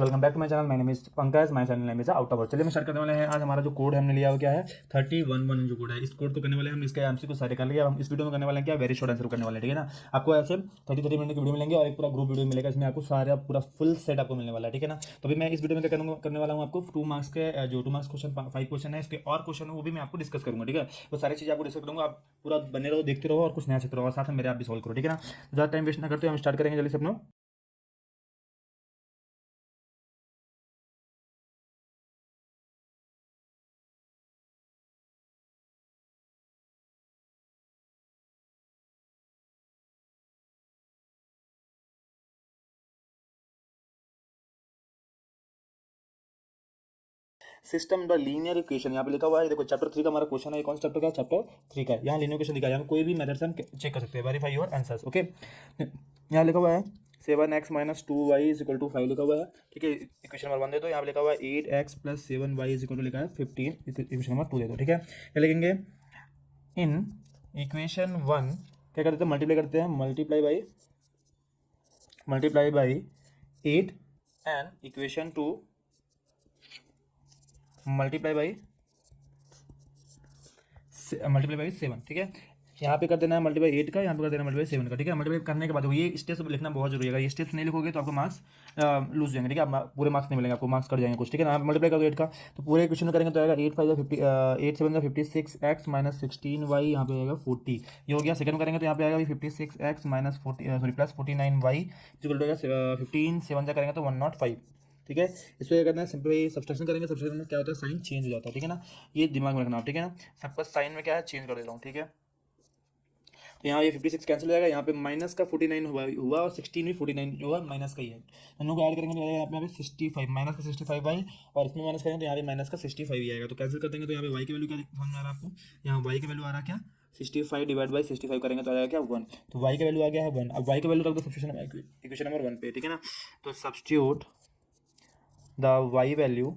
Welcome back to my channel. My name is Pankaj, my channel name is out of word. चलिए मैं start करने वाले हैं। आज हमारा जो कोड हमने लिया वो क्या है 3011 जो कोड है, इस कोड को करने वाले हैं हम। इसके एमसीक्यू सारे कर लिया। हम इस वीडियो में करने वाले हैं क्या, वेरी शॉर्ट आंसर करने वाले हैं, ठीक है ना। आपको ऐसे 30 मिनट की वीडियो मिलेंगे और एक पूरा ग्रुप वीडियो मिलेगा। इसमें आपको सारा पूरा फुल सेट आपको मिलने वाला है, ठीक है ना। तो अभी मैं इस वीडियो में क्या करने वाला हूँ, आपको 2 मार्क्स के जो 2 मार्क्स क्वेश्चन 5 क्वेश्चन है, इसके और क्वेश्चन है वो भी मैं आपको डिस्कस करूंगा, ठीक है। वो सारी चीज़ आपको डिस्कस करूंगा। आप पूरा बने रहो, देखते रहो और कुछ नया सीखते रहो, और साथ में मेरे आप भी सॉल्व करो, ठीक है ना। ज़्यादा टाइम वेस्ट ना करते हम स्टार्ट करेंगे जल्दी से अपना। सिस्टम द लीनियर इक्वेशन यहाँ पे लिखा हुआ है। देखो चैप्टर 3 का हमारा क्वेश्चन है। ये कौन सा चैप्टर का, चैप्टर 3 का है। यहाँ लीनियर इक्वेशन दिखा है। यहाँ कोई भी मेथड से हम चेक कर सकते हैं, वेरीफाई योर आंसर्स, ओके। यहाँ लिखा हुआ है 7x - 2y = 5 लिखा हुआ है, ठीक है। इक्वेशन नंबर 1 दे दो। यहाँ पे लिखा हुआ है 8x + 7y = लिखा है 15, इक्वेशन नंबर 2 दे दो, ठीक है। क्या लिखेंगे इन इक्वेशन 1, क्या करते हैं मल्टीप्लाई करते हैं, multiply by 8 and equation 2 multiply by 7, ठीक है। यहाँ पे कर देना है मल्टीप्लाई 8 का, यहाँ पे कर देना मल्टीप्लाई 7 का, ठीक है। मल्टीप्लाई करने के बाद ये स्टेप्स लिखना बहुत जरूरी है। ये स्टेप्स नहीं लिखोगे तो आपको मार्क्स लूज जाएंगे, ठीक है। आप पूरे मार्क्स नहीं मिलेंगे आपको, मार्क्स कट जाएंगे कुछ, ठीक है ना। आप मल्टीप्लाई कर दो 8 का, तो पूरे क्वेश्चन में करेंगे तो आएगा 8 5 50 8 7 56x - 16y, यहाँ पे आएगा 40। ये हो गया। सेकंड करेंगे तो यहाँ पे आएगा 56x - 40 प्लस 49y = 15 7 करेंगे तो 105, ठीक है। इस पर क्या करना है, सिंपली सब्सट्रैक्शन करेंगे। सब्सट्रैक्शन में क्या होता है, साइन चेंज हो जाता है, ठीक है ना। ये दिमाग में रखना आप, ठीक है ना। सबका साइन में क्या है, चेंज कर दे रहा हूँ, ठीक है। तो यहाँ ये 56 कैंसिल हो जाएगा। यहाँ पे माइनस का 49 हुआ और 16 भी 49 हुआ, माइनस का ही है। दोनों को ऐड करेंगे तो यहाँ पे 65 माइनस का 65 वाई, और इसमें माइनस करेंगे तो यहाँ पे माइनस का 65 ही आएगा। तो कैंसिल कर देंगे तो यहाँ पे वाई की वैल्यू क्या समझ में आ रहा है आपको। यहाँ वाई की वैल्यू आ रहा है क्या, 65 डिवाइड बाई 65 करेंगे तो आ जाएगा क्या 1। तो वाई का वैल्यू आ गया है 1। अब वाई का वैल्यू रख दो इक्वेशन नंबर 1 पे, ठीक है ना। तो substitute the y value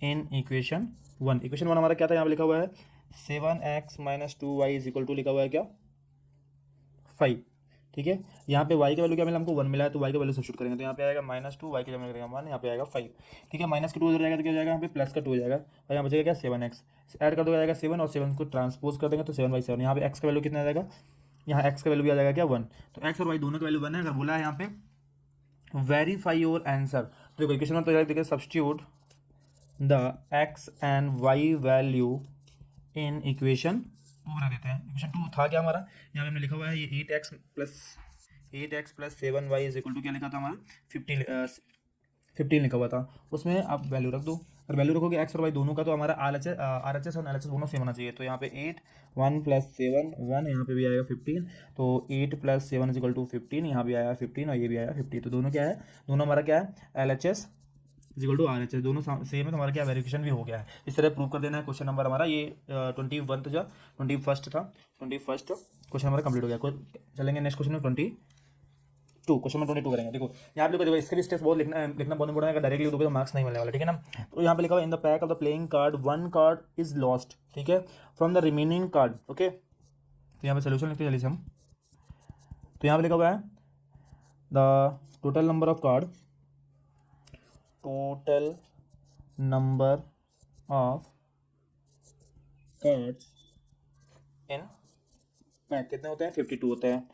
in equation 1। Equation 1 हमारा क्या था, यहाँ पे लिखा हुआ है 7x - 2y = लिखा हुआ है क्या 5, ठीक है। यहाँ पे y का वैल्यू क्या मिला हमको, 1 मिला है। तो y का वैल्यू सब्स्टिट्यूट करेंगे तो यहाँ पे आएगा -2, y की जगह करेंगे 1, यहाँ पे आएगा 5, ठीक है। माइनस का 2 हो जाएगा तो क्या हो जाएगा, यहाँ पे प्लस का 2 हो जाएगा, और यहाँ बचेगा क्या 7x। ऐड कर दो जाएगा 7, और 7 को ट्रांसपोज कर देंगे तो 7/7। यहाँ पे x का वैल्यू कितना आ जाएगा, यहाँ x का वैल्यू भी आ जाएगा क्या 1। तो x और y दोनों का वैल्यू 1 है। अगर बोला है यहाँ पे वेरीफाई योर आंसर, तो देखो इक्वेशन में तो देखिए substitute the x and y value in equation 2 बना देते हैं। इक्वेशन 2 था क्या हमारा, यहाँ पे हमने लिखा हुआ है ये 8x + 7y = क्या लिखा था हमारा 15 लिखा हुआ था। उसमें आप वैल्यू रख दो। अगर वैल्यू रखोगे एक्स और वाई दोनों का, तो हमारा RHS और LHS दोनों सेम होना चाहिए। तो यहाँ पे 8 1 + 7 1, यहाँ पे भी आएगा 15। तो 8 + 7 = 15, यहाँ भी आया 15 और ये भी आया 50। तो दोनों क्या है, दोनों हमारा क्या है LHS = RHS, दोनों सेम है। तो हमारा क्या वेरिफिकेशन भी हो गया है। इस तरह प्रूव कर देना है। क्वेश्चन नंबर हमारा ये 21 था, 21 था, 21 क्वेश्चन हमारा कंप्लीट हो गया। चलेंगे नेक्स्ट क्वेश्चन में 22, क्वेश्चन नंबर 22 करेंगे। देखो यहाँ पे देखो इसके भी स्टेप्स बहुत लिखना बहुत इंपॉर्टेंट है। अगर डायरेक्टली लिखोगे तो मार्क्स नहीं मिलने वाला, ठीक है ना। तो यहाँ पे लिखा हुआ in the pack of the playing card 1 card is lost, ठीक है, from the remaining card, okay. तो यहाँ पे सोल्यूशन लिखते हैं जल्दी से हम। तो यहाँ पे लिखा हुआ है the total number of card, total number of cards in pack कितने होते हैं, 52 होते हैं।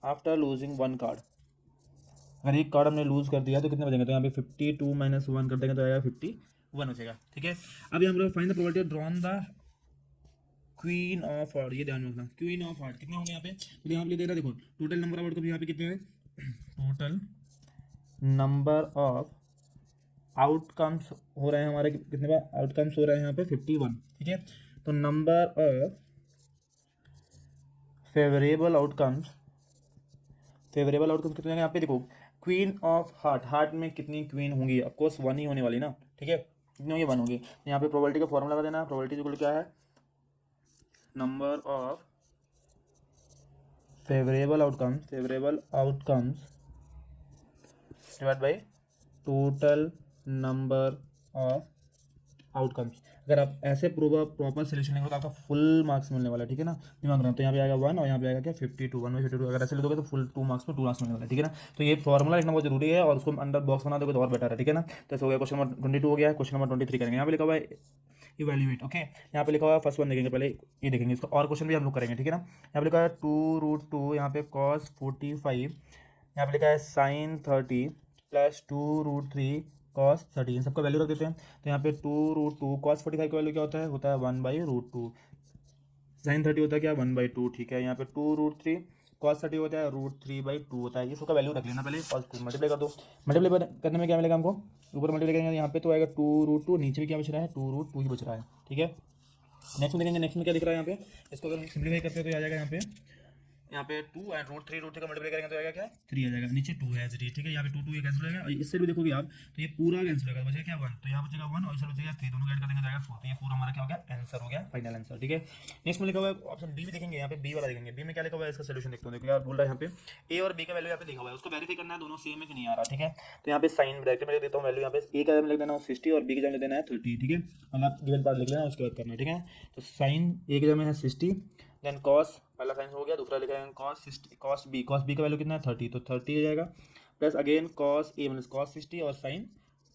आफ्टर लूजिंग 1 कार्ड, अगर एक कार्ड हमने लूज कर दिया तो कितने बचेंगे, तो यहाँ पे 52 - 1 कर देंगे तो आएगा 51 हो जाएगा, ठीक है। अभी हम लोग find the probability of drawn the queen of heart, ये ध्यान रखना। क्वीन ऑफ हार्ट कितने होंगे यहाँ पे, तो यहाँ पे दे रहा देखो टोटल नंबर ऑफ हार्ट को यहाँ पे कितने हैं, टोटल नंबर ऑफ आउटकम्स हो रहे हैं हमारे कितने बार, आउटकम्स हो रहे हैं यहाँ पे 51, ठीक है। तो नंबर ऑफ फेवरेबल आउटकम्स कितने हैं यहाँ पे, देखो क्वीन ऑफ हार्ट, हार्ट में कितनी क्वीन होंगी, ऑफकोर्स 1 ही होने वाली ना, ठीक है। कितनी होंगी, 1 होंगी। तो यहाँ पे प्रोबेबिलिटी का फॉर्मूला लगा देना। प्रोबेबिलिटी क्या है, number of favourable outcomes divide by total number of outcomes. अगर आप ऐसे प्रॉपर सोल्यूशन लेंगे तो आपका फुल मार्क्स मिलने वाला है, ठीक है ना। दिमाग रखना, तो यहाँ पे आएगा 1 और यहाँ पे आएगा क्या 52, 1/52। अगर ऐसे लिखोगे तो फुल 2 मार्क्स में 2 मार्क्स मिलने वाला है, ठीक है ना। तो ये फॉर्मूला लिखना बहुत जरूरी है और उसको अंडर बॉक्स बना दोगे तो और बेटर है, ठीक है ना। तो ऐसे हो गया, क्वेश्चन नंबर 22 हो गया। क्वेश्चन नंबर 23 करेंगे। यहाँ पे लिखा हुआ है इवैल्यूएट, ओके। यहाँ पे लिखा हुआ है फर्स्ट वन देखेंगे, पहले ये देखेंगे इसका, और क्वेश्चन भी हम लोग करेंगे, ठीक है ना। यहाँ पे लिखा है 2√2, यहाँ पे cos 45, यहाँ पे लिखा है sin 30 प्लस 2√3 cos 30, इन सबका वैल्यू रख देते हैं। तो यहाँ पे 2√2 cos 45 का वैल्यू क्या होता है 1/√2, sin 30 होता है क्या 1/2, ठीक है। यहाँ पे 2√3 cos 30 होता है √3/2 होता है। ये सबका वैल्यू रख लेना पहले और मल्टीप्लाई कर दो। मल्टीप्लाई करने में क्या मिलेगा हमको, ऊपर मल्टीप्लाई करेंगे यहाँ पे तो आएगा 2√2, नीचे भी क्या बच रहा है 2√2 ही बच रहा है, ठीक है। नेक्स्ट में देखेंगे, नेक्स्ट में क्या दिख रहा है यहाँ पे, इसको अगर हम सिंप्लीफाई करते हैं तो आ जाएगा यहाँ पे 2 एंड √3 का मल्टीप्लाई करेंगे तो आएगा क्या 3 आ जाएगा, नीचे 2 है, ठीक है। यहाँ पे 2 ये कैंसिल हो जाएगा, इससे भी देखोगे आप तो ये पूरा कैंसिल होगा, बचेगा क्या 1, तो यहाँ बचेगा 1 और इसे बचेगा 3, दोनों ऐड कर देंगे तो आएगा 4। तो ये पूरा हमारा क्या हो गया आंसर हो गया, फाइनल आंसर, ठीक है। नेक्स्ट में लिखा हुआ है ऑप्शन बी भी देखेंगे, यहाँ पे बी वाला देखेंगे। बी में क्या लिखा हुआ है इसका सोल्यूशन देखते हैं। देखो क्या बोल रहा है यहाँ पे, ए और बी का वैल्यू यहाँ पे लिखा हुआ है, उसको वेरीफाई करना है दोनों सेम है कि नहीं आ रहा, ठीक है। तो यहाँ पे साइन ब्रैकेट में लिख देता हूँ वैल्यू, यहाँ पे ए का लिख देना 60 और बी का लिख देना है 30, ठीक है। मतलब आप गिवन पार्ट लिख लेना उसके बाद करना, ठीक है। तो साइन ए के जगह है 60, देन कॉस पहला साइन हो गया, दूसरा लिखा है कॉस बी का वैल्यू कितना है 30, तो 30 हो जाएगा, प्लस अगेन कॉस ए मतलब कॉस 60 और साइन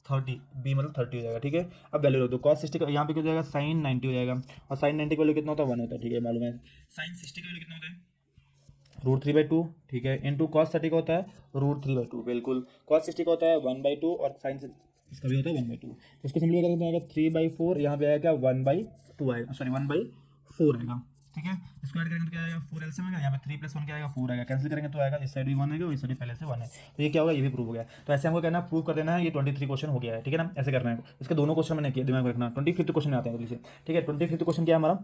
30 बी मतलब 30 हो जाएगा, ठीक है। अब वैल्यू रख दो, कॉस 60 का यहाँ पे क्या हो जाएगा साइन 90 हो जाएगा, और साइन 90 का वैल्यू कितना होता है 1 होता है, ठीक है मालूम है। साइन 60 का वैल्यू कितना होता है √3/2, ठीक है, इंटू कॉस 30 का होता है √3/2, बिल्कुल। कॉस 60 का होता है 1/2 और साइन इसका भी होता है 1/2, तो इसको सिंपली करते हैं 3/4, यहाँ पे आएगा 1/2 आएगा, सॉरी 1/4 आएगा, ठीक है। इसको ऐड करेंगे तो क्या आएगा 4 एलसीएम आएगा, यहाँ पे 3 + 1 क्या आएगा 4 आएगा, कैंसिल करेंगे तो आएगा इस साइड भी 1 आएगा और इस साइड पहले से 1 है, तो ये क्या होगा ये भी प्रूव हो गया। तो ऐसे हमको कहना प्रूव कर देना है, ये 23 क्वेश्चन हो गया है, ठीक है ना। ऐसे करना है, इसके दोनों क्वेश्चन मैंने किया, दिमाग में रखना। 25th क्वेश्चन में आते हैं जल्दी से, ठीक है। 25th क्वेश्चन क्या है हमारा,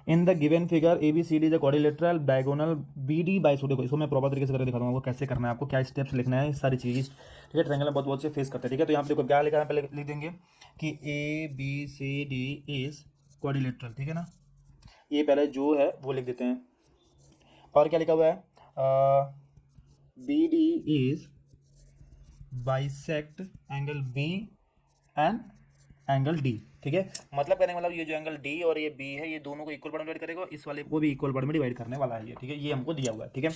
in the given figure A B C D the quadrilateral diagonal B D by देखो इसको मैं प्रॉपर तरीके से करके दिखाऊंगा आपको कैसे करना है, आपको क्या स्टेप्स लिखना है, सारी चीज़, ठीक है। ट्रायंगल बहुत बहुत से फेस करते हैं, ठीक है। तो यहाँ पे देखो क्या लिखा है, पहले लिख देंगे कि A B C D is quadrilateral, ठीक है ना। ये पहले जो है वो लिख देते हैं, और क्या लिखा हुआ है B D is bisect angle B and angle D, ठीक है। मतलब कहने का मतलब ये जो एंगल डी और ये बी है ये दोनों को इक्वल पार्ट में डिवाइड करेगा, इस वाले को भी इक्वल पार्ट में डिवाइड करने वाला है ये, ठीक है। ये हमको दिया हुआ है, ठीक है।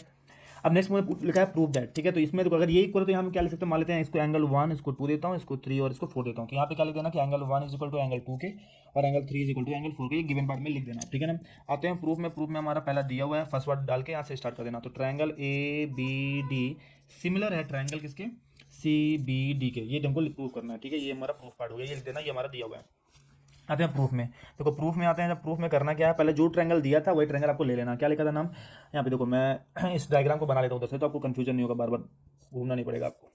अब नेक्स्ट में लिखा है प्रूफ दैट, ठीक है। तो इसमें देखो अगर ये इक्वल है तो यहाँ हम क्या लिख सकते हैं, मान लेते हैं इसको एंगल 1 इसको 2 देता हूँ, इसको 3 और इसको 4 देता हूँ। तो यहाँ पे क्या लिख देना कि angle 1 is equal to angle 2 के और angle 3 is equal to angle 4 के, ये गिवन पार्ट में लिख देना, ठीक है ना। आते हैं प्रूफ में। प्रूफ में हमारा पहला दिया हुआ है, फर्स्ट वर्ड डाल के यहाँ से स्टार्ट कर देना। तो triangle A B D similar है ट्रायंगल किसके सी बी डी के, ये हमको प्रूव करना है, ठीक है। ये हमारा प्रूफ पार्ट हो गया, ये लिख देना, ये हमारा दिया हुआ है। आते हैं प्रूफ में। देखो प्रूफ में आते हैं, जब प्रूफ में करना क्या है, पहले जो ट्रायंगल दिया था वही ट्रायंगल आपको ले लेना। क्या लिखा था नाम, यहाँ पे देखो मैं इस डायग्राम को बना लेता हूँ दस, तो आपको कंफ्यूजन नहीं होगा, बार बार घूमना नहीं पड़ेगा आपको,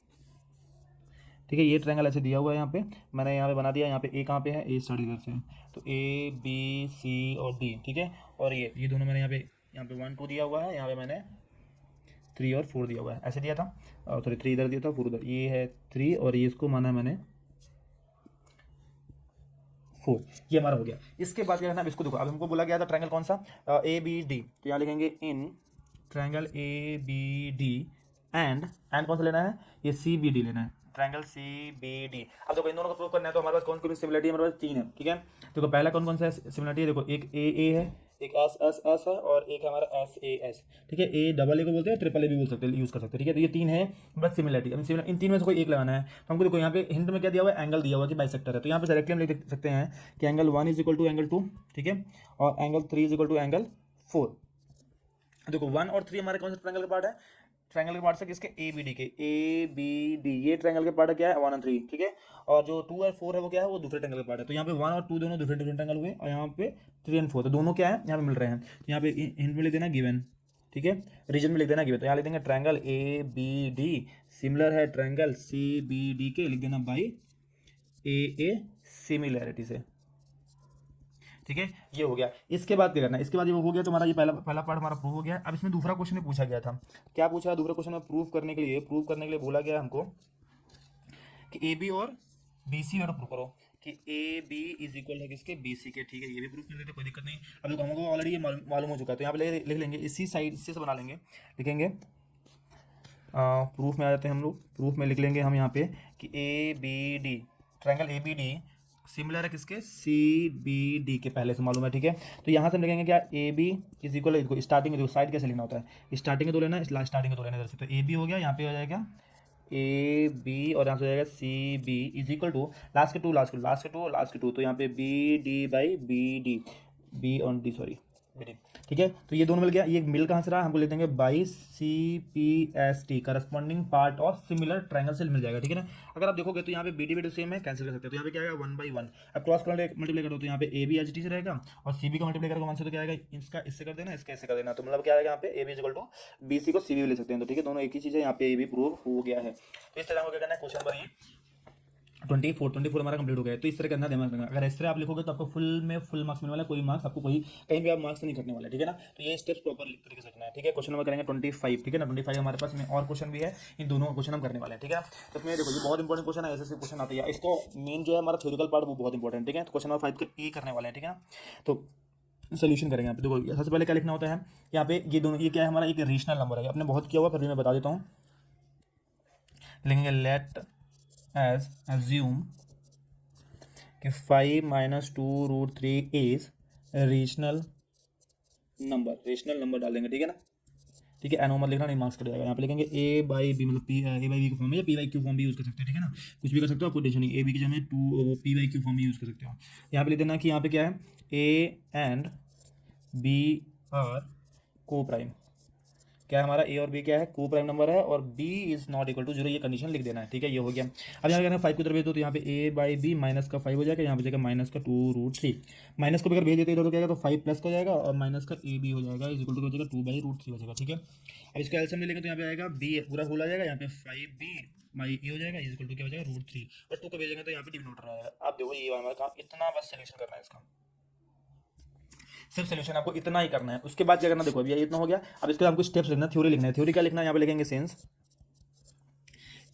ठीक है। ये ट्रायंगल ऐसे दिया हुआ है, यहाँ पे मैंने यहाँ पे बना दिया। यहाँ पे ए कहाँ पे है, ए स्टार्ट इधर से, तो ए बी सी और डी, ठीक है। और ये दोनों मैंने यहाँ पे 1 2 दिया हुआ है, यहाँ पे मैंने 3 और 4 दिया हुआ है, ऐसे दिया था, सॉरी 3 इधर दिया था 4 उधर, ये है 3 और ये इसको माना मैंने 4, ये हमारा हो गया। इसके बाद क्या करना है, इसको देखो, अब हमको बोला गया था ट्रायंगल कौन सा ए बी डी, तो यहाँ लिखेंगे in triangle A B D and कौन सा लेना है, ये सी बी डी लेना है, ट्रायंगल सी बी डी। अब देखो इन दोनों को प्रूव करना है, तो हमारे पास कौन कौन सी सिमिलरिटी है, हमारे पास 3 है, ठीक है। देखो पहला कौन कौन सा सिमिलरिटी है, देखो एक ए है, एक एस है और एक है हमारा एस, ठीक है। ए डबल ए को बोलते हैं, ट्रिपल ए भी बोल सकते हैं, यूज़ कर सकते हैं, ठीक है। तो ये 3 है बस सिमिलरिटी। अब इन 3 में से कोई एक लगाना है, तो हमको देखो यहाँ पे हिंट में क्या दिया हुआ है, एंगल दिया हुआ है कि बाइसेक्टर है। तो यहाँ पे डायरेक्टली हम लिख सकते हैं कि angle 1 is equal to angle 2, ठीक है, और angle 3 is equal to angle 4। देखो 1 और 3 हमारे कौन से ट्रायंगल का पार्ट है, ट्रायंगल के पार्ट से किसके ए बी डी के, ए बी डी ये ट्रायंगल के पार्ट है, क्या है 1 और 3, ठीक है। और जो 2 और 4 है वो क्या है, वो दूसरे ट्रायंगल के पार्ट है। तो यहाँ पे 1 और 2 दोनों डिफरेंट ट्रायंगल हुए, और यहाँ पे 3 और 4 तो दोनों क्या है यहाँ पे मिल रहे हैं। तो यहाँ पे हिंट में लिख देना गिवन, ठीक है, रीजन में लिख देना गिवन। तो यहाँ लिख देंगे triangle A B D similar है ट्रायंगल सी बी डी के, लिख देना बाई ए सिमिलैरिटी से, ठीक है। ये हो गया। इसके बाद क्या करना है, इसके बाद ये हो गया तो हमारा ये पहला पार्ट हमारा प्रूव हो गया। अब इसमें दूसरा क्वेश्चन में पूछा गया था, क्या पूछा दूसरा क्वेश्चन में, प्रूव करने के लिए बोला गया हमको कि ए बी और बी सी और प्रूव करो कि ए बी इज इक्वल है किसके बी सी के, ठीक है। ये भी प्रूव कर देते, कोई दिक्कत नहीं। अब देखो हमको ऑलरेडी ये मालूम हो चुका है, तो यहाँ पे लिख लेंगे इसी साइड से बना लेंगे, लिखेंगे प्रूफ में आ जाते हैं हम लोग। प्रूफ में लिख लेंगे हम यहाँ पे कि A B D triangle A B D similar है किसके, सी बी डी के, पहले से मालूम है, ठीक है। तो यहाँ से हम लिखेंगे क्या, ए बी इज इक्वल, इसको स्टार्टिंग में देखो साइड कैसे लिखना होता है, स्टार्टिंग में दो लेना, स्टार्टिंग में दो लेना इधर से, तो ए बी हो गया, यहाँ पे हो जाएगा ए बी और यहाँ से हो जाएगा C B is equal to last के टू, लास्ट के टू, तो यहाँ पे B D by B D, B on D, sorry B D, ठीक है। तो ये दोनों मिल गया, ये मिल कहाँ से रहा, हमको लिख देंगे by C P S T, corresponding part of similar triangle से मिल जाएगा, ठीक है ना। अगर आप देखोगे तो यहाँ पे बी डी बी सेम है, कैंसिल कर सकते हैं, तो यहाँ पे क्या आएगा 1/1, अब क्रॉस मल्टीप्लाई करो तो यहाँ पे ए बी एच टी से रहेगा, और सी बी का मल्टीप्लाई करोगे 1 से, तो क्या आएगा, इसका इससे कर देना, इसका इससे कर देना, तो मतलब क्या आएगा यहाँ पे A B equal to B C को सी बी ले सकते हैं, तो ठीक है, दोनों एक ही चीज़ है, यहाँ पे ए बी प्रूव हो गया है। तो इस तरह को क्या करना है, क्वेश्चन नंबर ये 24 हमारा कंप्लीट हो गया है। तो इस तरह करना, दिमाग रखना, अगर इस तरह आप लिखोगे तो आपको फुल में फुल मार्क्स मिलने वाला है, कोई मार्क्स आपको कोई कहीं भी आप मार्क्स नहीं कटने वाला, ठीक है ना। तो ये स्टेप्स प्रॉपर तरीके से रखना है, ठीक है। क्वेश्चन नंबर करेंगे 25, ठीक है ना, 25 हमारे पास में और क्वेश्चन भी है, इन दोनों क्वेश्चन हम करने वाले हैं, ठीक है। तो इसमें देखो ये बहुत इंपॉर्टेंट क्वेश्चन है, ऐसे क्वेश्चन आते हैं, इसको मेन जो है हमारा थ्योरिकल पार्ट वो बहुत इंपॉर्टेंट, ठीक है। तो क्वेश्चन नंबर 5 ये करने वाले हैं, ठीक है। तो सोल्यूशन करेंगे यहाँ पे, देखो सबसे पहले क्या लिखना होता है यहाँ पे, ये दोनों, ये क्या है हमारा, एक रेशनल नंबर है, आपने बहुत किया हुआ, फिर भी मैं बता देता हूँ, लिखेंगे लेट एज एज्यूम कि 5 - 2√3 इज रेशनल नंबर डाल देंगे, ठीक है ना, ठीक है। एनोमल लिखना नहीं, मार्क्स कट जाएगा। यहाँ पे लिखेंगे ए बाई बी, मतलब ए बाई बी की फॉर्म में, या पी बाई क्यू फॉर्म भी यूज़ कर सकते हैं, ठीक है ना, कुछ भी कर सकते हो, आपको टेंशन नहीं, ए बी की जगह टू वो पी बाई क्यू फॉर्म भी यूज़ कर सकते हो। यहाँ पे लिख देना कि यहाँ पे क्या है, ए एंड बी आर को प्राइम, क्या है हमारा, ए और बी क्या है, को प्राइम नंबर है, और B is not equal to 0, ये कंडीशन लिख देना है, ठीक है। ये हो गया। अब यहाँ कहना 5 की तरफ भेज दो, तो यहाँ पे ए बाई बी माइनस का 5 हो जाएगा, यहाँ पे जाएगा -2√3, माइनस को भी अगर भेज देते इधर तो क्या आएगा, तो 5 प्लस का हो जाएगा, और माइनस का ए बी हो जाएगा इज इक्वल टू हो जाएगा 2/√3 हो जाएगा, ठीक है। अब इसको एलसीएम ले लेंगे तो यहाँ पे आएगा बी पूरा होल आ जाएगा, यहाँ पे 5b माई ए हो जाएगा इज इक्वल टू क्या हो जाएगा √3, और 2 को भेजेंगे तो यहाँ पे डिनोमिनेटर आएगा। अब देखो ये हमारा काम, इतना बस सोल्यूशन करना है इसका, सिर्फ सोल्यूशन आपको इतना ही करना है। उसके बाद क्या करना, देखो अभी ये इतना हो गया, अब इसके बाद हमको स्टेप्स लिखना है, थ्योरी लिखना है। थ्योरी क्या लिखना है, यहाँ पे लिखेंगे since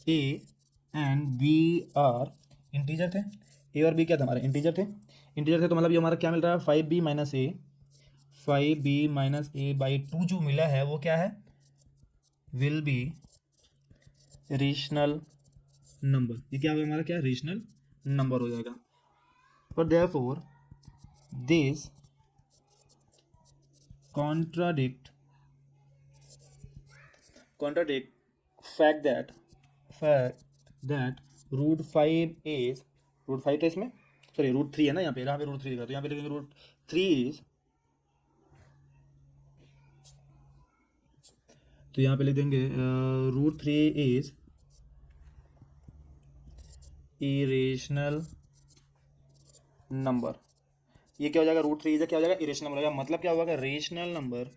A and B are integer थे, ए और बी क्या था हमारे, इंटीजर थे, तो मतलब ये हमारा क्या मिल रहा है, 5b माइनस ए बाई 2 जो मिला है वो क्या है, विल बी रेशनल नंबर, ये क्या हमारा क्या रेशनल नंबर हो जाएगा। पर therefore this contradict fact that √5 तो इसमें सॉरी √3 है ना, यहाँ पे √3 लिखा, तो यहाँ पे लिखेंगे √3 इज, तो यहाँ पे लिख देंगे √3 इज इरेशनल नंबर। ये क्या हो जाएगा, √3 इज क्या हो जाएगा, इरेशनल नंबर हो जाएगा। मतलब क्या होगा, rational number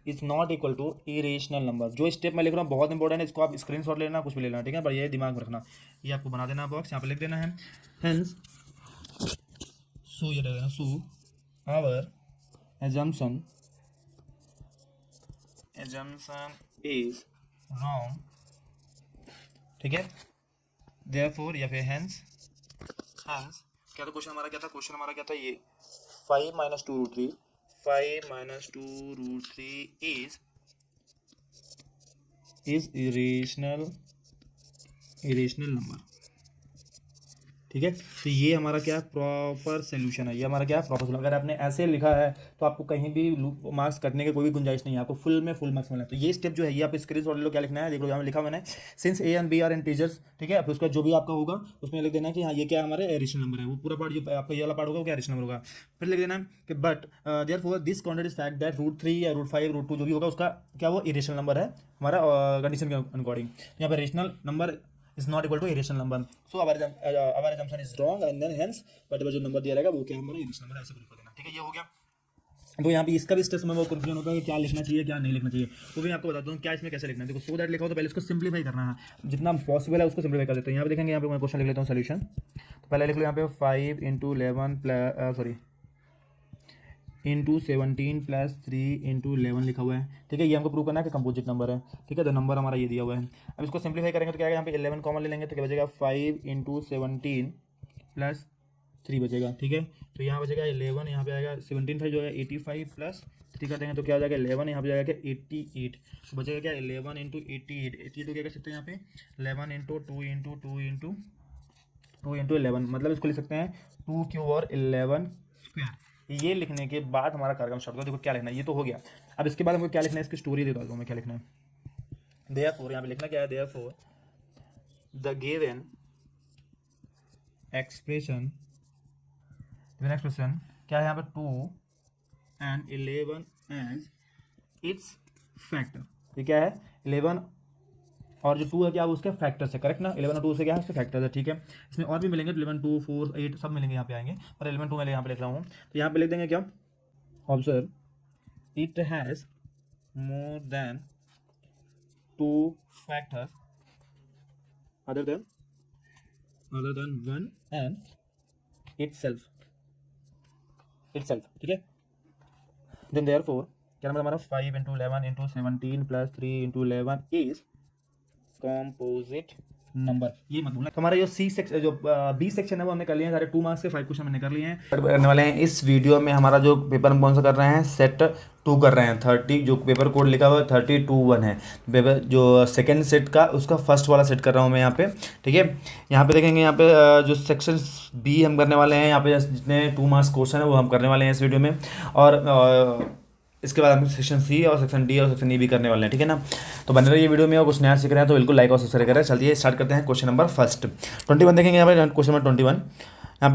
is not equal to irrational number. जो स्टेप मैं लिख रहा हूँ बहुत इंपॉर्टेंट है, इसको आप स्क्रीनशॉट लेना, कुछ भी लेना, ठीक है, पर ये दिमाग में रखना, ये आपको बना देना बॉक्स, यहाँ पे लिख देना है हेंस सो, ये देना so our assumption is wrong, ठीक है। therefore या फिर hence क्या था क्वेश्चन हमारा, क्या था ये 5 - 2√3 is irrational नंबर, ठीक है। तो ये हमारा क्या प्रॉपर सोल्यूशन है, ये हमारा क्या प्रॉपर सोल्यूशन। अगर आपने ऐसे लिखा है तो आपको कहीं भी मार्क्स कटने की कोई भी गुंजाइश नहीं है, आपको फुल में फुल मार्क्स मिलना है। तो ये स्टेप जो है ये आप स्क्रीन शॉट ले लो, क्या लिखना है देख लो, यहाँ लिखा मैंने since A and B are integers, ठीक है। फिर उसका जो भी आपका होगा उसमें लिख देना है कि हाँ ये क्या हमारे रेशनल नंबर है, वो पूरा पार्ट जो आपका ये वाला पार्ट होगा वो क्या रेशनल नंबर होगा। फिर लिख देना है कि but therefore this contract fact that √3 या √5 √2 जो भी होगा उसका क्या वो इरेशनल नंबर है हमारा कंडीशन के अकॉर्डिंग। यहाँ पर rational number is not equal to irrational number, so our assumption is wrong and then hence whatever जो नंबर दिया रहेगा वो क्या हमारा irrational नंबर है, ऐसे प्रूफ कर देना, ठीक है। ये हो गया। तो यहाँ पे इसका भी स्टेप्स में वो कंफ्यूजन होता है कि क्या लिखना चाहिए क्या नहीं लिखना चाहिए, वो भी आपको बताता हूँ क्या इसमें कैसे लिखना है। देखो सो दैट लिखा हो तो पहले इसको सिंप्लीफाई करना है, जितना पॉसिबल है उसको सिंप्लीफाई कर देते हैं। यहाँ पे देखेंगे, यहाँ पे मैं क्वेश्चन लिख लेता हूँ सोल्यूशन। तो पहले लिख लो यहाँ पे 5 × 17 + 3 × 11 लिखा हुआ है, ठीक है। ये हमको प्रूव करना है कि कंपोजिट नंबर है, ठीक है। तो नंबर हमारा ये दिया हुआ है। अब इसको सिंप्लीफाई करेंगे तो क्या है, यहाँ पे 11 कॉमन ले लेंगे तो क्या बचेगा 5 × 17 + 3 बचेगा, ठीक है। तो यहाँ बचेगा 11, यहाँ पे आएगा 17 जो है 85 + 3 कर देंगे तो क्या हो जाएगा 11, यहाँ पे जाएगा क्या 88, तो बचेगा क्या 11 × 88, 88 तो क्या कर सकते हैं यहाँ पे 11 × 2 × 2 × 2 × 11, मतलब इसको लिख सकते हैं 2 क्यूब और 11 स्क्वायर। ये लिखने के बाद हमारा कार्यक्रम स्टार्ट होगा। देखो क्या लिखना है, ये तो हो गया। अब इसके बाद हमको क्या लिखना है, इसकी स्टोरी दे दो मैं क्या लिखना है। देयरफॉर, यहाँ पे लिखना क्या है, देयरफॉर द गिवन एक्सप्रेशन, क्या है यहाँ पे, 2 and 11 एज इट्स फैक्टर। ये क्या है, 11 और जो 2 है क्या, वो उसके फैक्टर्स है, करेक्ट ना। 11 और 2 से क्या है, उसके फैक्टर्स है, ठीक है। इसमें और भी मिलेंगे, 11 2 4 8 सब मिलेंगे, यहाँ पे आएंगे, पर 11 2 मैं यहाँ पे लिख रहा हूँ। तो यहाँ पे लिख देंगे क्या, observe it has more than 2 factors other than 1 and itself, ठीक है। देन देयरफॉर क्या नंबर हमारा, 5 × 11 × 17 + 3 × 11 इज कॉम्पोजिट नंबर। ये मत भूलना। तो हमारा जो बी सेक्शन है वो हमने कर लिया है, सारे 2 मार्क्स के 5 क्वेश्चन मैंने कर लिए हैं। करने वाले हैं इस वीडियो में। हमारा जो पेपर हम कौन सा कर रहे हैं, सेट 2 कर रहे हैं। 30 जो पेपर कोड लिखा हुआ है 3021 है पेपर, जो सेकंड सेट का उसका फर्स्ट वाला सेट कर रहा हूँ मैं यहाँ पे, ठीक है। यहाँ पे देखेंगे, यहाँ पे जो सेक्शन बी हम करने वाले हैं, यहाँ पे जितने 2 मार्क्स क्वेश्चन है वो हम करने वाले हैं इस वीडियो में। और इसके बाद हम सेक्शन सी और सेक्शन डी और सेक्शन ई भी करने वाले हैं, ठीक है ना। तो बने रहिए वीडियो में, और कुछ नया सीख रहे हैं तो बिल्कुल लाइक और सब्सक्राइब करें। चलिए स्टार्ट करते हैं। क्वेश्चन नंबर फर्स्ट 21 देखेंगे यहाँ पे, क्वेश्चन नंबर 21।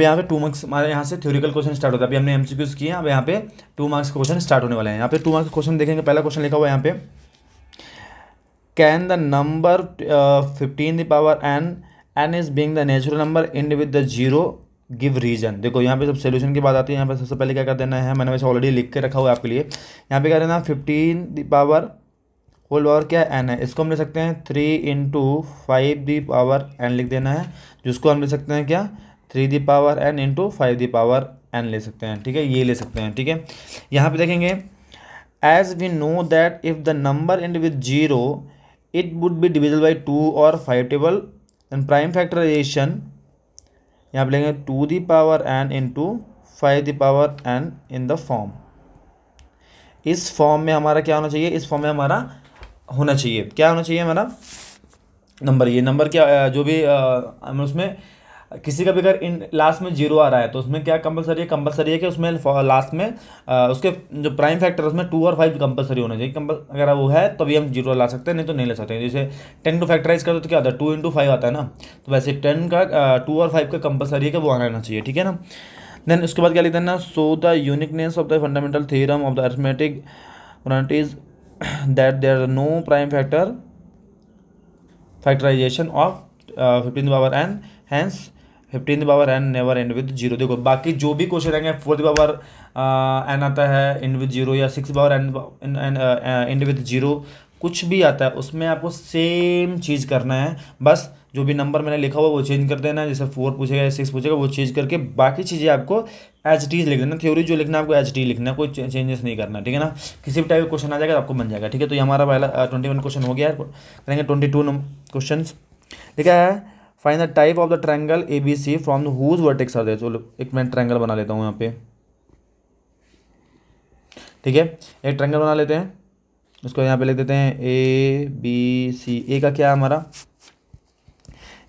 यहाँ पे 2 मार्क्स हमारे यहाँ से थ्योरिकल क्वेश्चन स्टार्ट होता है। अभी हमने एमसीक्यूज किए हैं, अब यहाँ पे 2 मार्क्स के क्वेश्चन स्टार्ट होने वाले हैं। यहाँ पे 2 मार्क्स क्वेश्चन देखेंगे। पहला क्वेश्चन लिखा हुआ है यहाँ पे, can the number 15 n is being the natural number end with the zero give reason. देखो यहाँ पे जब सोल्यूशन की बात आती है, यहाँ पे सबसे पहले क्या कर देना है, मैंने वैसे ऑलरेडी लिख के रखा हुआ है आपके लिए। यहाँ पे क्या देना, 15 होल पावर क्या है, n है, इसको हम ले सकते हैं 3 × 5 लिख देना है, जिसको हम ले सकते हैं क्या, 3 n × 5 ले सकते हैं, ठीक है, ये ले सकते हैं, ठीक है। यहाँ पे देखेंगे, as we know that if the number end with zero it would be divisible by 2 और 5 टेबल, एंड प्राइम फैक्टराइजेशन यहाँ पे लेंगे 2 n × 5 n in the form. इस फॉर्म में हमारा क्या होना चाहिए, इस फॉर्म में हमारा होना चाहिए, क्या होना चाहिए हमारा नंबर। ये नंबर क्या, जो भी हम उसमें किसी का भी अगर इन लास्ट में जीरो आ रहा है तो उसमें क्या कंपलसरी है कि उसमें लास्ट में उसके जो प्राइम फैक्टर है उसमें 2 और 5 कंपलसरी होना चाहिए। अगर वो है तभी हम जीरो ला सकते हैं, नहीं तो नहीं ले सकते। जैसे 10 को फैक्टराइज करते तो क्या आता है, 2 × 5 आता है ना, तो वैसे 10 का 2 और 5 का कंपलसरी है कि वो आना रहना चाहिए, ठीक है ना। देन उसके बाद क्या लिखते हैं ना, so the uniqueness of the fundamental theorem of the arithmetic is that there are no prime factorization of 15 hence 15 never end with zero. देखो बाकी जो भी क्वेश्चन रहेंगे 4 n आता है एंड विद जीरो, या 6 एंड विद जीरो, कुछ भी आता है उसमें आपको सेम चीज़ करना है। बस जो भी नंबर मैंने लिखा हुआ वो चेंज कर देना है, जैसे 4 पूछेगा या 6 पूछेगा वो चेंज करके बाकी चीज़ें आपको एच टी लिख देना। थ्योरी जो लिखना है आपको एच टी लिखना है, कोई चेंजेस नहीं करना, ठीक है ना। किसी भी टाइप का क्वेश्चन आ जाएगा तो आपको बन जाएगा, ठीक है। तो ये हमारा पहला 21 क्वेश्चन हो गया है। करेंगे 22 क्वेश्चन। ठीक है, find the type of the triangle A B C from the whose vertex are there. चलो एक मैं ट्रायंगल बना लेता हूँ यहाँ पे, ठीक है। एक ट्रायंगल बना लेते हैं, इसको यहाँ पे लिख देते हैं ए बी सी। ए का क्या है हमारा,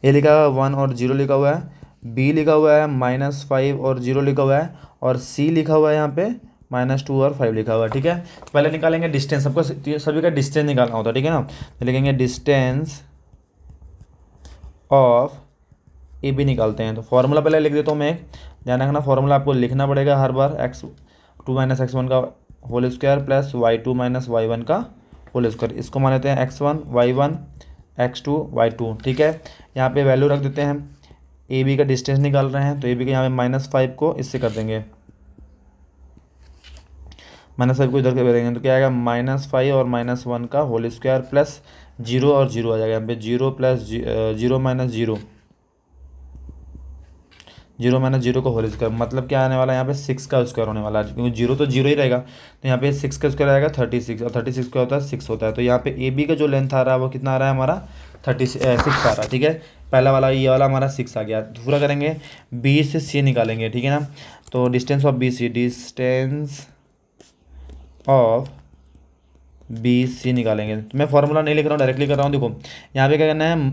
ए लिखा हुआ है 1 और 0 लिखा हुआ है, बी लिखा हुआ है -5 और 0 लिखा हुआ है, और सी लिखा हुआ है यहाँ पे -2 और 5 लिखा हुआ है, ठीक है। तो पहले निकालेंगे डिस्टेंस, सबको सभी का डिस्टेंस निकालना होता है, ठीक है ना। तो लिखेंगे डिस्टेंस ऑफ ए बी निकालते हैं। तो फॉर्मूला पहले लिख देता हूँ मैं, ध्यान रखना फॉर्मूला आपको लिखना पड़ेगा हर बार, x2 - x1 का whole square plus y2 - y1 का होल स्क्वायर। इसको मान लेते हैं x1 y1 x2 y2, ठीक है। यहाँ पे वैल्यू रख देते हैं, ए बी का डिस्टेंस निकाल रहे हैं तो ए बी के यहाँ पे -5 को इससे कर देंगे, -5 को इधर के करेंगे तो क्या आएगा, -5 और -1 का होल स्क्वायर प्लस 0 और 0 आ जाएगा यहाँ पे, 0 + 0 - 0, 0 - 0 का होल स्क्वायर, मतलब क्या आने वाला है यहाँ पे 6 का स्क्वायर होने वाला है, क्योंकि 0 तो 0 ही रहेगा। तो यहाँ पे 6 का स्क्वायर आएगा 36, और 36 क्या होता है 6 होता है। तो यहाँ पे ए बी का जो लेंथ आ रहा है वो कितना आ रहा है हमारा 6 आ रहा है, ठीक है। पहला वाला ये वाला हमारा 6 आ गया। पूरा करेंगे, बी से सी निकालेंगे, ठीक है ना। तो distance of B C, distance of B C निकालेंगे। तो मैं फॉर्मूला नहीं लिख रहा हूँ, डायरेक्टली कर रहा हूँ। देखो यहाँ पे क्या करना है,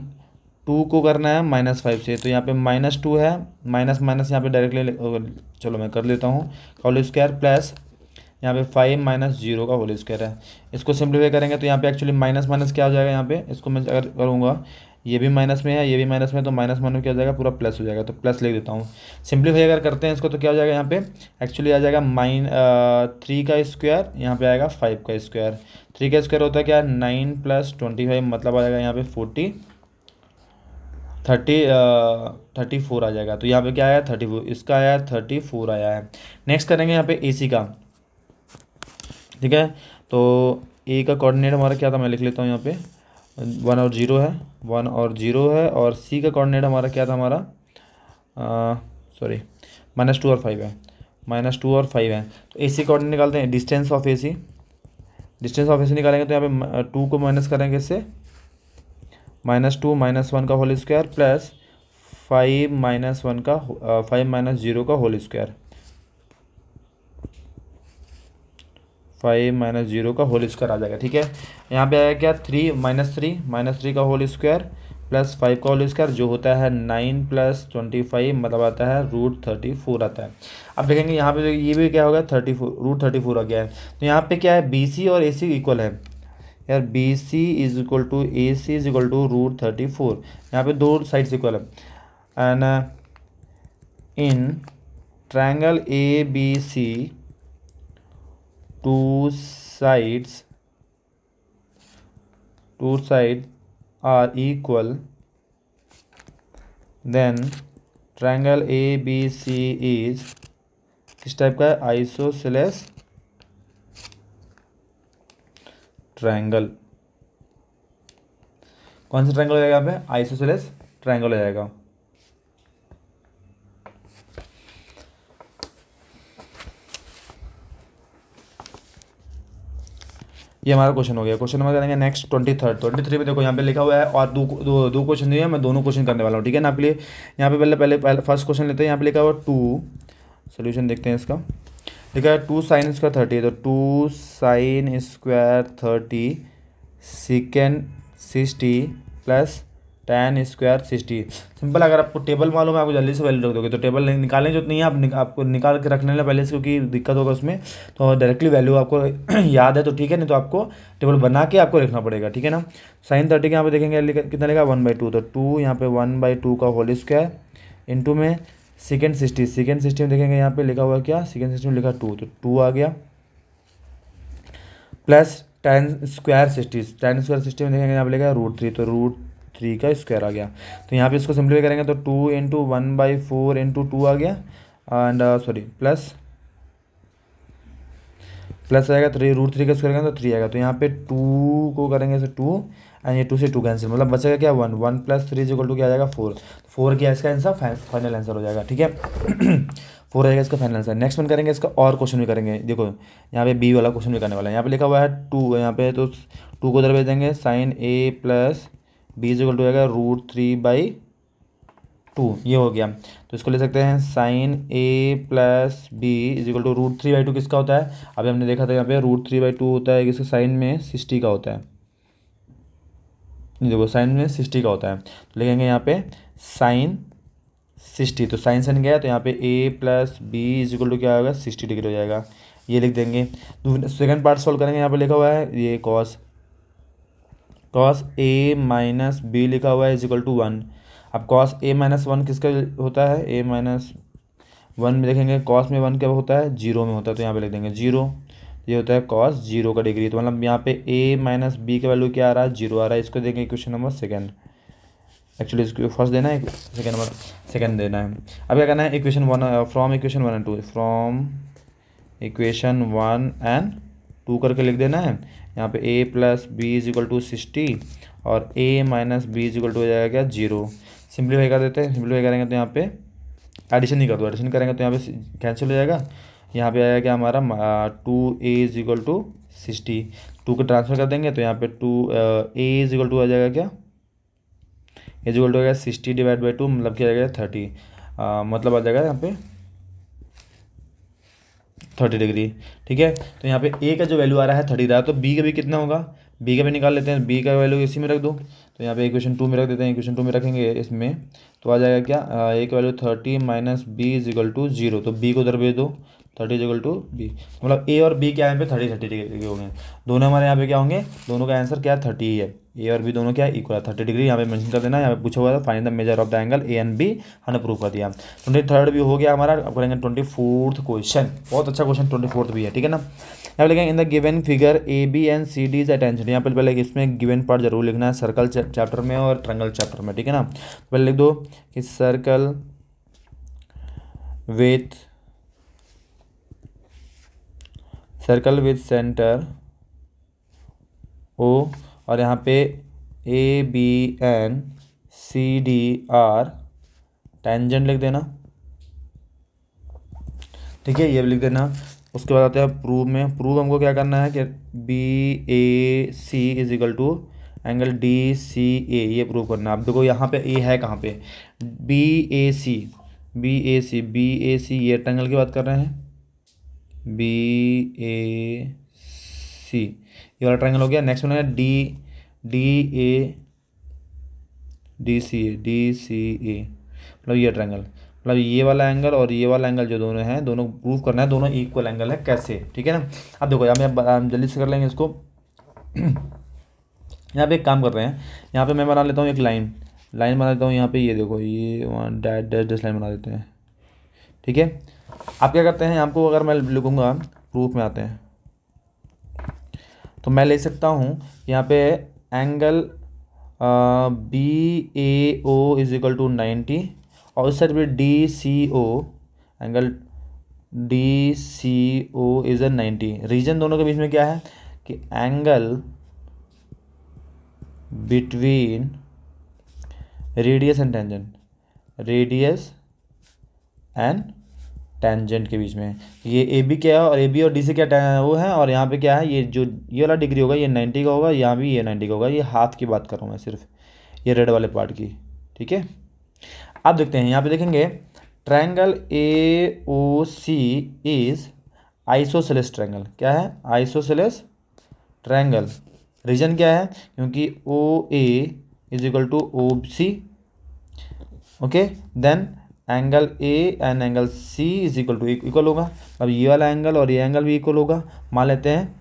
टू को करना है -5 से, तो यहाँ पे -2 है, माइनस माइनस यहाँ पे डायरेक्टली, चलो मैं कर लेता हूँ, होल स्क्वायर प्लस यहाँ पे 5 माइनस 0 का होल स्क्वायर है। इसको सिंप्लीफाई करेंगे तो यहाँ पे एक्चुअली माइनस माइनस क्या हो जाएगा, यहाँ पे इसको मैं अगर करूँगा, ये भी माइनस में है, ये भी माइनस में है, तो माइनस माइनस क्या हो जाएगा, पूरा प्लस हो जाएगा, तो प्लस लिख देता हूँ। सिंप्लीफाई अगर करते हैं इसको तो क्या हो जाएगा, यहाँ पे एक्चुअली आ जाएगा 3 का स्क्वायर, यहाँ पे आएगा 5 का स्क्वायर। 3 का स्क्वायर होता है क्या, 9 + 25, मतलब आ जाएगा यहाँ पे 34 आ जाएगा। तो यहाँ पे क्या आया, 34, इसका आया 34 आया है। नेक्स्ट करेंगे यहाँ पे AC का, ठीक है। तो ए का कोऑर्डिनेट हमारा क्या था, मैं लिख लेता हूँ यहाँ पे 1 और 0 है, 1 और 0 है, और सी का कोऑर्डिनेट हमारा क्या था, हमारा सॉरी -2 और 5 है, -2 और 5 है। तो AC कोऑर्डिनेट निकालते हैं, distance of AC, distance of AC निकालेंगे तो यहाँ पे 2 को माइनस करेंगे इससे, -2 -1 का होल स्क्वायर प्लस 5 -1 का 5 - 0 का होल स्क्वायर, 5 - 0 का होल स्क्वायर आ जाएगा, ठीक है। यहाँ पे आएगा क्या, 3 - 3 का होल स्क्वायर प्लस 5 का होल स्क्वायर, जो होता है 9 + 25, मतलब आता है √34 आता है। अब देखेंगे यहाँ पे ये भी क्या होगा, 34 √34 आ गया है। तो यहाँ पे क्या है, BC और AC इक्वल है यार, BC = AC = √34, यहाँ पे दो साइड्स इक्वल है। And in triangle ABC two sides are equal, then triangle ABC is किस टाइप का है, आइसोसेलेस ट्रायंगल। कौन सा ट्रायंगल हो जाएगा यहाँ पे, आइसोसेलेस ट्रायंगल हो जाएगा। ये हमारा क्वेश्चन हो गया। क्वेश्चन नंबर करेंगे नेक्स्ट 23 में। देखो यहाँ पे लिखा हुआ है, और दो क्वेश्चन दिए हैं, मैं दोनों क्वेश्चन करने वाला हूँ, ठीक है ना। आपके लिए यहाँ पे पहले फर्स्ट क्वेश्चन लेते हैं। यहाँ पे लिखा हुआ 2, सोल्यूशन देखते हैं इसका। लिखा है 2 sin स्क्वायर 30, तो 2 sin square 30 second 60 plus tan square 60। Simple, अगर आपको टेबल मालूम है, आपको जल्दी से वैल्यू रख दोगे, तो टेबल निकालने जो नहीं है, आपको निकाल के रखने वाला पहले से, क्योंकि दिक्कत होगा उसमें, तो डायरेक्टली वैल्यू आपको याद है तो ठीक है, नहीं तो आपको टेबल बना के आपको लिखना पड़ेगा, ठीक है ना। sin 30 के यहाँ पे देखेंगे कितना लिखा, 1/2, तो 2 यहाँ पे 1/2 का होल स्क्वायर इंटू में सेकेंड 60 में देखेंगे यहाँ पे लिखा हुआ क्या, सेकेंड 60 में लिखा 2, तो 2 आ गया, प्लस tan स्क्वायर 60 में देखेंगे यहाँ पे लिखा है √3, तो √3 का स्क्वायर आ गया। तो यहाँ पे इसको सिंप्लीफाई करेंगे तो 2 × 1/4 × 2 आ गया, एंड सॉरी प्लस आएगा 3, √3 का स्क्वायर करेंगे तो 3 आएगा। तो यहाँ पे 2 को करेंगे तो 2, एंड ये 2 से 2 कैंसिल, मतलब बचेगा क्या, 1 + 3 = क्या आ जाएगा, 4 क्या इसका आंसर, फाइनल आंसर हो जाएगा, ठीक है। 4 आएगा इसका फाइनल आंसर। नेक्स्ट वन करेंगे इसका, और क्वेश्चन भी करेंगे। देखो यहाँ पे बी वाला क्वेश्चन भी करने वाला है। यहाँ पे लिखा हुआ है 2, यहाँ पे तो 2 को उधर भेज देंगे, sin A + B = हो जाएगा √3/2, ये हो गया। तो इसको ले सकते हैं sin A + B = √3/2 किसका होता है, अभी हमने देखा था यहाँ पे √3/2 होता है, इसके साइन में 60 का होता है, देखो साइन में 60 का होता है, तो लिखेंगे यहाँ पे sin 60, तो साइन गया, तो यहाँ पे A + B = क्या होगा, 60 डिग्री हो जाएगा, ये लिख देंगे। सेकंड पार्ट सॉल्व करेंगे। यहाँ पे लिखा हुआ है ये cos A - B लिखा हुआ है = 1। अब cos A - 1 किसका होता है, A - 1 में देखेंगे cos में 1 क्या होता है, 0 में होता है, तो यहाँ पे लिख देंगे 0, ये होता है cos 0 का डिग्री। तो मतलब यहाँ पे A - B का वैल्यू क्या आ रहा है, 0 आ रहा है। इसको देंगे क्वेश्चन नंबर सेकंड, एक्चुअली इसको फर्स्ट देना है, सेकंड देना है। अब क्या करना है, equation 1 from equation 1 and 2, from equation 1 and 2 करके लिख देना है। यहाँ पे A + B = 60 और A - B = हो जाएगा क्या, 0। सिंप्लीफाई कर देते हैं, सिंप्लीफाई करेंगे तो यहाँ पे एडिशन नहीं कर दो, एडिशन करेंगे तो यहाँ पे कैंसिल हो जाएगा। यहाँ पे आएगा क्या हमारा 2A = 60, 2 को ट्रांसफर कर देंगे तो यहाँ पे A = आ जाएगा क्या, A = हो गया 60/2, मतलब क्या आ जाएगा 30, मतलब आ जाएगा यहाँ पे 30 डिग्री, ठीक है। तो यहाँ पे A का जो वैल्यू आ रहा है 30 रहा है, तो B का भी कितना होगा, B का भी निकाल लेते हैं। B का वैल्यू इसी में रख दो, तो यहाँ पे इक्वेशन 2 में रख देते हैं। इक्वेशन 2 में रखेंगे इसमें तो आ जाएगा क्या, ए की value 30 minus B is equal to 0। तो बी को उधर भेज दो, 30 इज इक्वल टू बी, मतलब ए और बी क्या है यहाँ पे 30 डिग्री के होंगे। दोनों हमारे यहाँ पे क्या होंगे, दोनों का आंसर क्या है 30 ही है। ए और बी दोनों क्या है इक्वल है, 30 डिग्री यहाँ पे मेंशन कर देना। यहाँ पे पूछा हुआ था find the measure of the angle A and B, हमने प्रूव कर दिया। 23rd भी हो गया हमारा। अब करेंगे 24th क्वेश्चन। बहुत अच्छा क्वेश्चन 24th भी है, ठीक है ना। यहाँ पे लिखेंगे in the given figure A B and C D is attention. यहाँ पे पहले इसमें गिवन पार्ट जरूर लिखना है, सर्कल चैप्टर में और ट्रायंगल चैप्टर में, ठीक है ना। पहले लिख दो कि सर्कल विथ सेंटर ओ, और यहाँ पे A B and C D are tangent लिख देना, ठीक है, ये भी लिख देना। उसके बाद आते हैं प्रूव में। प्रूव हमको क्या करना है कि B A C is equal to angle D C A, ये प्रूव करना है। अब देखो यहाँ पे ए है कहाँ पे, बी ए सी, ये ट्रायंगल की बात कर रहे हैं, बी ए सी ये वाला ट्रायंगल हो गया। नेक्स्ट बनेगा डी सी ए, मतलब ये ट्रायंगल, मतलब ये वाला एंगल और ये वाला एंगल जो दोनों हैं, दोनों प्रूव करना है दोनों इक्वल एंगल है, कैसे, ठीक है ना। अब देखो हम जल्दी से कर लेंगे इसको। यहाँ पे एक काम कर रहे हैं, यहाँ पे मैं बना लेता हूँ एक लाइन बना लेता हूँ यहाँ पे, ये देखो ये one dash dash dash line बना देते हैं, ठीक है। आप क्या करते हैं, आपको अगर मैं लिखूँगा, प्रूफ में आते हैं तो मैं ले सकता हूँ यहाँ पे angle B A O is equal to 90 और उस साइड पे D C O, angle D C O is 90। Reason दोनों के बीच में क्या है कि angle between radius and tangent के बीच में, ये ए बी क्या है और ए बी और डी से क्या वो है, और यहाँ पे क्या है, ये जो ये वाला डिग्री होगा ये 90 का होगा, यहाँ भी ये 90 का होगा। ये हाथ की बात कर रहा हूँ मैं सिर्फ, ये रेड वाले पार्ट की, ठीक है। अब देखते हैं यहाँ पे देखेंगे triangle A O C is isosceles triangle. क्या है, आइसोसेलेस ट्रायंगल। रीजन क्या है, क्योंकि O A is equal to O C, okay. Then angle A and angle C is equal to equal होगा। अब ये वाला एंगल और ये एंगल भी इक्वल होगा। मान लेते हैं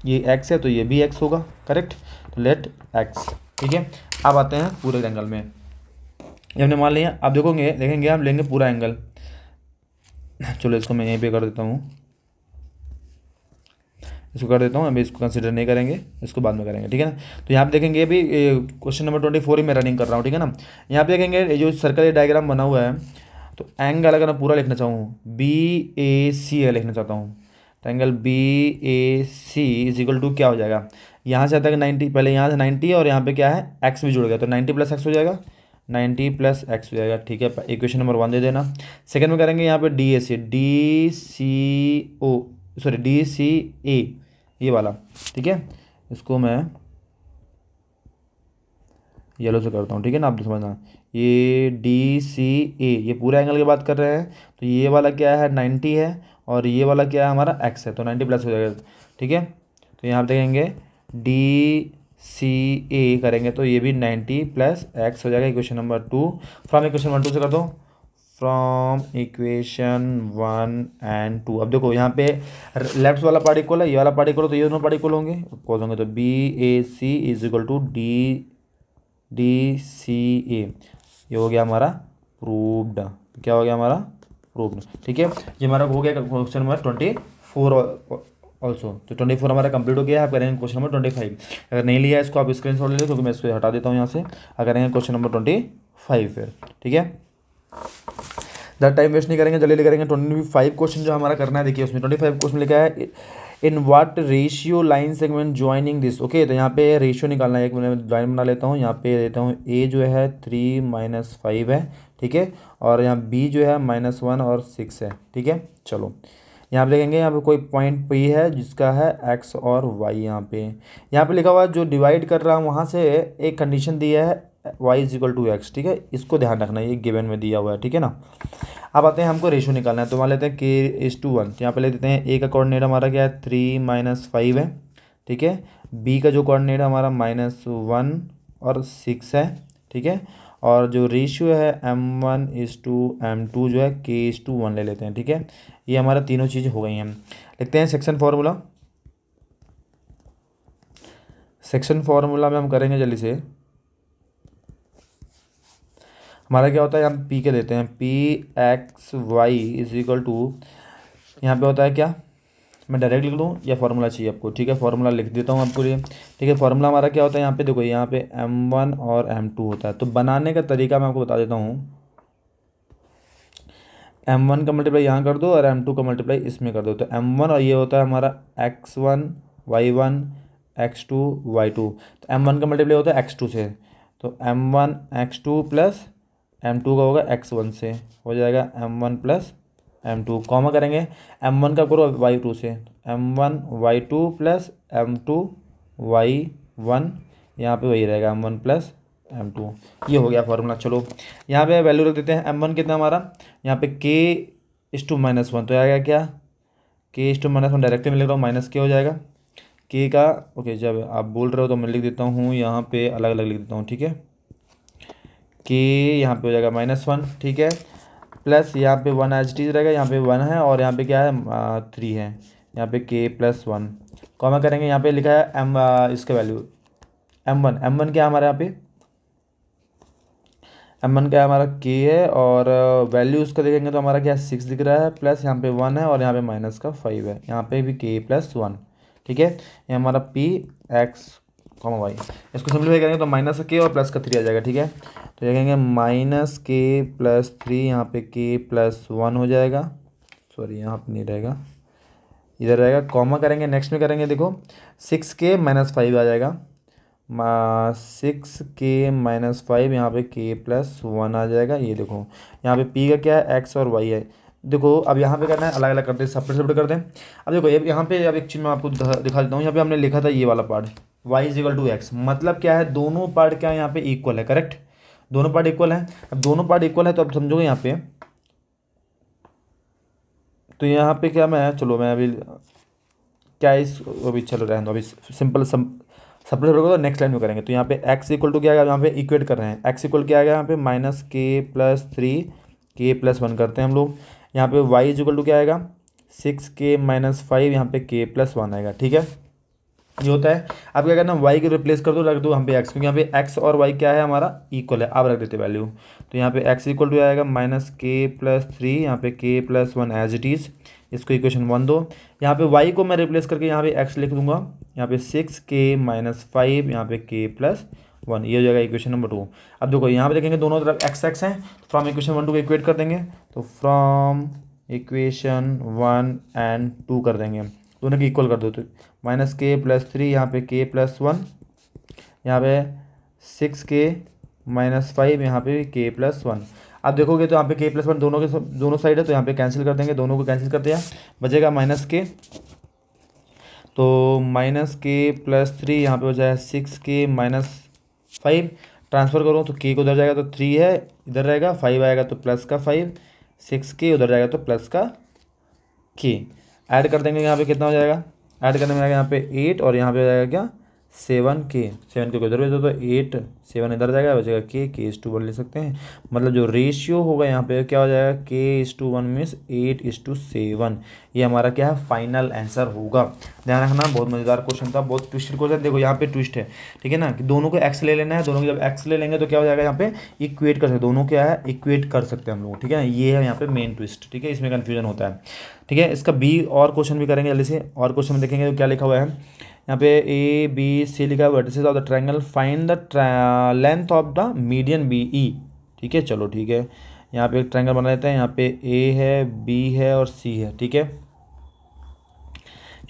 ये एक्स है तो ये भी एक्स होगा, करेक्ट। तो लेट एक्स, ठीक है। अब आते हैं पूरे एंगल में, ये हमने मान लिया। अब देखेंगे हम लेंगे पूरा एंगल। चलो इसको मैं यहीं पे कर देता हूँ, इसको कर देता हूँ, अभी इसको कंसिडर नहीं करेंगे, इसको बाद में करेंगे, ठीक है ना। तो यहाँ पे देखेंगे अभी क्वेश्चन नंबर 24 ही मैं रनिंग कर रहा हूँ, ठीक है ना। यहाँ पे देखेंगे ये जो सर्कल डायग्राम बना हुआ है, तो एंगल अगर मैं पूरा लिखना चाहूँ, बी ए सी लिखना चाहता हूँ, तो angle B A C is equal to क्या हो जाएगा, यहाँ से आता है 90, पहले यहाँ से 90 और यहाँ पे क्या है एक्स भी जुड़ गया, तो 90 प्लस एक्स हो जाएगा, 90 प्लस एक्स हो जाएगा, ठीक है। इक्वेशन नंबर 1 दे देना। सेकेंड में करेंगे यहाँ पे D A C, D C A, ये वाला, ठीक है। इसको मैं येलो से करता हूँ, ठीक है ना, आप समझना। ये डी सी ए, ये पूरा एंगल की बात कर रहे हैं, तो ये वाला क्या है 90 है और ये वाला क्या है हमारा एक्स है, तो 90 प्लस हो जाएगा, ठीक है। तो यहाँ पे देखेंगे डी सी ए करेंगे तो ये भी 90 प्लस एक्स हो जाएगा। इक्वेशन नंबर 2 फ्रॉम इक्वेशन 1 2 से कर दो, फ्रॉम इक्वेशन 1 एंड 2। अब देखो यहाँ पे लेफ्ट वाला पार्ट इक्वल है, ये वाला पार्ट इक्वल हो, तो ये दोनों पार्ट इक्वल होंगे, कॉज होंगे, तो B A C is equal to D C A, ये हो गया हमारा प्रूव्ड। क्या हो गया हमारा प्रूव्ड, ठीक है। ये हमारा हो गया क्वेश्चन नंबर 24 ऑल्सो। तो 24 हमारा कंप्लीट हो गया है। आप करेंगे क्वेश्चन नंबर 25। अगर नहीं लिया है इसको आप स्क्रीन शॉट ले लो, क्योंकि मैं इसको हटा देता हूँ यहाँ से। अगर करेंगे क्वेश्चन नंबर 25 फिर, ठीक है। ज़्यादा टाइम वेस्ट नहीं करेंगे, जल्दी करेंगे। 25 क्वेश्चन जो हमारा करना है, देखिए उसमें 25 क्वेश्चन लिखा है in what ratio line segment joining this, okay. तो यहाँ पे रेशियो निकालना है, एक मैं लाइन बना लेता हूँ। यहाँ पे देता हूँ ए जो है 3 - 5 है, ठीक है, और यहाँ बी जो है -1 और 6 है, ठीक है। चलो यहाँ पे देखेंगे, यहाँ पे कोई पॉइंट पी है जिसका है एक्स और वाई। यहाँ पे लिखा हुआ है जो डिवाइड कर रहा हूँ वहाँ से एक कंडीशन दिया है y is equal to x, ठीक है। इसको ध्यान रखना, ये गिवन में दिया हुआ है, ठीक है ना। अब आते हैं हमको रेशियो निकालना है, तो मान लेते हैं k:1। तो यहाँ पे ले देते हैं ए का कोऑर्डिनेट हमारा क्या है 3 - 5 है, ठीक है। बी का जो कोऑर्डिनेट हमारा -1 और 6 है, ठीक है। और जो रेशियो है M1:M2 जो है K:1 ले लेते हैं, ठीक है। ये हमारा तीनों चीज़ें हो गई हैं। लिखते हैं सेक्शन फार्मूला। सेक्शन फार्मूला में हम करेंगे जल्दी से। हमारा क्या होता है, यहाँ पी के देते हैं, P(x(y) यहाँ पे होता है क्या, मैं डायरेक्ट लिख दूँ या फार्मूला चाहिए आपको, ठीक है। फार्मूला लिख देता हूँ आपको लिए, ठीक है। फार्मूला हमारा क्या होता है, यहाँ पे देखो, यहाँ पे M1 और M2 होता है। तो बनाने का तरीका मैं आपको बता देता हूँ। M1 का मल्टीप्लाई यहाँ कर दो और M2 का मल्टीप्लाई इसमें कर दो, तो M1 और ये होता है हमारा X1 Y1 X2 Y2। तो M1 का मल्टीप्लाई होता है X2 से, तो M1 X2 प्लस M2 का होगा X1 से, हो जाएगा M1 प्लस M2, कॉमा करेंगे M1 का करो Y2 से, M1 Y2 plus M2 Y1, यहाँ पे वही रहेगा M1 प्लस M2। ये हो गया फॉर्मूला। चलो यहाँ पे वैल्यू रख देते हैं। M1 कितना हमारा, यहाँ पे K:-1, तो आएगा क्या, K:-1 डायरेक्टली मैं लिख रहा हूँ, माइनस के हो जाएगा K का। ओके, जब आप बोल रहे हो तो मैं लिख देता हूँ यहाँ पे, अलग अलग लिख देता हूँ, ठीक है। K यहाँ पे हो जाएगा -1, ठीक है, प्लस यहाँ पे 1 एच टी रहेगा, यहाँ पे 1 है और यहाँ पे क्या है 3 है, यहाँ पे K+1, कॉमा करेंगे। यहाँ पे लिखा है इसका वैल्यू M1 क्या है हमारे यहाँ पे, M1 क्या है हमारा K है, और वैल्यू उसका देखेंगे तो हमारा क्या 6 दिख रहा है, प्लस यहाँ पे 1 है और यहाँ पे माइनस का 5 है, यहाँ पे भी K+1, ठीक है। ये हमारा P(x(y), इसको सिंप्लीफाई करेंगे तो -K और प्लस का 3 आ जाएगा, ठीक है। तो देखेंगे -K+3, यहाँ पे K+1 हो जाएगा, सॉरी यहाँ पे नहीं रहेगा, इधर रहेगा, कॉमा करेंगे। नेक्स्ट में करेंगे, देखो 6K-5 आ जाएगा, 6K-5, यहाँ पे K+1 आ जाएगा। ये देखो यहाँ पे P का क्या है, X और Y है। देखो अब यहाँ पे करना है, अलग अलग करते हैं, सेपरेट सेपरेट करते हैं। अब देखो यहाँ पे अब एक चीज़ मैं आपको दिखा देता हूँ। यहाँ पे हमने लिखा था ये वाला पार्ट Y=X, मतलब क्या है, दोनों पार्ट क्या है यहाँ पे इक्वल है, करेक्ट, दोनों पार्ट इक्वल है। अब दोनों पार्ट इक्वल है तो अब समझोगे यहाँ पे, तो यहाँ पे क्या, मैं चलो मैं अभी क्या इस अभी चलो रहने दो, अभी सिंपल सेपरेट होगा, नेक्स्ट लाइन में करेंगे। तो यहाँ पे x क्या आएगा, यहाँ पे इक्वेट कर रहे हैं, x क्या आएगा यहाँ पे -K+3 K+1 करते हैं हम लोग। यहाँ पे y क्या आएगा 6K-5, यहाँ पे K+1 आएगा, ठीक है। ये होता है। अब क्या करना, y को रिप्लेस कर दो, रख दो हम पे x, क्योंकि यहाँ पे x और y क्या है हमारा इक्वल है। अब रख देते वैल्यू, तो यहाँ पे x आएगा -K+3, यहाँ पे K+1 एज इट इज़, इसको इक्वेशन 1 दो। यहाँ पे y को मैं रिप्लेस करके यहाँ पे x लिख दूंगा, यहाँ पे 6K-5, यहाँ पे K+1, ये हो जाएगा इक्वेशन नंबर 2। अब देखो यहाँ पे देखेंगे दोनों तरफ x हैं, फ्रॉम इक्वेशन 1 2 को इक्वेट कर देंगे, तो फ्रॉम इक्वेशन 1 एंड 2 कर देंगे, दोनों की इक्वल कर दो। तो -K+3, यहाँ पे K+1, यहाँ पे 6K-5, यहाँ पे K+1। अब देखोगे तो यहाँ पे K+1 दोनों साइड है, तो यहाँ पे कैंसिल कर देंगे, दोनों को कैंसिल कर दिया, बचेगा -K, तो -K+3, यहाँ पे हो जाएगा 6K-5, ट्रांसफ़र करो तो K को उधर जाएगा तो 3 है, इधर रहेगा 5 आएगा तो प्लस का 5, 6K उधर जाएगा तो प्लस का K, ऐड कर देंगे, यहाँ पे कितना हो जाएगा, ऐड करने में आएगा यहाँ पे 8 और यहाँ पे हो जाएगा क्या 7K, 7K को इधर भेज दो तो 8 7 इधर जाएगा, बचेगा K:1 ले सकते हैं। मतलब जो रेशियो होगा यहाँ पे क्या हो जाएगा, K:1 मीन्स 8:7। ये हमारा क्या है, फाइनल आंसर होगा। ध्यान रखना, बहुत मज़ेदार क्वेश्चन था, बहुत ट्विस्टेड क्वेश्चन। देखो यहाँ पे ट्विस्ट है, ठीक है ना, कि दोनों को x ले लेना है, दोनों को जब x ले लेंगे तो क्या हो जाएगा, यहाँ पे इक्वेट कर सकते, दोनों क्या है इक्वेट कर सकते हैं हम लोग, ठीक है। ये है यहाँ पे मेन ट्विस्ट, ठीक है, इसमें कन्फ्यूजन होता है, ठीक है। इसका बी और क्वेश्चन भी करेंगे जल्दी से, और क्वेश्चन में देखेंगे तो क्या लिखा हुआ है यहाँ पे ABC लिखा है, vertices of the triangle, find the length of the median BE, ठीक है। चलो ठीक है, यहाँ पे एक ट्रायंगल बना लेते हैं, यहाँ पे A है, B है और C है, ठीक है।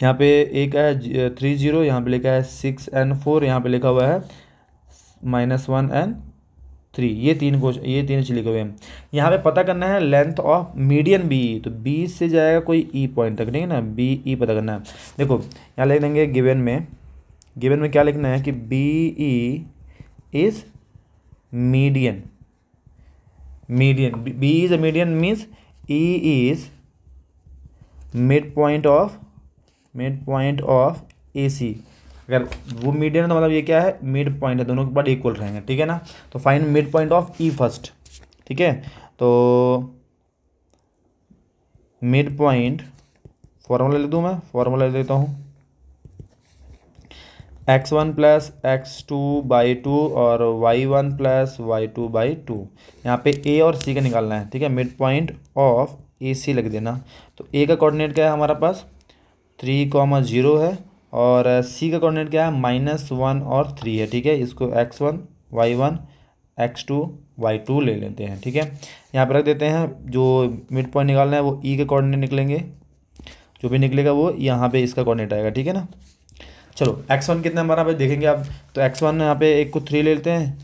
यहाँ पे एक है 3 0, यहाँ पे लिखा है 6 and 4, यहाँ पे लिखा हुआ है -1 and 3, ये तीन चीज लिखे हुए हैं। यहाँ पे पता करना है लेंथ ऑफ मीडियन BE, तो B से जाएगा कोई E पॉइंट तक, ठीक है ना, BE पता करना है। देखो यहाँ लिख देंगे गिवन में क्या लिखना है कि BE is median, BE is a median means E is mid point of AC, अगर वो मीडियन है तो मतलब ये क्या है, मिड पॉइंट है, दोनों के बाद इक्वल रहेंगे, ठीक है ना। तो find mid point of E first, ठीक है। तो मिड पॉइंट फॉर्मूला ले दूँ, मैं फॉर्मूला ले देता हूँ, x1 प्लस x2/2 और y1 प्लस y2/2। यहाँ पे a और c का निकालना है, ठीक है। मिड पॉइंट ऑफ ए सी लिख देना। तो a का कोऑर्डिनेट क्या है हमारा पास 3,0 है, और c का कोऑर्डिनेट क्या है -1 और 3 है, ठीक है। इसको x1 y1 x2 y2 ले लेते हैं, ठीक है। यहाँ पे रख देते हैं, जो मिड पॉइंट निकालना है वो e के कोऑर्डिनेट निकलेंगे, जो भी निकलेगा वो यहाँ पे इसका कोऑर्डिनेट आएगा, ठीक है ना। चलो x1 कितना हमारा पे देखेंगे आप, तो x1 यहाँ पे एक को 3 ले लेते हैं,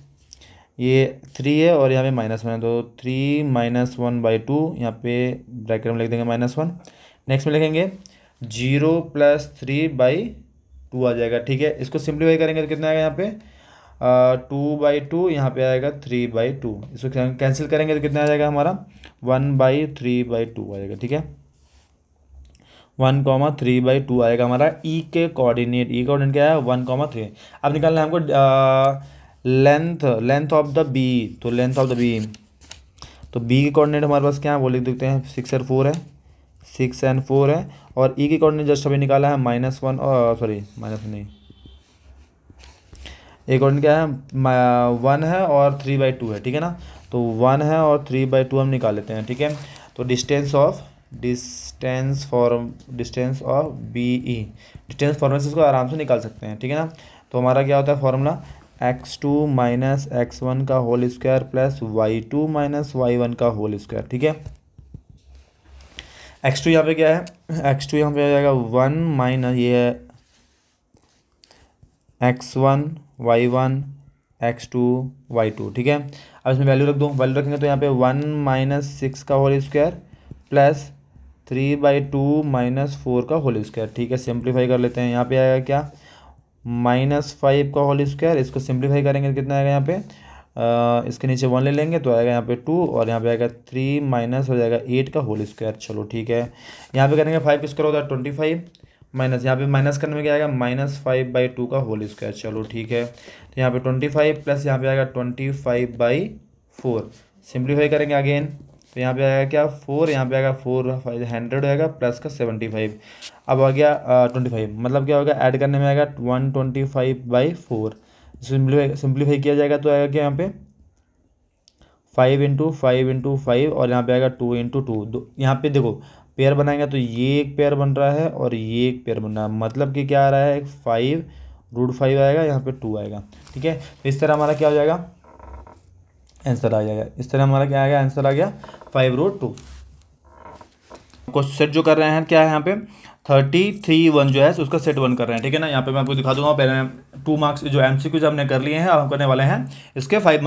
ये 3 है और यहाँ पे -1 है, तो 3 - 1/2 यहाँ पे ब्रैकेट में लिख देंगे -1। नेक्स्ट में लिखेंगे 0+3/2 आ जाएगा, ठीक है। इसको सिंप्लीफाई करेंगे तो कितना आएगा यहाँ पे 2/2, यहाँ पे आएगा 3/2। इसको कैंसिल करेंगे तो कितना आ जाएगा हमारा 1/3/2 आ जाएगा, ठीक है। 1,3/2 आएगा हमारा ई के कोऑर्डिनेट। ई कोऑर्डिनेट क्या है 1,3। अब निकालना है हमको लेंथ ऑफ द बी। तो लेंथ ऑफ द बी, तो बी के कोऑर्डिनेट हमारे पास क्या है वो लिख देते हैं, 6 और 4 है, 6 और 4 है। और ई के कोऑर्डिनेट जस्ट अभी निकाला है -1 और सॉरी माइनस नहीं, एक कोऑर्डिनेट क्या है 1 है और 3/2 है, ठीक है ना। तो 1 है और 3/2 हम निकाल लेते हैं, ठीक है। तो distance of B E, distance formula से इसको आराम से निकाल सकते हैं, ठीक है ना। तो हमारा क्या होता है फॉर्मूला x2 - x1 का whole square plus y2 - y1 का होल स्क्वायर, ठीक है। x2 यहाँ पे क्या है, x2 यहाँ पे आ जाएगा 1 माइनस ये है x1 y1 x2 y2, ठीक है। अब इसमें वैल्यू रख दूँ, वैल्यू रखेंगे तो यहाँ पे 1 - 6 का होल स्क्वायर प्लस 3/2 - 4 का होल स्क्वायर, ठीक है। सिंप्लीफाई कर लेते हैं, यहाँ पे आएगा क्या -5 का होल स्क्वायर। इसको सिंप्लीफाई करेंगे तो कितना आएगा यहाँ पे इसके नीचे 1 ले लेंगे तो आएगा यहाँ पे 2, और यहाँ पे आएगा 3 माइनस हो जाएगा 8 का होल स्क्वायर। चलो ठीक है, यहाँ पे करेंगे 5 स्क्वायर होता है 25, माइनस यहाँ पे माइनस करने में क्या आएगा -5/2 का होल स्क्वायर। चलो ठीक है, तो यहाँ पे 25 प्लस यहाँ पे आएगा 25/4। सिंप्लीफाई करेंगे अगेन, तो यहाँ पे आएगा क्या 4, यहाँ पे आएगा 400 आएगा प्लस का 75। अब आ गया 25, मतलब क्या होगा ऐड करने में आएगा 125/4। सिंप्लीफाई किया जाएगा तो आएगा क्या यहाँ पे 5 × 5 × 5, और यहाँ पे आएगा 2 × 2। यहाँ पे देखो पेयर बनाएंगे तो ये एक पेयर बन रहा है और ये एक पेयर बन रहा है, मतलब कि क्या आ रहा है 5√5 आएगा, यहाँ पे 2 आएगा, ठीक है। तो इस तरह हमारा क्या हो जाएगा आंसर आ जाएगा, इस तरह हमारा क्या आएगा आंसर आ गया 5√2। क्वेश्चन सेट जो कर रहे हैं क्या है यहाँ पे 33(1) जो है उसका सेट 1 कर रहे हैं, ठीक है ना। यहाँ पे मैं आपको दिखा दूंगा, पहले 2 मार्क्स जो MCQ हमने कर लिए हैं, अब हम करने वाले हैं इसके 2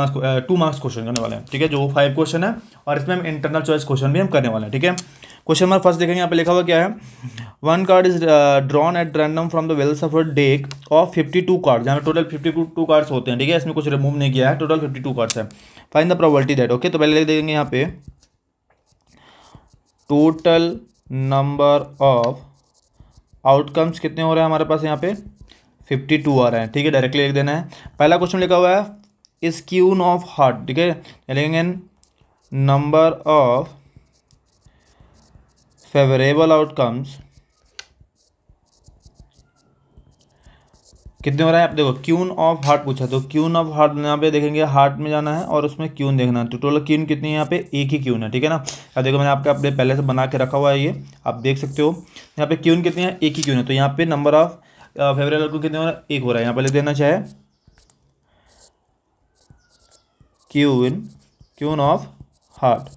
मार्क्स क्वेश्चन करने वाले हैं, ठीक है, जो 5 क्वेश्चन है, और इसमें हम इंटरनल चॉइस क्वेश्चन भी हम करने वाले हैं, ठीक है। क्वेश्चन नंबर फर्स्ट देखेंगे, यहाँ पे लिखा हुआ क्या है 1 card is drawn at random from the well suffered deck of 52 card, जहाँ पे टोटल 52 कार्ड्स होते हैं, ठीक है, इसमें कुछ रिमूव नहीं किया है, टोटल 52 कार्ड्स है। Find the probability that, okay, तो पहले लिख देंगे यहाँ पे टोटल नंबर ऑफ आउटकम्स कितने हो रहे हैं हमारे पास, यहाँ पे 52 आ रहे हैं, ठीक है, डायरेक्टली लिख देना है। पहला क्वेश्चन लिखा हुआ है इज क्यून ऑफ हार्ट, ठीक है, लिखेंगे नंबर ऑफ फेवरेबल आउटकम्स कितने हो रहे हैं। आप देखो क्यून ऑफ हार्ट पूछा, तो क्यून ऑफ हार्ट यहाँ पे देखेंगे, हार्ट में जाना है और उसमें क्यून देखना है, तो टोटल क्यून कितनी है यहाँ पे एक ही क्यून है, ठीक है ना। अब देखो मैंने आपके अपने पहले से बना के रखा हुआ है, ये आप देख सकते हो यहाँ पे क्यून कितनी है एक ही क्यून है, तो यहाँ पे नंबर ऑफ फेवरेबल आउटकम कितने हो रहा है एक हो रहा है, यहाँ पे लिख देना चाहे क्यून ऑफ हार्ट,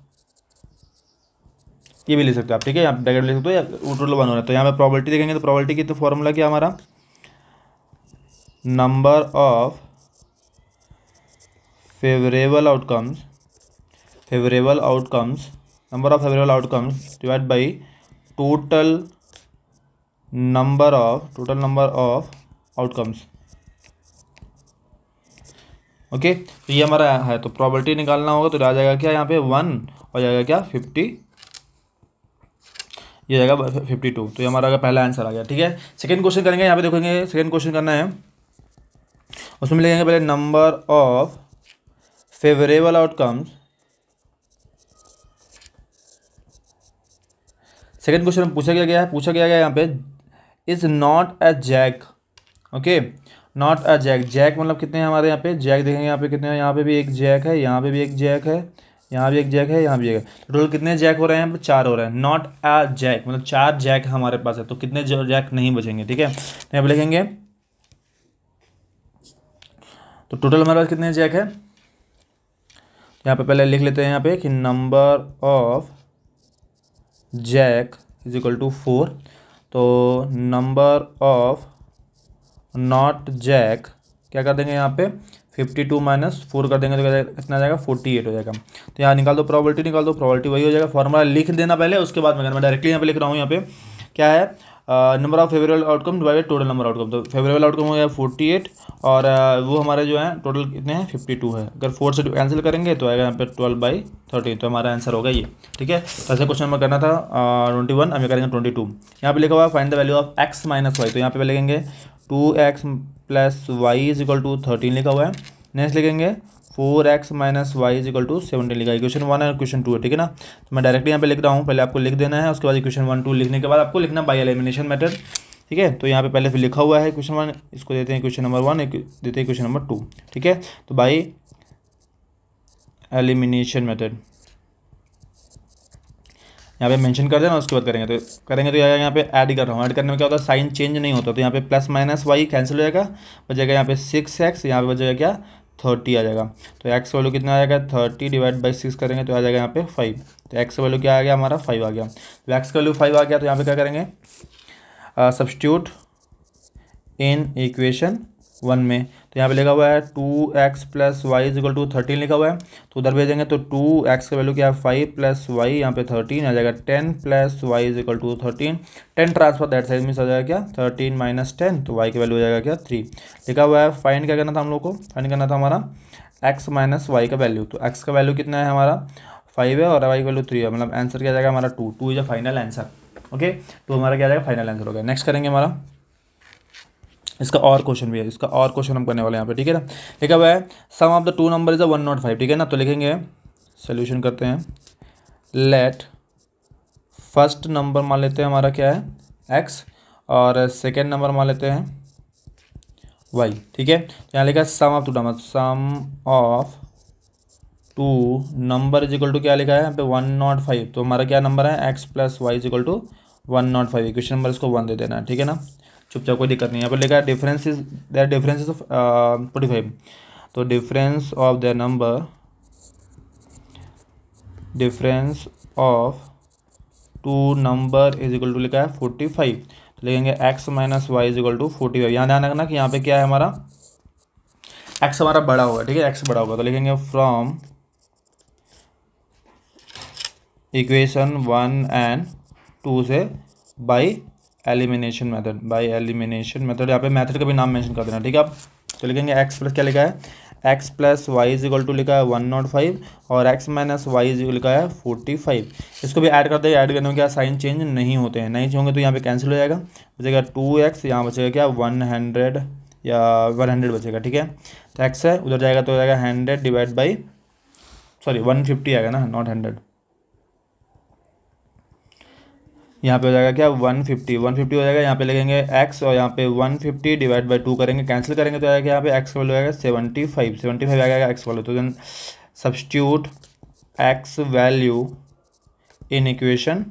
ये भी ले सकते हो आप, ठीक है, यहाँ ब्रैकेट ले सकते हो, या टोटल 1 हो रहा है। तो यहाँ पे प्रोबेबिलिटी देखेंगे, तो प्रोबेबिलिटी की तो फॉर्मूला क्या हमारा number of favourable outcomes number of favourable outcomes divide by total number of outcomes, okay. तो ये हमारा है, तो प्रोबेबिलिटी निकालना होगा तो आ जाएगा क्या यहाँ पे 1 हो जाएगा क्या 50। ये जाएगा 52। तो ये हमारा पहला आंसर आ गया। ठीक है, सेकंड क्वेश्चन करेंगे। यहाँ पे देखेंगे सेकंड क्वेश्चन करना है, उसमें लिखेंगे पहले number of favourable outcomes. Second question पूछा गया है यहाँ पे is not a jack. Okay, not a jack. Jack मतलब कितने हैं हमारे यहाँ पे, जैक देखेंगे यहाँ पे कितने हैं, यहाँ पे भी एक जैक है, यहाँ पे भी एक जैक है, यहाँ भी एक जैक है, यहाँ भी एक है। टोटल कितने जैक हो रहे हैं यहाँ पे, 4 हो रहे हैं। नॉट अ जैक मतलब 4 जैक हमारे पास है, तो कितने जैक नहीं बचेंगे। ठीक है, तो यहाँ पे लिखेंगे, तो टोटल हमारे पास कितने जैक है, यहाँ पे पहले लिख लेते हैं यहाँ पे कि number of jack is equal to 4। तो नंबर ऑफ नॉट जैक क्या कर देंगे यहाँ पे 52 माइनस 4 कर देंगे, तो कितना आ जाएगा 48 हो जाएगा। तो यहाँ निकाल दो प्रोबेबिलिटी, निकाल दो प्रोबेबिलिटी, वही हो जाएगा। फॉर्मूला लिख देना पहले, उसके बाद मैं डायरेक्टली यहाँ पे लिख रहा हूँ। यहाँ पे क्या है, number of favourable outcome divided total number outcome. तो फेवरेबल आउटकम हो गया 48 और वो हमारे जो है टोटल कितने हैं 52 है। अगर 4 से कैंसिल करेंगे तो आएगा यहाँ पे 12/13, तो हमारा आंसर होगा ये। ठीक है, तो ऐसे क्वेश्चन नंबर करना था 21, अब करेंगे 22। यहाँ पे लिखा हुआ find the value of x minus y, तो यहाँ पे लिखेंगे 2x plus y is equal to 13 लिखा हुआ है। नेक्स्ट लिखेंगे 4x minus y is equal to 17 लिखा है। क्वेश्चन 1 और क्वेश्चन 2 है। ठीक है ना, तो मैं डायरेक्टली यहाँ पे लिख रहा हूँ, पहले आपको लिख देना है, उसके बाद क्वेश्चन 1 2 लिखने के बाद आपको लिखना बाय एलिमिनेशन मेथड। ठीक है, तो यहाँ पे पहले फिर लिखा हुआ है क्वेश्चन 1, इसको देते हैं क्वेश्चन नंबर 1, देते हैं क्वेश्चन नंबर 2। ठीक है, तो बाय एलिमिनेशन मेथड यहाँ पे मेंशन कर देना, उसके बाद करेंगे तो यहाँ पे ऐड कर रहा हूँ। ऐड करने में क्या होता है, साइन चेंज नहीं होता, तो यहाँ पे प्लस माइनस वाई कैंसिल हो जाएगा, बचेगा यहाँ पे 6x, यहाँ पे बचेगा क्या 30 आ जाएगा। तो x वैल्यू कितना आ जाएगा 30 डिवाइड बाई 6 करेंगे तो आ जाएगा यहाँ पे 5। तो x वैल्यू क्या आ गया हमारा 5 आ गया। तो x वैल्यू 5 आ गया, तो यहाँ पे क्या करेंगे, सब्स्टिट्यूट इन इक्वेशन 1 में। तो यहाँ पे लिखा हुआ है 2x plus y is equal to 13 लिखा हुआ है, तो उधर भेजेंगे तो 2x का वैल्यू क्या है 5 प्लस वाई, यहाँ पे 13 आ जाएगा। 10 plus y is equal to 13, 10 transfer that side में आ जाएगा क्या 13 माइनस 10, तो y की वैल्यू हो जाएगा क्या 3 लिखा हुआ है। फाइंड क्या करना था हम लोग को, फाइंड करना था हमारा x माइनस वाई का वैल्यू। तो x का वैल्यू कितना है हमारा 5 है और y की वैल्यू 3 है, मतलब आंसर क्या जाएगा हमारा 2 is a final answer. Okay, तो हमारा क्या जाएगा फाइनल आंसर हो गया। नेक्स्ट करेंगे हमारा, इसका और क्वेश्चन भी है, इसका और क्वेश्चन हम करने वाले हैं यहाँ पे। ठीक है ना, लिखा हुआ है sum of the two number is 105। ठीक है ना, तो लिखेंगे सोल्यूशन करते हैं, लेट फर्स्ट नंबर मान लेते हैं हमारा क्या है x और सेकेंड नंबर मान लेते हैं y। ठीक है, तो यहाँ लिखा है sum of two number, sum of two number is equal to क्या लिखा है यहाँ पे 105। तो हमारा क्या नंबर है x plus y is equal to 105। Question number इसको 1 दे देना है। ठीक है ना, चुपचाप कोई दिक्कत नहीं। यहाँ पर लिखा है difference is there difference of 45। तो difference of the number, difference of two number is equal to लिखा है 45। तो लिखेंगे x minus y is equal to 45। यहाँ ध्यान रखना कि यहाँ पे क्या है हमारा x हमारा बड़ा होगा। ठीक है, x बड़ा होगा, तो लिखेंगे फ्रॉम इक्वेशन 1 एंड 2 से by elimination method, by elimination method. यहाँ पे मेथड का भी नाम मेंशन कर देना। ठीक है, आप तो लिखेंगे x प्लस क्या लिखा है x plus y is equal to लिखा है 105 और x माइनस वाई इज लिखा है 45। इसको भी ऐड करते हैं, ऐड करने में क्या साइन चेंज नहीं होते हैं, नहीं होंगे तो यहाँ पे कैंसिल हो जाएगा, बचेगा 2x, यहाँ बचेगा क्या 100 या 100 बचेगा। ठीक है, तो x है उधर जाएगा तो हो जाएगा 100 डिवाइड बाई 150 आएगा ना, नॉट 100। यहाँ पे हो जाएगा क्या 150 हो जाएगा। यहाँ पे लिखेंगे x और यहाँ पे 150 डिवाइड बाई 2 करेंगे, कैंसिल करेंगे तो आएगा यहाँ पे x वैल्यू आएगा 75 आएगा x वैल्यू। तो then substitute x value in equation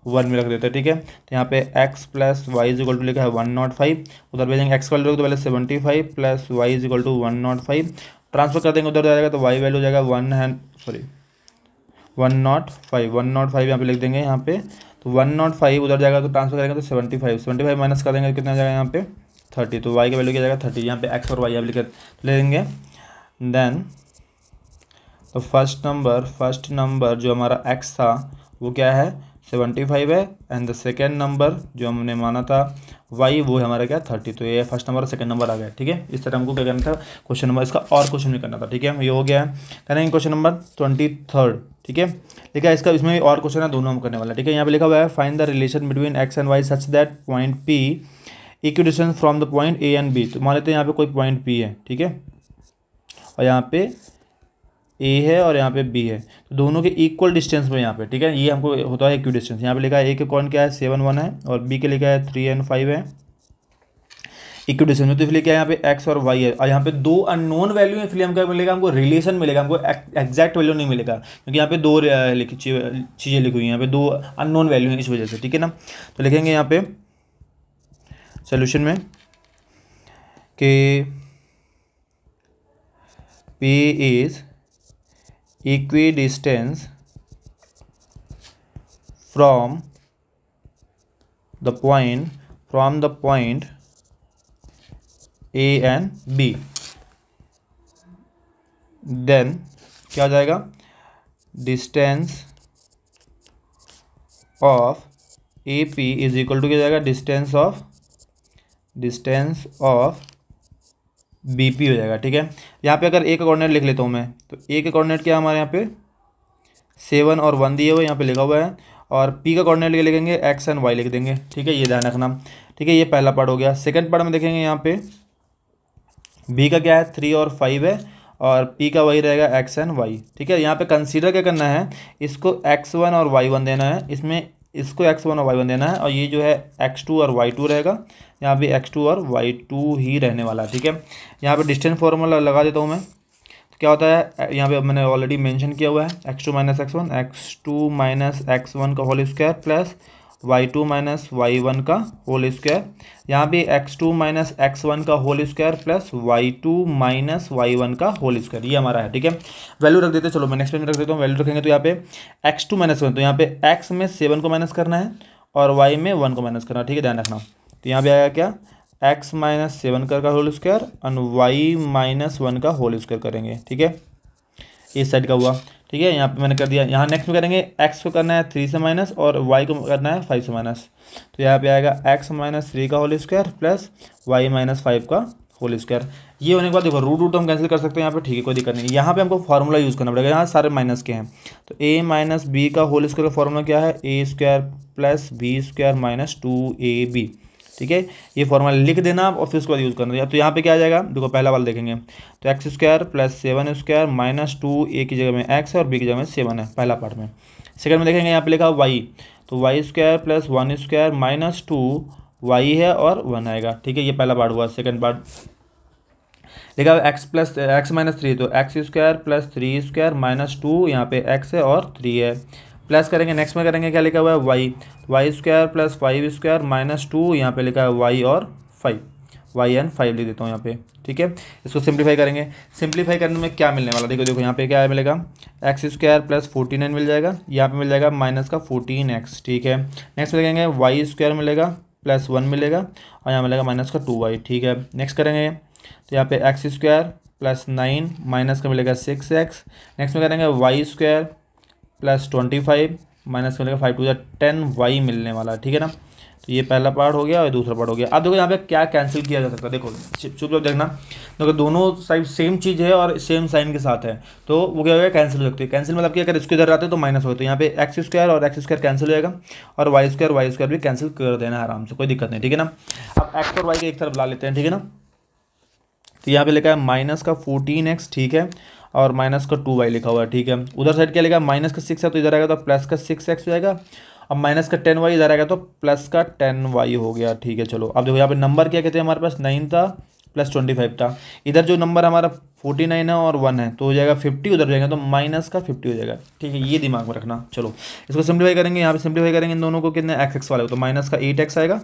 1 में रख देते हैं। ठीक है, तो यहाँ पे x plus y is equal to लिखा है 105, उधर भेजेंगे x वैल्यू तो पहले 75 plus y is equal to 105, transfer कर देंगे उधर जाएगा तो y वैल्यू हो जाएगा 105 यहाँ पे लिख देंगे यहाँ पे, तो 105 उधर जाएगा तो ट्रांसफर करेंगे तो 75 माइनस कर देंगे कितना जाएगा यहाँ पे 30। तो y का वैल्यू क्या जाएगा 30, यहाँ पे x और y यहाँ पे ले देंगे। देन तो फर्स्ट नंबर जो हमारा x था वो क्या है 75 है, एंड द सेकेंड नंबर जो हमने माना था y वो है हमारा क्या 30। तो ये फर्स्ट नंबर और सेकंड नंबर आ गया, ठीक है। इस तरह हमको क्या करना था क्वेश्चन नंबर इसका और क्वेश्चन भी करना था, ठीक है। ये हो गया है। करेंगे क्वेश्चन नंबर 23, ठीक है। लिखा है इसका, इसमें भी और क्वेश्चन है, दोनों हम करने वाला है, ठीक है। यहाँ पे लिखा हुआ है find the relation between x and y such that point p equidistance from the point a and b। तो मान लेते हैं यहाँ पे कोई पॉइंट p है, ठीक है, और यहाँ पे ए है और यहाँ पे बी है, तो दोनों के इक्वल डिस्टेंस में यहाँ पे, ठीक है। ये हमको होता है इक्वी डिस्टेंस। यहाँ पे लिखा है ए के कौन क्या है 7 1 है, और बी के लिखा है 3 and 5 है इक्वी डिस्टेंस में। तो इसलिए क्या है यहाँ पे एक्स और वाई है, और यहाँ पे दो अननोन वैल्यू है, इसलिए हमको मिलेगा हमको रिलेशन मिलेगा, हमको एग्जैक्ट वैल्यू नहीं मिलेगा, क्योंकि यहाँ पे दो चीज़ें लिखी हुई हैं, यहाँ पे दो अननोन वैल्यू हैं, इस वजह से, ठीक है ना। तो लिखेंगे यहाँ पे सोल्यूशन में कि P is equidistance from the point A and B, then क्या हो जाएगा distance of AP is equal to क्या जाएगा डिस्टेंस ऑफ BP हो जाएगा, ठीक है। यहाँ पे अगर ए का कोऑर्डिनेट लिख लेता हूँ मैं, तो ए का कोऑर्डिनेट क्या हमारे यहाँ पे 7 और 1 दिए हुए यहाँ पे लिखा हुआ है, और पी का कोऑर्डिनेट लिखेंगे एक्स एंड वाई लिख देंगे, ठीक है। ये ध्यान रखना, ठीक है। ये पहला पार्ट हो गया। सेकंड पार्ट में देखेंगे यहाँ पे बी का क्या है 3 और 5 है, और पी का वही रहेगा एक्स एंड वाई, ठीक है। यहाँ पे कंसीडर क्या करना है, इसको x1 और y1 देना है, इसमें इसको x1 और y1 देना है, और ये जो है x2 और y2 रहेगा, यहाँ पे x2 और y2 ही रहने वाला है, ठीक है। यहाँ पे डिस्टेंस फार्मूला लगा देता हूँ मैं। तो क्या होता है यहाँ पे मैंने ऑलरेडी मेंशन किया हुआ है x2 माइनस x1 का whole square plus y2 minus y1 का होल स्क्वायर, यहाँ पे x2 माइनस x1 का whole square plus y2 minus y1 का होल स्क्वायर, ये हमारा है, ठीक है। वैल्यू रख देते हैं, चलो मैं नेक्स्ट में रख देता हूँ। वैल्यू रखेंगे तो यहाँ पे x2 माइनस 1, तो यहाँ पे x में 7 को माइनस करना है और y में 1 को माइनस करना है, ठीक है, ध्यान रखना। तो यहाँ पे आएगा क्या x माइनस 7 का होल स्क्वायर और y माइनस 1 का होल स्क्वायर करेंगे, ठीक है। इस साइड का हुआ, ठीक है। यहाँ पे मैंने कर दिया। यहाँ नेक्स्ट में करेंगे x को करना है 3 से माइनस और y को करना है 5 से माइनस, तो यहाँ पे आएगा x माइनस 3 का whole square plus y minus 5 का होल स्क्वायर। ये होने के बाद देखो रूट तो हम कैंसिल कर सकते हैं यहाँ पे, ठीक है, कोई दिक्कत नहीं। यहाँ पे हमको फार्मूला यूज़ करना पड़ेगा, यहाँ सारे माइनस के हैं, तो a माइनस बी का होल स्क्वायर का फॉर्मूला क्या है A square plus B square minus 2ab, ठीक है। ये फॉर्मूला लिख देना और फिर उसके बाद यूज़ करना। तो यहाँ पे क्या आ जाएगा देखो, पहला वाला देखेंगे तो x square plus 7 square minus 2, ए की जगह में एक्स है और बी की जगह में 7 है पहला पार्ट में। सेकंड में देखेंगे यहाँ पे लिखा वाई, तो y square plus 1 square minus 2 y है और 1 आएगा, ठीक है। ये पहला पार्ट हुआ। सेकंड पार्ट लिखा एक्स माइनस 3, तो x square plus 3 square minus 2, यहाँ पे एक्स है और 3 है, प्लस करेंगे। नेक्स्ट में करेंगे क्या लिखा हुआ है y square plus 5 square minus 2, यहाँ पे लिखा है वाई और 5, वाई एंड 5 लिख देता हूँ यहाँ पे, ठीक है। इसको सिंप्लीफाई करेंगे। सिंप्लीफाई करने में क्या मिलने वाला देखो यहाँ पे क्या मिलेगा एक्स स्क्वायर प्लस 49 मिल जाएगा, यहाँ पे मिल जाएगा माइनस का 14x, ठीक है। नेक्स्ट में देखेंगे वाई स्क्वायर मिलेगा प्लस 1 मिलेगा और यहाँ मिलेगा माइनस का 2y, ठीक है। नेक्स्ट करेंगे तो यहाँ पे एक्स स्क्वायर प्लस 9 माइनस का मिलेगा 6x। नेक्स्ट में करेंगे वाई स्क्वायर प्लस 25 माइनस मिलेगा 5 टू 10y मिलने वाला, ठीक है ना। तो ये पहला पार्ट हो गया और दूसरा पार्ट हो गया। अब देखो यहाँ पे क्या कैंसिल किया जा सकता है, देखो चुप देखना, देखो दोनों साइड सेम चीज़ है और सेम साइन के साथ है, तो वो क्या हो गया कैंसिल हो सकती है। कैंसिल मतलब कि अगर इसको इधर आते तो माइनस हो, तो यहाँ पे एक्स स्क्वायर और एक्स स्क्वायर कैंसिल हो जाएगा और वाई स्क्वायर भी कैंसिल कर देना है आराम से, कोई दिक्कत नहीं, ठीक है ना। अब एक्स और वाई के एक तरफ ला लेते हैं, ठीक है ना। तो यहाँ पे लिखा है माइनस का 14x, ठीक है, और माइनस का 2y लिखा हुआ है, ठीक है। उधर साइड क्या लिखा है माइनस का 6 है, तो इधर आएगा तो प्लस का 6x हो जाएगा। अब माइनस का 10y इधर आएगा तो प्लस का 10y हो गया, ठीक है। चलो अब देखो यहाँ पे नंबर क्या कहते हैं, हमारे पास 9 था प्लस 25 था, इधर जो नंबर हमारा 49 है और 1 है तो हो जाएगा 50, उधर जाएगा तो माइनस का 50 हो जाएगा, ठीक है। ये दिमाग में रखना। चलो इसको सिंप्लीफाई करेंगे, यहाँ पे सिंप्लीफाई करेंगे इन दोनों को, कितने एक्स वाले तो माइनस का 8x आएगा,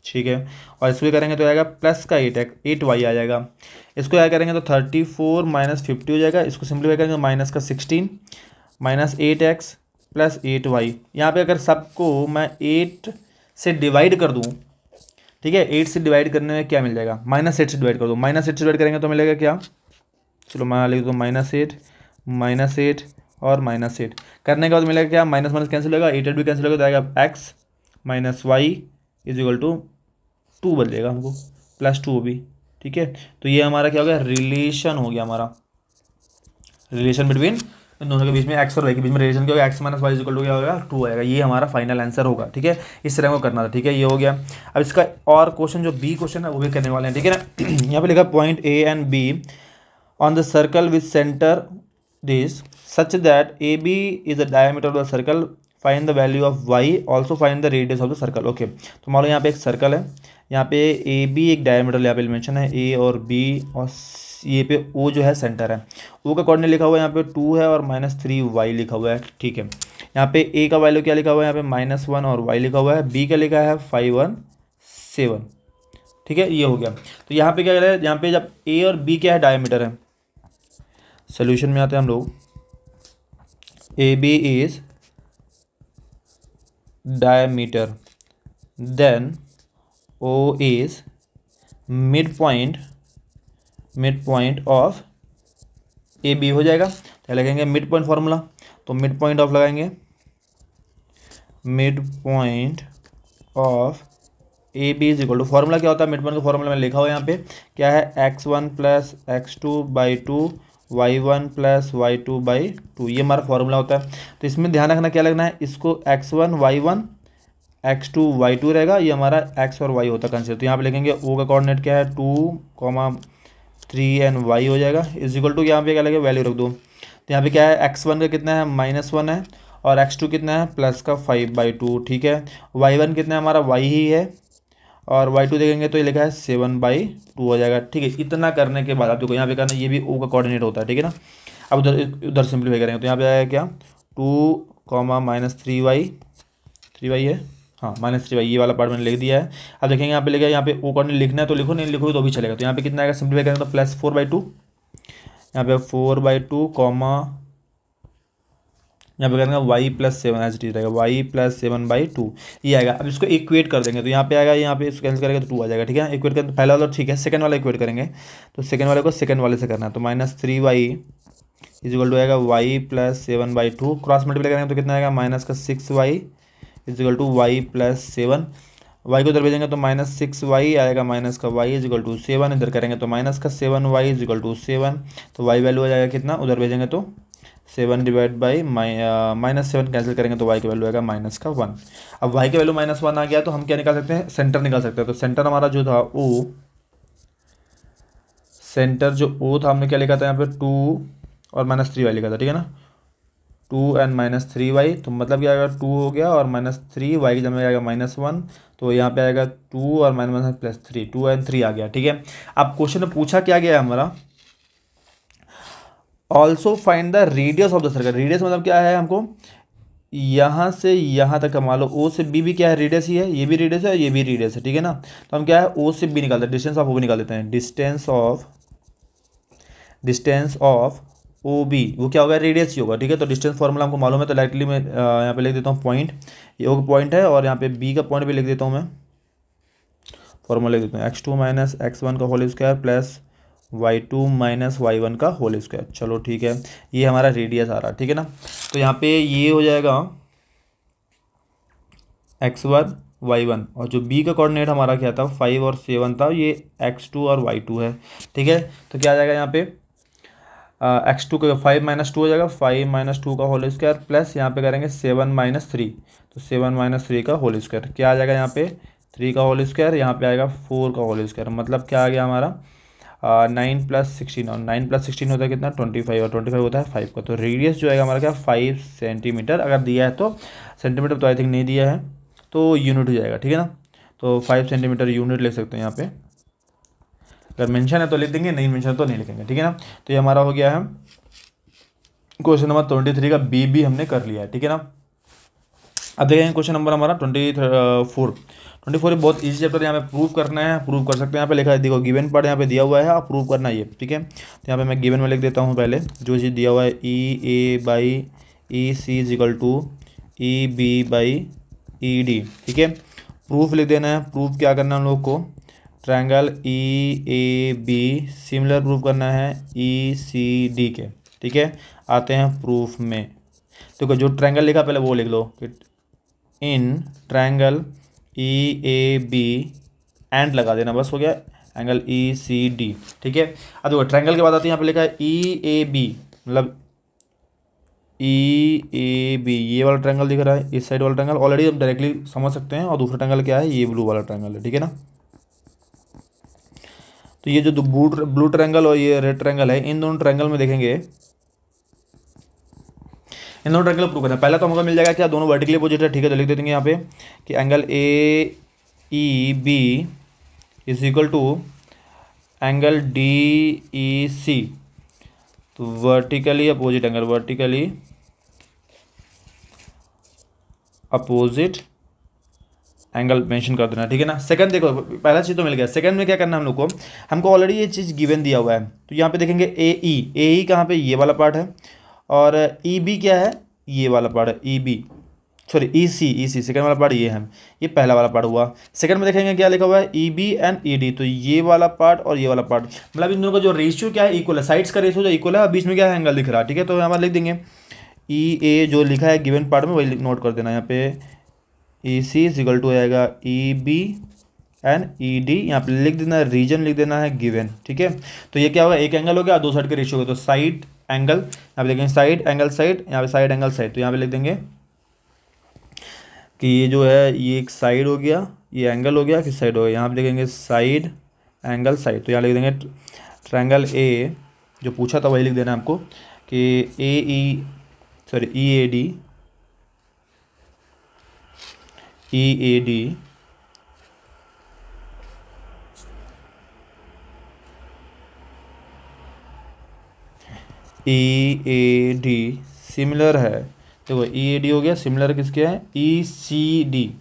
ठीक है। और इसको करेंगे तो आएगा प्लस का 8y आ जाएगा। इसको क्या करेंगे तो 34 माइनस 50 हो जाएगा। इसको सिंप्लीफाई करेंगे तो माइनस का 16 माइनस 8x प्लस 8y। यहाँ पे अगर सबको मैं 8 से डिवाइड कर दूँ, ठीक है, 8 से डिवाइड करने में क्या मिल जाएगा -8 से डिवाइड कर दो, -8 से डिवाइड करेंगे तो मिलेगा क्या, चलो मैं लिख दूँ -8 -8 और -8 करने के बाद मिलेगा क्या, माइनस माइनस कैंसिल होगा, 8 भी कैंसिल होगा तो आएगा x minus y is equal to 2 बदलेगा हमको, +2 भी। ठीक है, तो ये हमारा क्या हो गया, रिलेशन हो गया हमारा, रिलेशन बिटवीन इन दोनों के बीच में, एक्स और वाई के बीच में रिलेशन क्या होगा, x minus y equal to क्या होगा, 2 आएगा। ये हमारा फाइनल आंसर होगा। ठीक है, इस तरह को करना था। ठीक है, ये हो गया। अब इसका और क्वेश्चन जो बी क्वेश्चन है वो भी करने वाले हैं। ठीक है ना, यहाँ पे लिखा point A and B on the circle with centre this such that A B is the diameter of the circle, find the value of y, also find the radius of the circle. Okay, तो मान लो यहाँ पे एक circle है, यहाँ पे A B एक diameter यहाँ पे मेंशन है, ए और बी, और ये पे ओ जो है सेंटर है। ओ का कोऑर्डिनेट लिखा हुआ है यहाँ पे 2 है और -3y लिखा हुआ है। ठीक है, यहाँ पे ए का वैल्यू क्या लिखा हुआ है, यहाँ पे -1 और y लिखा हुआ है, बी का लिखा है 5 1 7। ठीक है, ये हो गया। तो यहाँ पे क्या कह रहे हैं, यहाँ पे जब ए और बी क्या है, डायमीटर है। सोल्यूशन में आते हैं हम लोग, A B is diameter, then O is midpoint of AB हो जाएगा। क्या लगेंगे, मिड पॉइंट फार्मूला, तो मिड पॉइंट ऑफ लगाएंगे, mid point of A B is equal to, formula क्या होता है, मिड पॉइंट का फॉर्मूला मैंने लिखा हुआ है यहाँ पे, क्या है, x1 plus x2/2 y1 plus y2/2, ये हमारा फॉर्मूला होता है। तो इसमें ध्यान रखना क्या लगना है, इसको x1 y1 x2 y2 रहेगा, ये हमारा x और y होता है कंसेप्ट। तो यहाँ पे लिखेंगे o का कोऑर्डिनेट क्या है, 2, 3 एंड y हो जाएगा, इज इक्वल टू यहाँ पे क्या लगेगा, वैल्यू रख दो। तो यहाँ पे क्या है, x1 का कितना है, -1 है, और x2 कितना है, प्लस का 5/2। ठीक है, y1 कितना है हमारा, y ही है, और y2 देखेंगे तो ये लिखा है 7/2 हो जाएगा। ठीक है, इतना करने के बाद आप देखो यहाँ पे करना, ये भी o का कोऑर्डिनेट होता है। ठीक है ना, अब उधर उधर सिंप्लीफाई करेंगे तो यहाँ पे आएगा क्या, 2, -3y है, हाँ -3y, ये वाला पार्ट मैंने लिख दिया है। अब देखेंगे यहाँ पे लिखा है, यहाँ पे o कोऑर्डिनेट लिखना है तो लिखो, नहीं लिखोगे तो भी चलेगा। तो यहाँ पे कितना आएगा, सिंप्लीफाई करेंगे तो +4/2, यहाँ पे 4/2 कॉमा, यहाँ पे करेंगे y + 7 एज इट इज रहेगा, y + 7/2 ये आएगा। अब इसको इक्वेट कर देंगे तो यहाँ पे आएगा, यहाँ पे इसको कैंसिल करेंगे तो 2 आ जाएगा। ठीक है, इक्वेट करें, पहला वाला ठीक है, सेकंड वाला इक्वेट करेंगे तो सेकंड वाले को सेकंड वाले से करना है। तो -3y इज इक्वल टू आएगा y + 7/2, क्रॉस मल्टीप्लाई करेंगे तो कितना आएगा, -6y is equal to y + 7, y को उधर भेजेंगे तो -6y आएगा, -y इज इक्वल टू 7, इधर करेंगे तो -7y इज इक्वल टू 7, तो y वैल्यू आ जाएगा कितना, उधर भेजेंगे तो 7 डिवाइड बाई -7 कैंसिल करेंगे तो y की वैल्यू आएगा -1। अब y की वैल्यू -1 आ गया तो हम क्या निकाल सकते हैं, सेंटर निकाल सकते हैं। तो सेंटर हमारा जो था O, सेंटर जो O था, हमने क्या लिखा था यहाँ पे 2 और -3y लिखा था। ठीक है ना, 2 एंड -3y, तो मतलब क्या आएगा, 2 हो गया और -3y की जगह आएगा -1, तो यहाँ पे आएगा 2 और -3, 2 एंड 3 आ गया। ठीक है, अब क्वेश्चन में पूछा क्या गया है हमारा, also find the radius of the circle. Radius मतलब क्या है, हमको यहाँ से यहाँ तक का, मान लो ओ से बी भी क्या है, रेडियस ही है, ये भी रेडियस है, ये भी रेडियस है। ठीक है ना, तो हम क्या है, ओ से बी निकालते हैं, डिस्टेंस ऑफ ओ बी निकाल देते हैं, डिस्टेंस ऑफ ओ बी वो क्या होगा, रेडियस ही होगा। ठीक है, तो डिस्टेंस फॉर्मूला हमको मालूम है, तो डायरेक्टली मैं यहाँ पे लिख देता हूँ पॉइंट, ये ओ पॉइंट है, और यहाँ पे बी का पॉइंट भी लिख देता हूँ मैं, फॉर्मूला लिख देता हूँ, x2 - x1 का whole square plus y2 - y1 का होल स्क्वायर। चलो ठीक है, ये हमारा रेडियस आ रहा है। ठीक है ना, तो यहाँ पे ये हो जाएगा x1 y1, और जो b का कोऑर्डिनेट हमारा क्या था, 5 और 7 था, ये x2 और y2 है। ठीक है, तो क्या आ जाएगा यहाँ पे, x2 का 5 - 2 हो जाएगा, 5 - 2 का होल स्क्वायर प्लस यहाँ पे करेंगे 7 - 3, तो 7 - 3 का होल स्क्वायर, क्या आ जाएगा यहाँ पे, 3 का होल स्क्वायर, यहाँ पे आएगा 4 का होल स्क्वायर, मतलब क्या आ गया हमारा 9 + 16, और 9 + 16 होता है कितना, 25, और 25 होता है 5 का। तो रेडियस जो है हमारा क्या, 5 सेंटीमीटर, अगर दिया है तो सेंटीमीटर, तो आई थिंक नहीं दिया है तो यूनिट हो जाएगा। ठीक है ना, तो 5 सेंटीमीटर यूनिट लिख सकते हैं यहाँ पे, अगर मेंशन है तो लिख देंगे, नहीं मेंशन तो नहीं लिखेंगे। ठीक है ना, तो ये हमारा हो गया है क्वेश्चन नंबर 23 का बी भी हमने कर लिया है। ठीक है ना, अब देखेंगे क्वेश्चन नंबर हमारा 24 बहुत इजी चैप्टर, यहाँ पे प्रूव करना है, प्रूव कर सकते हैं। यहाँ पे लिखा है, देखो गिवन पार्ट यहाँ पे दिया हुआ है, आप प्रूव करना है ये। ठीक है, तो यहाँ पे मैं गिवन में लिख देता हूँ पहले, जो चीज़ दिया हुआ है, EA/EC is equal to EB/ED। ठीक है, प्रूफ लिख देना है, प्रूफ क्या करना है हम लोग को, ट्रायंगल EAB सिमिलर प्रूफ करना है ECD के। ठीक है, आते हैं प्रूफ में। देखो जो ट्रायंगल लिखा पहले वो लिख लो कि in triangle E A B and लगा देना, बस हो गया, एंगल ई सी डी। ठीक है, अब देखो ट्रायंगल के बाद आते हैं, यहाँ पे लिखा है ई ए बी, मतलब ई ए बी, ये वाला ट्रायंगल दिख रहा है, इस साइड वाला ट्रायंगल ऑलरेडी हम डायरेक्टली समझ सकते हैं, और दूसरा ट्रायंगल क्या है, ये ब्लू वाला ट्रायंगल है। ठीक है ना, तो ये जो ब्लू ट्रायंगल और ये रेड ट्रायंगल है, इन दोनों ट्रायंगल में देखेंगे, इन दोनों ट्रायंगल प्रूव करना है। पहला तो हमको मिल जाएगा क्या, दोनों वर्टिकली अपोजिट है। ठीक है, तो लिख देंगे यहाँ पे कि angle A E B is equal to angle D E C, तो vertically opposite angle, vertically opposite angle mention कर देना। ठीक है ना। सेकंड देखो, पहला चीज़ तो मिल गया, सेकंड में क्या करना है हम लोग को, हमको ऑलरेडी ये चीज़ गिवन दिया हुआ है, तो यहाँ पे देखेंगे ए ई कहाँ पे, ये वाला पार्ट है, और ई बी क्या है, ये वाला पार्ट है, ई बी सॉरी ई सी सेकंड वाला पार्ट ये है, ये पहला वाला पार्ट हुआ। सेकंड में देखेंगे क्या लिखा हुआ है, E B and E D, तो ये वाला पार्ट और ये वाला पार्ट, मतलब इन दोनों का जो रेशियो क्या है, इक्वल है, साइड्स का रेशियो जो इक्वल है, बीच में क्या है, एंगल दिख रहा है। ठीक है, तो यहाँ पर लिख देंगे ई ए जो लिखा है गिवन पार्ट में वही नोट कर देना, यहाँ पे E C is equal to आएगा E B and E D, यहाँ पे लिख देना रीजन, लिख देना है गिवन। ठीक है, तो ये क्या होगा, एक एंगल हो गया, दो साइड के रेशियो हो गया, तो साइड एंगल, यहाँ पे लिखेंगे साइड एंगल साइड, यहाँ पे साइड एंगल साइड, तो यहाँ पे लिख देंगे कि ये जो है ये एक साइड हो गया, ये एंगल हो गया, किस साइड हो गया, यहाँ पे लिखेंगे साइड एंगल साइड, तो यहाँ लिख देंगे ट्रायंगल ए, जो पूछा था वही लिख देना आपको कि A E sorry E A D similar है। देखो ई ए डी हो गया, सिमिलर किसके है, ई सी डी,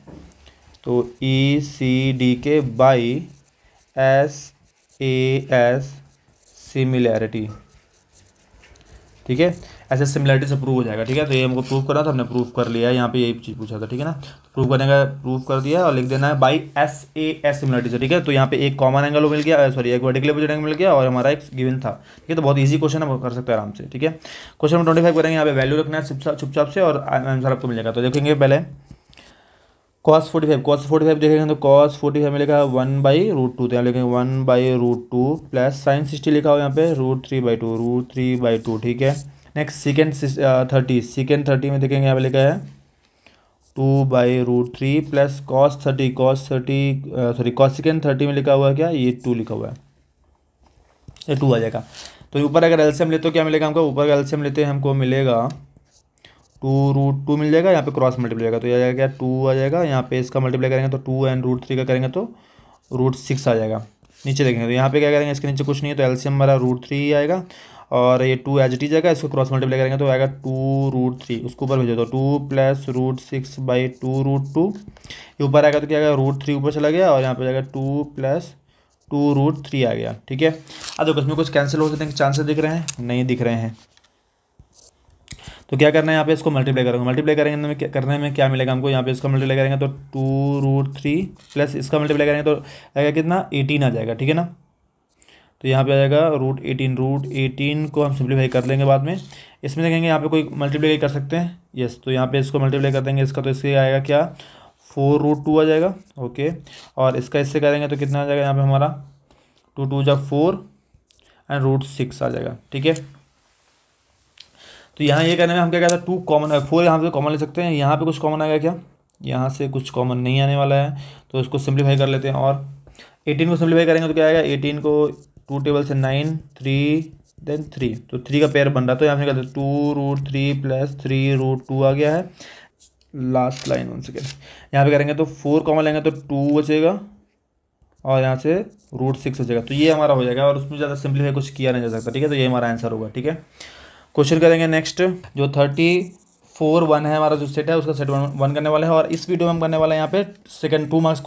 तो ई सी डी के by S A S similarity. ठीक है, ऐसे सिमिलैरिटी से प्रूव हो जाएगा। ठीक है, तो ये हमको प्रूव करना था, हमने प्रूव कर लिया है, यहाँ पे यही चीज़ पूछा था। ठीक है ना, प्रूव करने का प्रूव कर दिया और लिख देना है by S A S similarity से। ठीक है, तो यहाँ पे एक कॉमन एंगल मिल गया, सॉरी एक वर्टिकल अपोजिट एंगल मिल गया, और हमारा एक गिवन था। ठीक है, तो बहुत ईजी क्वेश्चन है, कर सकते हैं आराम से। ठीक है, क्वेश्चन नंबर 25 करेंगे, यहाँ पे वैल्यू रखना है चुपचाप से, और आंसर आपको मिलेगा। तो देखेंगे पहले cos 45 देखेंगे, तो cos 45 में लिखा है 1/√2, तो यहाँ लिखेंगे 1/√2 प्लस साइन 60 लिखा हो यहाँ पे √3/2। ठीक है, नेक्स्ट सीकेंड 30 में देखेंगे, यहाँ पे लिखा है 2/√3 प्लस cos सेकेंड 30 में लिखा हुआ है क्या, ये 2 लिखा हुआ है, ये 2 आ जाएगा। तो ऊपर अगर एलसीएम लेते हो क्या मिलेगा हमको, ऊपर का एलसीएम लेते हैं हमको मिलेगा 2√2 मिल जाएगा, यहाँ पे क्रॉस मल्टीप्लाई जाएगा, तो ये आ जाएगा 2 आ जाएगा, यहाँ पे इसका मल्टीप्लाई करेंगे तो 2 एंड √3 का करेंगे तो √6 आ जाएगा। नीचे देखेंगे तो यहाँ पे क्या करेंगे, इसके नीचे कुछ नहीं है, तो एलसीएम हमारा √3 ही आएगा, और ये 2 एच डी जाएगा, इसको क्रॉस मल्टीप्लाई करेंगे तो आएगा 2√3, उसको ऊपर भेजो तो 2 प्लस √6/2√2, ये ऊपर आएगा तो क्या आएगा, √3 ऊपर चला गया, और यहाँ पे जाएगा 2 प्लस 2√3 आ गया। ठीक है, अब देखो इसमें कुछ कैंसिल हो सकते हैं, चांसेस दिख रहे हैं, नहीं दिख रहे हैं, तो क्या करना है, यहाँ पे इसको मल्टीप्लाई करेंगे, करने में क्या मिलेगा हमको, यहाँ पे इसका मल्टीप्लाई करेंगे तो 2√3 प्लस इसका मल्टीप्लाई करेंगे तो आएगा कितना, 18 आ जाएगा। ठीक है ना, तो यहाँ पे आ जाएगा √18 को हम सिंप्लीफाई कर लेंगे बाद में। इसमें देखेंगे यहाँ पे कोई मल्टीप्लाई कर सकते हैं, यस, तो यहाँ पे इसको मल्टीप्लाई कर देंगे इसका, तो इससे आएगा क्या, 4√2 आ जाएगा। ओके, और इसका इससे करेंगे तो कितना आ जाएगा, यहाँ पे हमारा 2 2 जा 4 एंड √6 आ जाएगा। ठीक है, तो यहाँ ये करने में हम क्या कहते हैं, 2 कॉमन है, 4 यहाँ से कॉमन ले सकते हैं, यहाँ पे कुछ कॉमन आएगा क्या, यहाँ से कुछ कॉमन नहीं आने वाला है, तो इसको सिंप्लीफाई कर लेते हैं, और 18 को सिंप्लीफाई करेंगे तो क्या आएगा, 18 को 2 टेबल से 9 3 देन 3, तो 3 का पेयर बन रहा है, तो यहाँ पे कहते हैं 2√3 प्लस 3√2 आ गया है। लास्ट लाइन 1 सेकेंड, यहाँ पे करेंगे तो 4 कॉमन लेंगे तो 2 बचेगा, और यहाँ से √6 बचेगा, तो ये हमारा हो जाएगा, और उसमें ज़्यादा सिंप्लीफाई कुछ किया नहीं जा सकता। ठीक है, तो ये हमारा आंसर होगा। ठीक है, क्वेश्चन करेंगे नेक्स्ट, जो 34(1) है हमारा जो सेट है, उसका सेट 1 करने वाला है, और इस वीडियो में हम करने वाला है यहाँ पे सेकंड 2 मार्क्स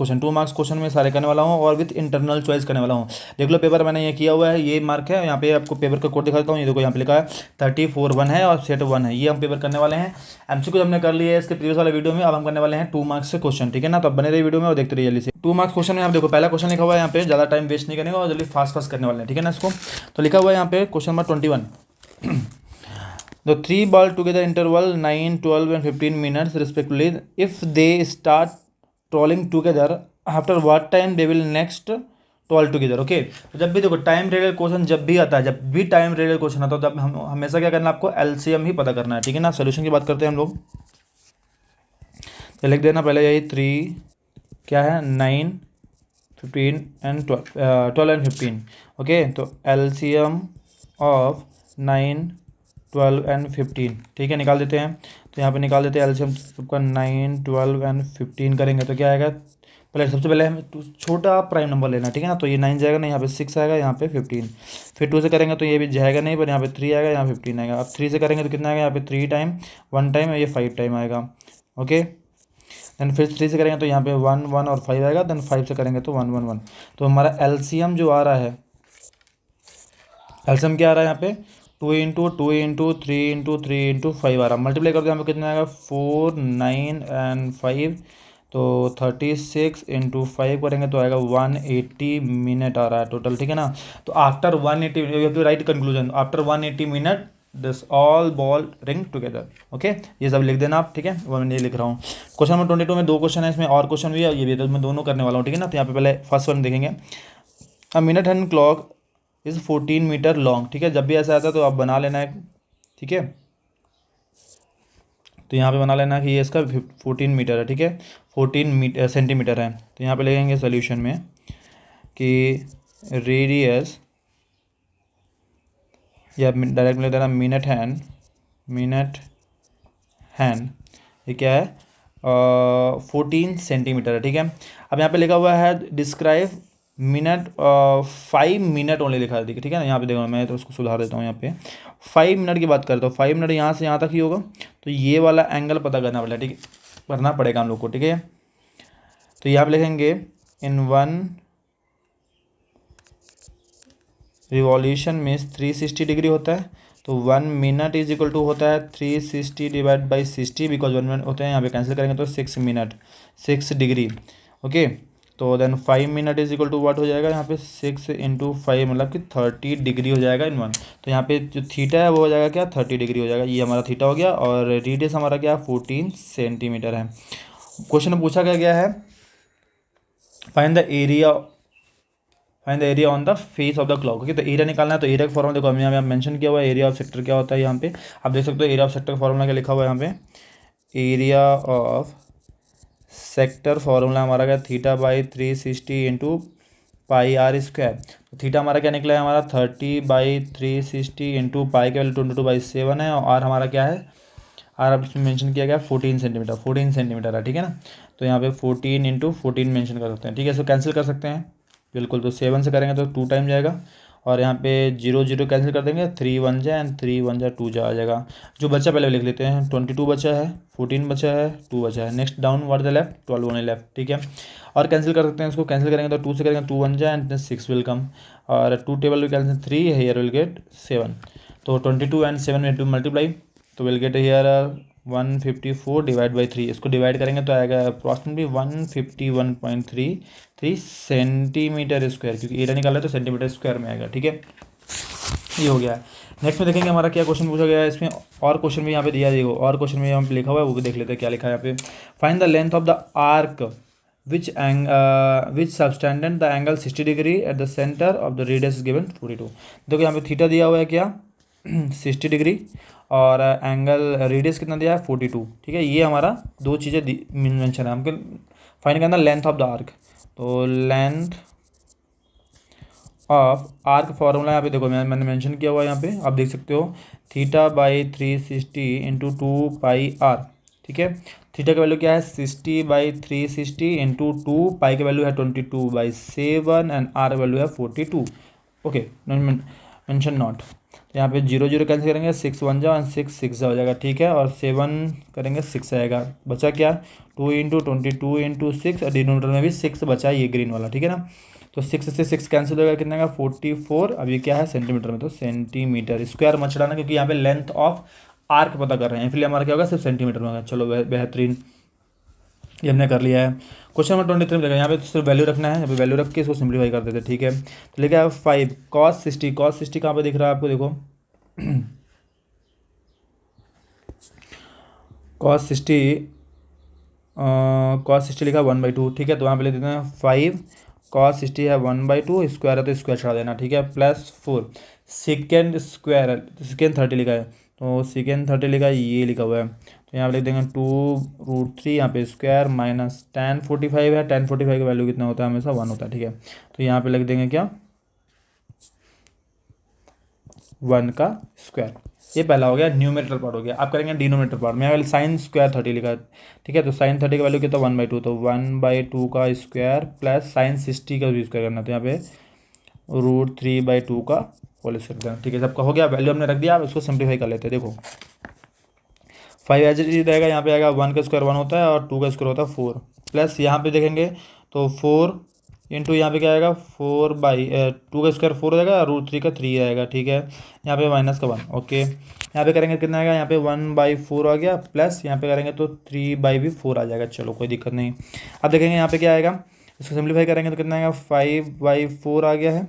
क्वेश्चन में सारे करने वाला हूँ, और विथ इंटरनल चॉइस करने वाला हूँ। देख लो पेपर मैंने ये किया हुआ है, ये मार्क है, यहाँ पे आपको पेपर का कोड दिखा देता हूँ, ये देखो यहाँ पे लिखा है 34(1) है और सेट 1 है, ये हम पेपर करने वाले हैं। एमसीक्यू हमने कर लिया है इसके प्रीवियस वाले वीडियो में, अब हम करने वाले हैं 2 मार्क्स से क्वेश्चन। ठीक है ना, तो अब बने रही वीडियो में और देखते रहिए जल्दी से। 2 मार्क्स क्वेश्चन में आप देखो पहला क्वेश्चन लिखा हुआ है यहाँ पे, ज़्यादा टाइम वेस्ट नहीं करेंगे और जल्दी फास्ट करने वाले हैं। ठीक है ना, इसको तो लिखा हुआ है यहाँ पे question number 21 the 3 ball together interval 9, 12 and 15 minutes respectively if they start trolling together after what time they will next troll together. Okay, तो जब भी देखो टाइम रिलेटेड क्वेश्चन जब भी आता है, जब भी टाइम रिलेटेड क्वेश्चन आता है, तब हम हमेशा क्या करना है, आपको एलसीएम ही पता करना है, ठीक है ना। सोल्यूशन की बात करते हैं हम लोग, तो लिख देना पहले यही 3 क्या है 9, 15 एंड 12 एंड 15। ओके, तो एलसीएम ऑफ 9, 12 एंड 15, ठीक है, निकाल देते हैं। तो यहाँ पे निकाल देते हैं एलसीएम सबका 9, 12 एंड 15 करेंगे तो क्या आएगा, पहले सबसे पहले हमें छोटा प्राइम नंबर लेना है, ठीक है ना। तो ये 9 जाएगा नहीं, यहाँ पे 6 आएगा, यहाँ पे 15, फिर 2 से करेंगे तो ये भी जाएगा नहीं, पर यहाँ पे 3 आएगा, यहाँ 15 आएगा। अब 3 से करेंगे तो कितना आएगा, यहाँ पे 3 टाइम 1 टाइम, ये 5 टाइम आएगा। ओके, देन फिर 3 से करेंगे तो यहाँ पे 1, 1 और 5 आएगा, देन 5 से करेंगे तो 1, 1, 1। तो हमारा एलसीएम जो आ रहा है, एलसीएम क्या आ रहा है यहाँ पे 2 इंटू 2 इंटू 3 इंटू 3 इंटू 5 आ रहा है। मल्टीप्लाई करते हैं यहाँ पे कितना आएगा 4, 9 एंड 5, तो 36 इंटू 5 करेंगे तो आएगा 180 मिनट आ रहा है टोटल, ठीक है ना। तो after 180 you have to write conclusion, after 180 minute this all ball ring together. Okay, ये सब लिख देना आप, ठीक है, वो मैं ये लिख रहा हूँ। क्वेश्चन नंबर 22 में 2 क्वेश्चन है, इसमें और क्वेश्चन भी है, ये भी है, तो मैं दोनों करने वाला हूँ, ठीक है ना। तो यहाँ पे पहले फर्स्ट वन देखेंगे, a minute hand clock is 14 metre long, ठीक है। जब भी ऐसा आता है तो आप बना लेना है, ठीक है। तो यहाँ पे बना लेना कि ये इसका 14 मीटर है, ठीक है, 14 सेंटीमीटर है। तो यहाँ पे लिखेंगे सोल्यूशन में कि रेडियस, या डायरेक्ट लिख देना मिनट हैंड ये क्या है 14 सेंटीमीटर है, ठीक है। अब यहाँ पे लिखा हुआ है डिस्क्राइब मिनट 5 मिनट ओनली लिखा है, ठीक है ना। यहाँ पे देखो मैं तो उसको सुधार देता हूँ, यहाँ पे 5 मिनट की बात करता हूँ, 5 मिनट यहाँ से यहाँ तक ही होगा, तो ये वाला एंगल पता करना पड़ेगा, ठीक है, करना पड़ेगा हम लोग को, ठीक है। तो यहाँ पे लिखेंगे इन 1 रिवॉल्यूशन में 360 डिग्री होता है, तो 1 मिनट इज इक्वल टू होता है 360 डिवाइड बाई 60, बिकॉज 1 मिनट होते हैं, यहाँ पे कैंसिल करेंगे तो 6 मिनट 6 डिग्री। ओके, तो then 5 minute is equal to what हो जाएगा, यहाँ पे 6 इंटू 5 मतलब कि 30 डिग्री हो जाएगा इन 1। तो यहाँ पे जो थीटा है वो हो जाएगा क्या 30 डिग्री हो जाएगा, ये हमारा थीटा हो गया, और रेडियस हमारा क्या 14 सेंटीमीटर है। क्वेश्चन में पूछा गया है find the area on the face of the clock. Okay, तो एरिया निकालना है, तो एरिया का फॉर्मूला देखो हमने यहाँ मेंशन किया हुआ है, एरिया ऑफ सेक्टर क्या होता है यहाँ पे आप देख सकते हो। एरिया ऑफ सेक्टर का फॉर्मूला क्या लिखा हुआ है यहाँ पे, एरिया ऑफ सेक्टर फॉर्मूला हमारा क्या theta by 360 into pi r square. तो थीटा हमारा क्या निकला है हमारा 30/360 इंटू पाई का वैल्यू 22/7 है, और आर हमारा क्या है, आर अब इसमें मेंशन किया गया 14 सेंटीमीटर, 14 सेंटीमीटर है, ठीक है ना। तो यहाँ पे 14 इंटू 14 मैंशन कर सकते हैं, ठीक है। इसको कैंसिल कर सकते हैं बिल्कुल, तो 7 से करेंगे तो 2 टाइम जाएगा, और यहाँ पे 0 0 कैंसिल कर देंगे, 3 1 जा एंड 3 1 जा 2 जा आ जाएगा। जो बचा पहले लिख लेते हैं, 22 बचा है, 14 बचा है, 2 बचा है, next down word the left 12 only left, ठीक है। और कैंसिल कर सकते हैं, इसको कैंसिल करेंगे तो 2 से करेंगे 2 1 जा एंड 6 विल कम, और 2 table will cancel 3 here will get 7। तो 22 एंड 7 में टू मल्टीप्लाई, तो will get here 154 divide by 3, इसको डिवाइड करेंगे तो आएगा अप्रॉक्सीमेटली 151.33 सेंटीमीटर स्क्वायर, क्योंकि एरिया निकाला है तो सेंटीमीटर स्क्वायर में आएगा, ठीक है। ये हो गया है। नेक्स्ट में देखेंगे हमारा क्या क्वेश्चन पूछा गया है, इसमें और क्वेश्चन भी यहाँ पे दिया देखो, और क्वेश्चन में यहाँ पे लिखा हुआ है वो भी देख लेते हैं क्या लिखा है यहाँ पे। Find the length of the arc which subtended the angle 60 degree at the centre of the radius is given 42। देखो यहाँ पे थीटा दिया हुआ है क्या 60 डिग्री, और एंगल रेडियस कितना दिया है 42, ठीक है। ये हमारा दो चीज़ें मेंशन है, हमको फाइंड करना लेंथ ऑफ द आर्क। तो लेंथ ऑफ आर्क फॉर्मूला यहाँ पे देखो मैंने मेंशन किया हुआ है, यहाँ पे आप देख सकते हो theta by 360 into 2 pi r, ठीक है। थीटा का वैल्यू क्या है 60/360 इंटू 2, पाई का वैल्यू है 22/7 एंड आर वैल्यू है 42। Okay, mention not. तो यहाँ पे 0 0 कैंसिल करेंगे, 6 1 जा 6 6 जा हो जाएगा, ठीक है, और 7 करेंगे 6 आएगा, बचा क्या 2 इंटू 22 इंटू 6, और डिनोमिनेटर में भी 6 बचा ये ग्रीन वाला, ठीक है ना। तो 6 से 6 कैंसिल होगा, कितना का 44। अब ये क्या है सेंटीमीटर में, तो सेंटीमीटर स्क्वायर मत चढ़ाना, क्योंकि यहाँ पे लेंथ ऑफ आर्क पता कर रहे हैं, इसलिए हमारा क्या होगा सिर्फ सेंटीमीटर में होगा। चलो बेहतरीन, ये हमने कर लिया है। क्वेश्चन नंबर 23 में देखा, यहाँ पे तो सिर्फ वैल्यू रखना है, यहाँ पे वैल्यू रख के इसको सिंप्लीफाई कर देते हैं, ठीक है। तो लेके आया 5 cos 60, cos 60 कहाँ पे दिख रहा है आपको देखो cos 60 लिखा 1/2, ठीक है। तो वहाँ पे ले देते हैं 5 cos 60 है 1/2, स्क्वायर है तो स्क्वायर चढ़ा देना, ठीक है, +4 सेकेंड स्क्वायर है तो सेकेंड 30 लिखा है, तो सेकेंड 30 लिखा है, ये लिखा हुआ है, तो यहाँ पे लिख देंगे 2√3, यहाँ पे स्क्वायर माइनस tan 45 है, tan 45 का वैल्यू कितना होता है, हमेशा 1 होता है, ठीक है। तो यहाँ पे लिख देंगे क्या, 1 का स्क्वायर। ये पहला हो गया, न्यूमरेटर पार्ट हो गया। आप करेंगे डिनोमिनेटर पार्ट में, यहाँ साइन स्क्वायर 30 लिखा है, ठीक है। तो साइन 30 का वैल्यू कितना, 1/2, तो 1/2 का स्क्वायर प्लस साइन 60 का भी स्क्वायर करना, तो यहाँ पे √3/2 का होल स्क्वायर करना, ठीक है। सबका हो गया, वैल्यू हमने रख दिया। आप इसको सिंप्लीफाई कर लेते हैं। देखो 5 एज इट रहेगा, यहाँ पे आएगा 1 का स्क्वायर 1 होता है और 2 का स्क्वायर होता है 4, प्लस यहाँ पे देखेंगे तो 4 इंटू यहाँ पे क्या आएगा 4/2 का स्क्वायर 4 हो जाएगा, √3 का 3 आएगा, ठीक है। यहाँ पे माइनस का 1, ओके। यहाँ पे करेंगे कितना आएगा, यहाँ पे 1/4 आ गया, प्लस यहाँ पे करेंगे तो 3/4 आ जाएगा, चलो कोई दिक्कत नहीं। अब देखेंगे यहाँ पे क्या आएगा, इसको सिंप्लीफाई करेंगे तो कितना आएगा, 5/4 आ गया है,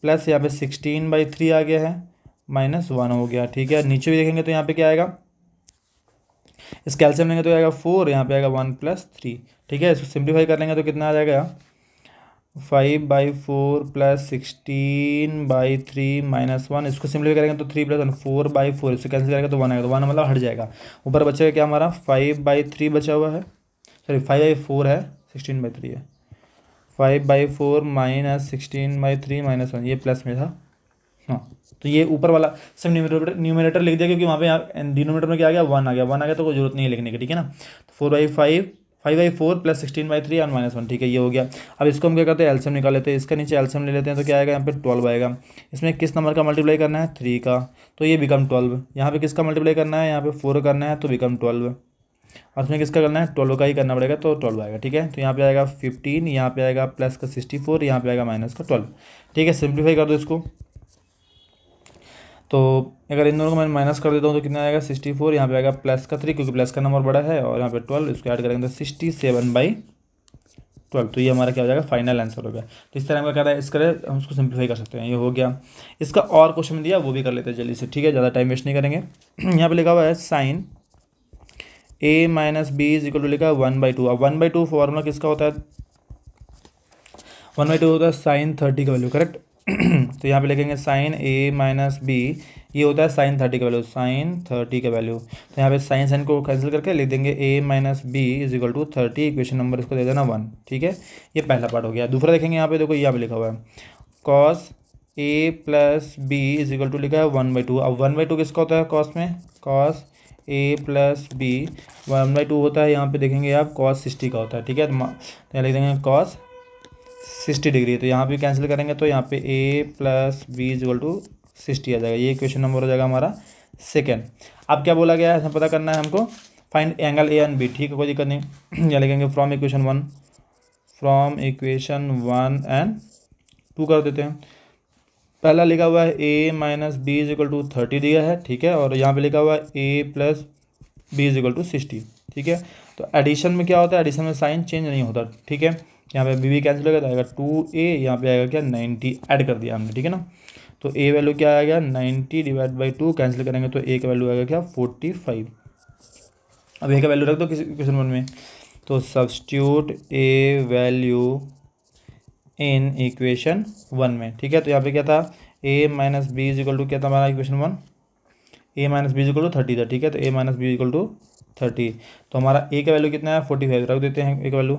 प्लस यहाँ पे 16/3 आ गया है, -1 हो गया, ठीक है। नीचे भी देखेंगे तो यहाँ पे क्या आएगा, इस कैल्शियम लेंगे तो आएगा 4, यहाँ पे आएगा 1 + 3, ठीक है। इसको सिंप्लीफाई कर लेंगे तो कितना आ जाएगा, 5/4 + 16/3 -1, इसको सिंप्लीफाई करेंगे तो 3 + 1 4/4, इससे कैंसिल करेंगे तो 1 आएगा, तो 1 मतलब हट जाएगा। ऊपर बचेगा क्या हमारा, 5/3 बचा हुआ है, सॉरी 5/4 है, 16/3 है, 5/4 - 16/3 -1, ये प्लस में था, हाँ। तो ये ऊपर वाला सब न्यूमरेटर लिख दिया, क्योंकि वहाँ पे डिनोमिनेटर में क्या आ गया, 1 आ गया, 1 आ गया तो कोई जरूरत नहीं है लिखने की, ठीक है ना। तो 5/4 + 16/3 और -1, ठीक है, ये हो गया। अब इसको हम क्या करते हैं, एलसीएम निकाल लेते हैं। इसका नीचे एलसीएम ले लेते हैं, तो क्या आएगा, यहाँ पे 12 आएगा। इसमें किस नंबर का मल्टीप्लाई करना है, 3 का, तो ये बिकम 12। यहाँ पे किसका मल्टीप्लाई करना है, यहाँ पे 4 करना है तो बिकम 12, और उसमें किसका करना है, 12 का ही करना पड़ेगा, तो 12 आएगा, ठीक है। तो यहाँ पे आएगा 15, यहाँ पे आएगा प्लस का 64, यहाँ पे आएगा माइनस का 12, ठीक है। सिंप्लीफाई कर दो इसको, तो अगर इन दोनों को मैं माइनस कर देता हूँ तो कितना आएगा, 64, यहाँ पे आएगा प्लस का 3, क्योंकि प्लस का नंबर बड़ा है, और यहाँ पे 12, इसको ऐड करेंगे तो 67/12, तो ये हमारा क्या हो जाएगा, फाइनल आंसर हो गया। तो इस तरह हम क्या है, इस तरह हम उसको सिंप्लीफाई कर सकते हैं, ये हो गया। इसका और क्वेश्चन दिया, वो भी कर लेते हैं जल्दी से, ठीक है, ज़्यादा टाइम वेस्ट नहीं करेंगे। यहाँ पर लिखा हुआ है साइन a - b = लिखा है 1/2। अब 1/2 फॉर्मूला किसका होता है, 1/2 होता है साइन 30 का वैल्यू, करेक्ट। तो यहाँ पे लिखेंगे साइन a - b, ये होता है साइन 30 का वैल्यू, साइन 30 का वैल्यू। तो यहाँ पे साइन साइन को कैंसिल करके लिख देंगे a - b = 30, इक्वेशन नंबर इसको दे देना 1, ठीक है। ये पहला पार्ट हो गया। दूसरा देखेंगे, यहाँ पे देखो, यहाँ पे लिखा हुआ है cos a + b = लिखा है 1/2। अब 1/2 किसका होता है कॉस में, cos a + b 1/2 होता है, यहाँ पे देखेंगे आप cos 60 का होता है, ठीक है। तो यहाँ लिख देंगे cos 60 डिग्री, तो यहाँ पे कैंसिल करेंगे तो यहाँ पे a + b = 60 आ जाएगा। ये क्वेश्चन नंबर हो जाएगा हमारा सेकेंड। अब क्या बोला गया है, हमें पता करना है हमको, find angle a and b, ठीक है, कोई दिक्कत नहीं। यहाँ लिखेंगे फ्रॉम इक्वेशन 1 एंड 2 कर देते हैं। पहला लिखा हुआ है a - b = 30 दिया है, ठीक है, और यहाँ पे लिखा हुआ है a + b = 60, ठीक है। तो एडिशन में क्या होता है, एडिशन में साइन चेंज नहीं होता, ठीक है। यहाँ पे b कैंसिल होगा तो आएगा 2a, यहाँ पे आएगा क्या 90, ऐड कर दिया हमने, ठीक है ना। तो a वैल्यू क्या आएगा 90 / 2, कैंसिल करेंगे तो a का वैल्यू आएगा क्या 45। अब a का वैल्यू रख दो किसी क्वेश्चन नंबर में, तो substitute a value in equation 1 में, ठीक है। तो यहाँ पे क्या था, a - b = क्या था हमारा इक्वेशन 1, a - b = 30 था, ठीक है। तो a - b = 30, तो हमारा a का वैल्यू कितना है 45, रख देते हैं a का वैल्यू,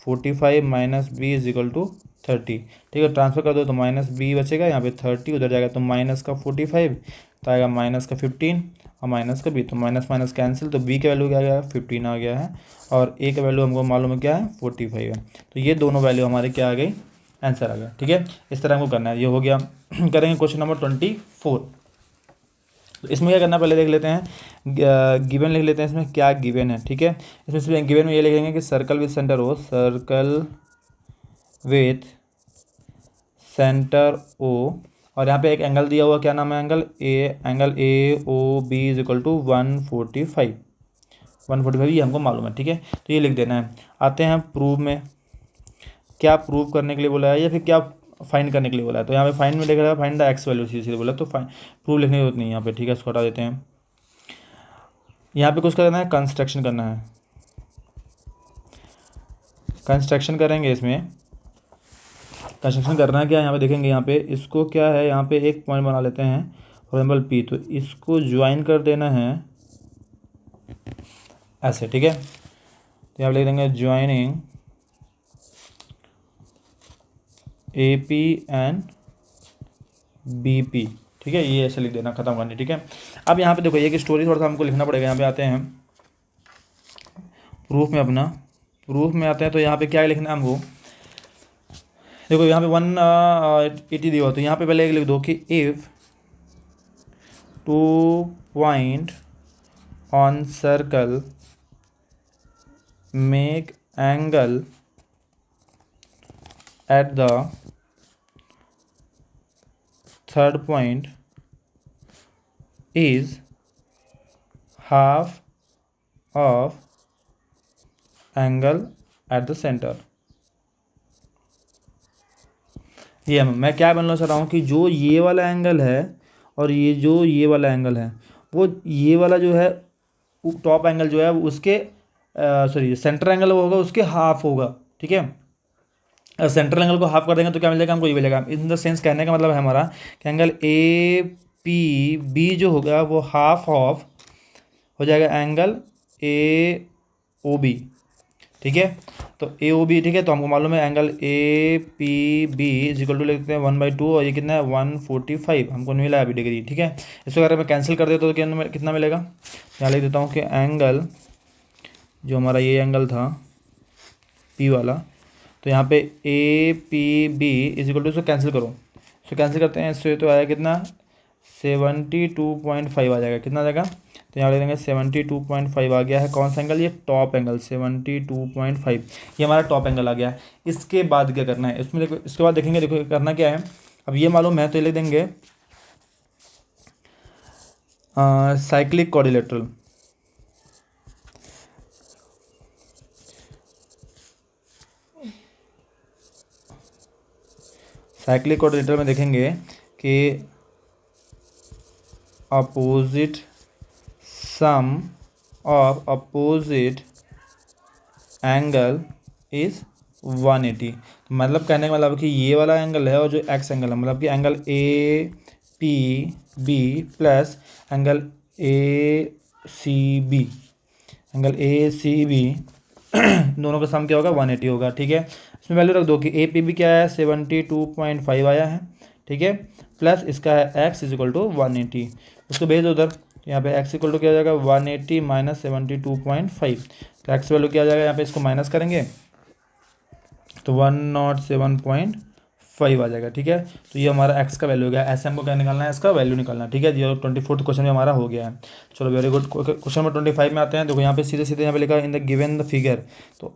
45 - b = 30, ठीक है। ट्रांसफर कर दो तो -b बचेगा, यहाँ पे 30 उधर जाएगा तो माइनस का 45, तो आएगा माइनस का 15 और माइनस का b, तो माइनस माइनस कैंसिल, तो b का वैल्यू क्या आ गया 15 आ गया है, और a का वैल्यू हमको मालूम है क्या है 45 है। तो ये दोनों वैल्यू हमारे क्या आ गई, आंसर आ गया, ठीक है। इस तरह हमको करना है, ये हो गया। करेंगे क्वेश्चन नंबर 24। तो इसमें क्या करना, पहले देख लेते हैं, गिवन लिख लेते हैं इसमें क्या गिवन है, ठीक है। इसमें गिवन में ये लिखेंगे कि circle with centre O, circle with centre O, और यहाँ पे एक एंगल दिया हुआ, क्या नाम है एंगल ए ओ बी = 145, 145 ये हमको मालूम है, ठीक है। तो ये लिख देना है। आते हैं प्रूव में, क्या प्रूव करने के लिए बोला है या फिर क्या फाइंड करने के लिए बोला है। तो यहाँ पे फाइंड में लिख रहा है फाइंड द एक्स वैल्यू, सीधे सीधे बोला, तो प्रूव लिखने की जरूरत नहीं है यहाँ पे, ठीक है। इसको हटा देते हैं। यहाँ पे कुछ करना है, कंस्ट्रक्शन करना है, कंस्ट्रक्शन करेंगे। इसमें कंस्ट्रक्शन करना है क्या, यहाँ पे देखेंगे, यहाँ पे इसको क्या है, यहाँ पे एक पॉइंट बना लेते हैं फॉर एग्जाम्पल पी, तो इसको ज्वाइन कर देना है ऐसे, ठीक है। तो यहाँ पे लिख देंगे joining A P and B P, ठीक है, ये ऐसे लिख देना, खत्म करनी, ठीक है। अब यहाँ पे देखो एक स्टोरी थोड़ा सा हमको लिखना पड़ेगा। यहाँ पे आते हैं प्रूफ में, अपना प्रूफ में आते हैं, तो यहाँ पे क्या लिखना है हमको, देखो यहाँ पे 180 दिया हो, तो यहाँ पे पहले एक लिख दो कि if 2 point on circle make angle at the third point is half of angle at the centre. ये मैं क्या बनना चाह रहा हूँ कि जो ये वाला एंगल है और ये वाला एंगल है, वो ये वाला जो है टॉप एंगल जो है उसके सॉरी सेंटर एंगल वो होगा उसके हाफ होगा, ठीक है। सेंट्रल एंगल को हाफ कर देंगे तो क्या मिलेगा हमको, ये मिलेगा। इन द सेंस कहने का मतलब है हमारा कि एंगल ए पी बी जो होगा वो हाफ ऑफ हो जाएगा एंगल ए ओ बी, ठीक है। तो ए ओ बी, ठीक है, तो हमको मालूम है angle A P B is equal to लिखते हैं 1/2 और ये कितना है 145, हमको नहीं मिला अभी डिग्री, ठीक है। इसको अगर मैं कैंसिल कर देता तो कितना मिलेगा, यहाँ लिख देता हूँ कि एंगल जो हमारा ये एंगल था पी वाला, तो यहाँ पे A P B is equal to, इसको कैंसिल करो, इसको कैंसिल करते हैं, इससे तो आया कितना 72.5 आ जाएगा, कितना आ जाएगा, तो यहाँ ले देंगे 72.5 आ गया है। कौन सा एंगल, ये टॉप एंगल 72.5, ये हमारा टॉप एंगल आ गया है। इसके बाद क्या करना है इसमें, देखो इसके बाद देखेंगे, देखो करना क्या है, अब ये मालूम है तो ये लिख देंगे साइक्लिक क्वाड्रिलेटरल, साइक्लिक क्वाड्रिलेटरल में देखेंगे कि opposite sum of opposite angle is 180। मतलब कहने का मतलब कि ये वाला एंगल है और जो एक्स एंगल है, मतलब कि angle A P B plus angle A C B, angle A C B दोनों का सम क्या होगा 180 होगा, ठीक है। इसमें वैल्यू रख दो कि ए पी बी क्या है 72.5 आया है, ठीक है, प्लस इसका है एक्स इज इक्वल टू 180, उसको भेज दो उधर। यहाँ पे एक्स इक्वल टू क्या हो जाएगा 180 माइनस 72.5, तो एक्स वैल्यू क्या आ जाएगा, यहाँ पे इसको माइनस करेंगे तो 107.5 आ जाएगा, ठीक है। तो ये हमारा एक्स का वैल्यू हो गया। ऐसे हमको क्या निकालना है, इसका वैल्यू निकालना है, ठीक है। ये 24th क्वेश्चन में हमारा हो गया है। चलो वेरी गुड। क्वेश्चन नंबर 25 में आते हैं। देखो यहाँ पे सीधे सीधे यहाँ पे लिखा है इन द गिवन द फिगर, तो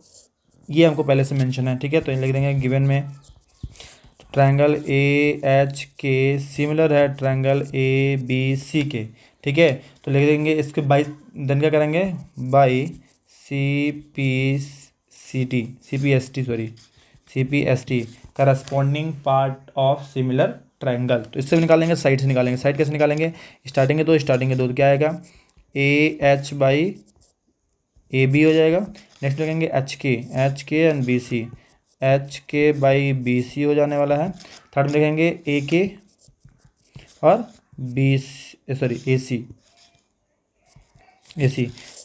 ये हमको पहले से मेंशन है, ठीक है। तो लिख देंगे गिवन में ट्रायंगल ए एच के सिमिलर है ट्रायंगल ए बी सी के, ठीक है। तो लिख देंगे इसके बाई, देन क्या करेंगे by C P S T corresponding part of similar triangle. तो इससे भी निकालेंगे, साइड से निकालेंगे। साइड कैसे निकालेंगे, स्टार्टिंग के दो तो क्या आएगा A H by A B हो जाएगा। नेक्स्ट लिखेंगे H K and B C, H K by B C हो जाने वाला है। थर्ड में लिखेंगे ए के और बी सॉरी ए सी,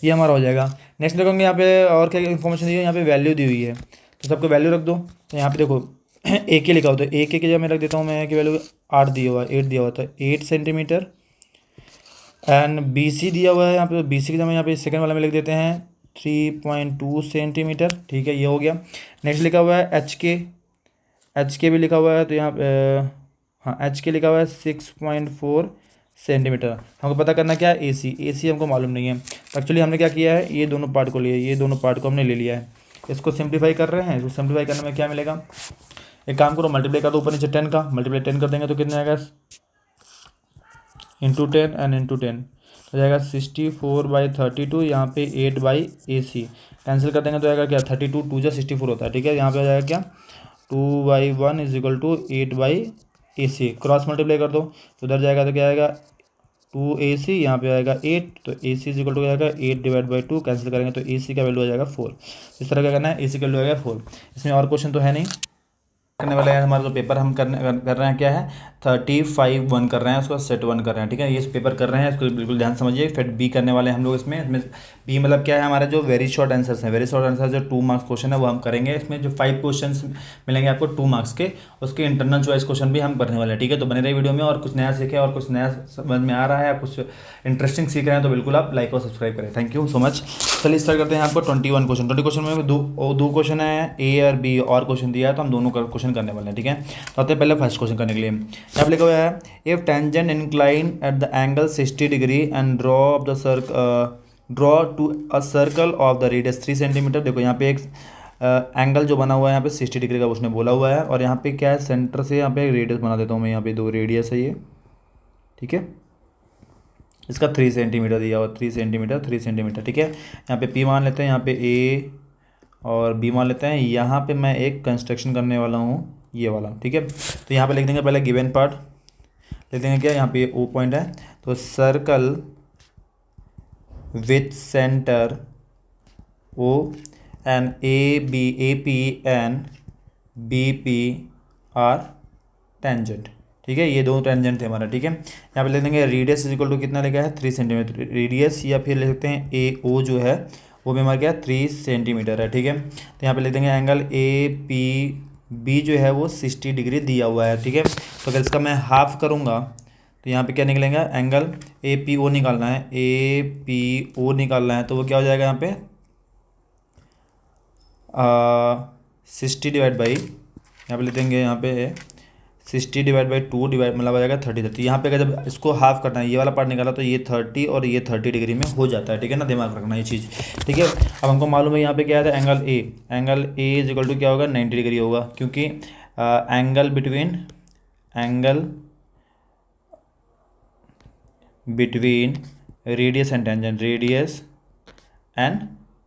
ये हमारा हो जाएगा। नेक्स्ट लिखेंगे यहाँ पे और क्या इन्फॉर्मेशन दी है, यहाँ पे वैल्यू दी हुई है, तो सबको वैल्यू रख दो। तो यहाँ पे देखो ए के लिखा हो, तो ए के जब मैं रख देता हूँ मैं की वैल्यू 8 दिया हुआ है, 8 दिया हुआ था 8 सेंटीमीटर। एंड बी सी दिया हुआ है यहाँ पे, बी सी की जगह यहाँ पे सेकंड वाला में लिख देते हैं 3.2 सेंटीमीटर, ठीक है, ये हो गया। नेक्स्ट लिखा हुआ है एच के भी लिखा हुआ है, तो यहाँ पे हाँ एच के लिखा हुआ है 6.4 सेंटीमीटर। हमको पता करना क्या है ए सी हमको मालूम नहीं है। तो एक्चुअली हमने क्या किया है, ये दोनों पार्ट को लिया, ये दोनों पार्ट को हमने ले लिया है। इसको सिंप्लीफाई कर रहे हैं। इसको सिंप्लीफाई करने में क्या मिलेगा, एक काम करो मल्टीप्लाई कर दो ऊपर नीचे 10 का, मल्टीप्लाई 10 कर देंगे तो कितना आएगा इंटू 10 एंड इंटू 10 हो जाएगा 64/32। यहाँ पे 8/AC कैंसिल कर देंगे तो आएगा क्या 32 2 जा 64 होता है, ठीक है। यहाँ पे हो जाएगा क्या 2/1 is equal to 8/AC। Cross multiply कर दो तो उधर जाएगा तो क्या आएगा 2AC, यहाँ पे आएगा 8, तो AC इज इक्वल टू क्या आएगा 8 डिवाइड बाई 2, कैंसिल करेंगे तो AC का वैल्यू आ जाएगा 4। इस तरह क्या करना है, AC का वैल्यू आ जाएगा 4। इसमें और क्वेश्चन तो है नहीं करने वाले हैं। हमारा जो पेपर हम कर रहे हैं क्या है, 35 1 कर रहे हैं, उसको सेट 1 कर रहे हैं, ठीक है। ये पेपर कर रहे हैं, इसको बिल्कुल ध्यान समझिए। फिर बी करने वाले हैं हम लोग इसमें बी मतलब क्या है, हमारे जो वेरी शॉर्ट आंसर्स हैं, वेरी शॉर्ट आंसर जो 2 मार्क्स क्वेश्चन है वो हम करेंगे। इसमें जो 5 क्वेश्चन मिलेंगे आपको 2 मार्क्स के, उसके इंटरनल चॉइस क्वेश्चन भी हम करने वाले हैं, ठीक है। तो बने रहे वीडियो में, और कुछ नया सीखे और कुछ नया समझ में आ रहा है, कुछ इंटरेस्टिंग सीख रहे हैं तो बिल्कुल आप लाइक और सब्सक्राइब करें। Thank you so much. चलिए स्टार्ट करते हैं। आपको 21 क्वेश्चन, 20 क्वेश्चन में दो क्वेश्चन है, ए और बी और क्वेश्चन दिया है, तो हम दोनों क्वेश्चन करने वाले हैं, ठीक है। तो आते हैं पहले फर्स्ट क्वेश्चन करने के लिए। यहाँ पे लिखा हुआ है, if tangent incline at the angle 60 degree and draw to a circle of the radius 3 centimetre. देखो यहाँ पे एक एंगल जो बना हुआ है यहाँ पे 60 डिग्री का उसने बोला हुआ है, और यहाँ पे क्या है, सेंटर से यहाँ पे रेडियस बना देता हूँ मैं, यहाँ पे 2 रेडियस है ये, ठीक है। इसका 3 सेंटीमीटर दिया हुआ, 3 सेंटीमीटर 3 सेंटीमीटर, ठीक है। यहाँ पे P मान लेते हैं, यहाँ पे A और B मान लेते हैं। यहाँ पे मैं एक कंस्ट्रक्शन करने वाला हूँ, ये वाला, ठीक है। तो यहाँ पे लिख देंगे पहले गिवन पार्ट, लिख देंगे क्या, यहाँ पे O पॉइंट है, तो circle with centre O and AP and BP are tangent, ठीक है। ये दो टेंजेंट थे हमारा, ठीक है। यहाँ पे लिख देंगे रेडियस इज इक्वल टू कितना लिखा है, 3 सेंटीमीटर रेडियस, या फिर लिख सकते हैं AO जो है वो भी हमारा क्या 3 सेंटीमीटर है, ठीक है। तो यहाँ पे लिख देंगे एंगल APB जो है वो 60 डिग्री दिया हुआ है, ठीक है। तो अगर इसका मैं हाफ करूँगा तो यहाँ पे क्या निकलेगा, एंगल APO निकालना है, APO निकालना है, तो वो क्या हो जाएगा यहाँ पे 60 डिवाइड बाई, यहाँ पे लिख देंगे यहाँ पे 60 डिवाइड बाई 2 डिवाइड मतलब आ जाएगा 30। यहाँ पे अगर जब इसको हाफ करना है, ये वाला पार्ट निकाला, तो ये 30 और ये 30 डिग्री में हो जाता है, ठीक है ना। दिमाग रखना ये चीज़, ठीक है। अब हमको मालूम है यहाँ पे क्या है, angle A is equal to क्या होगा 90 डिग्री होगा, क्योंकि angle between radius and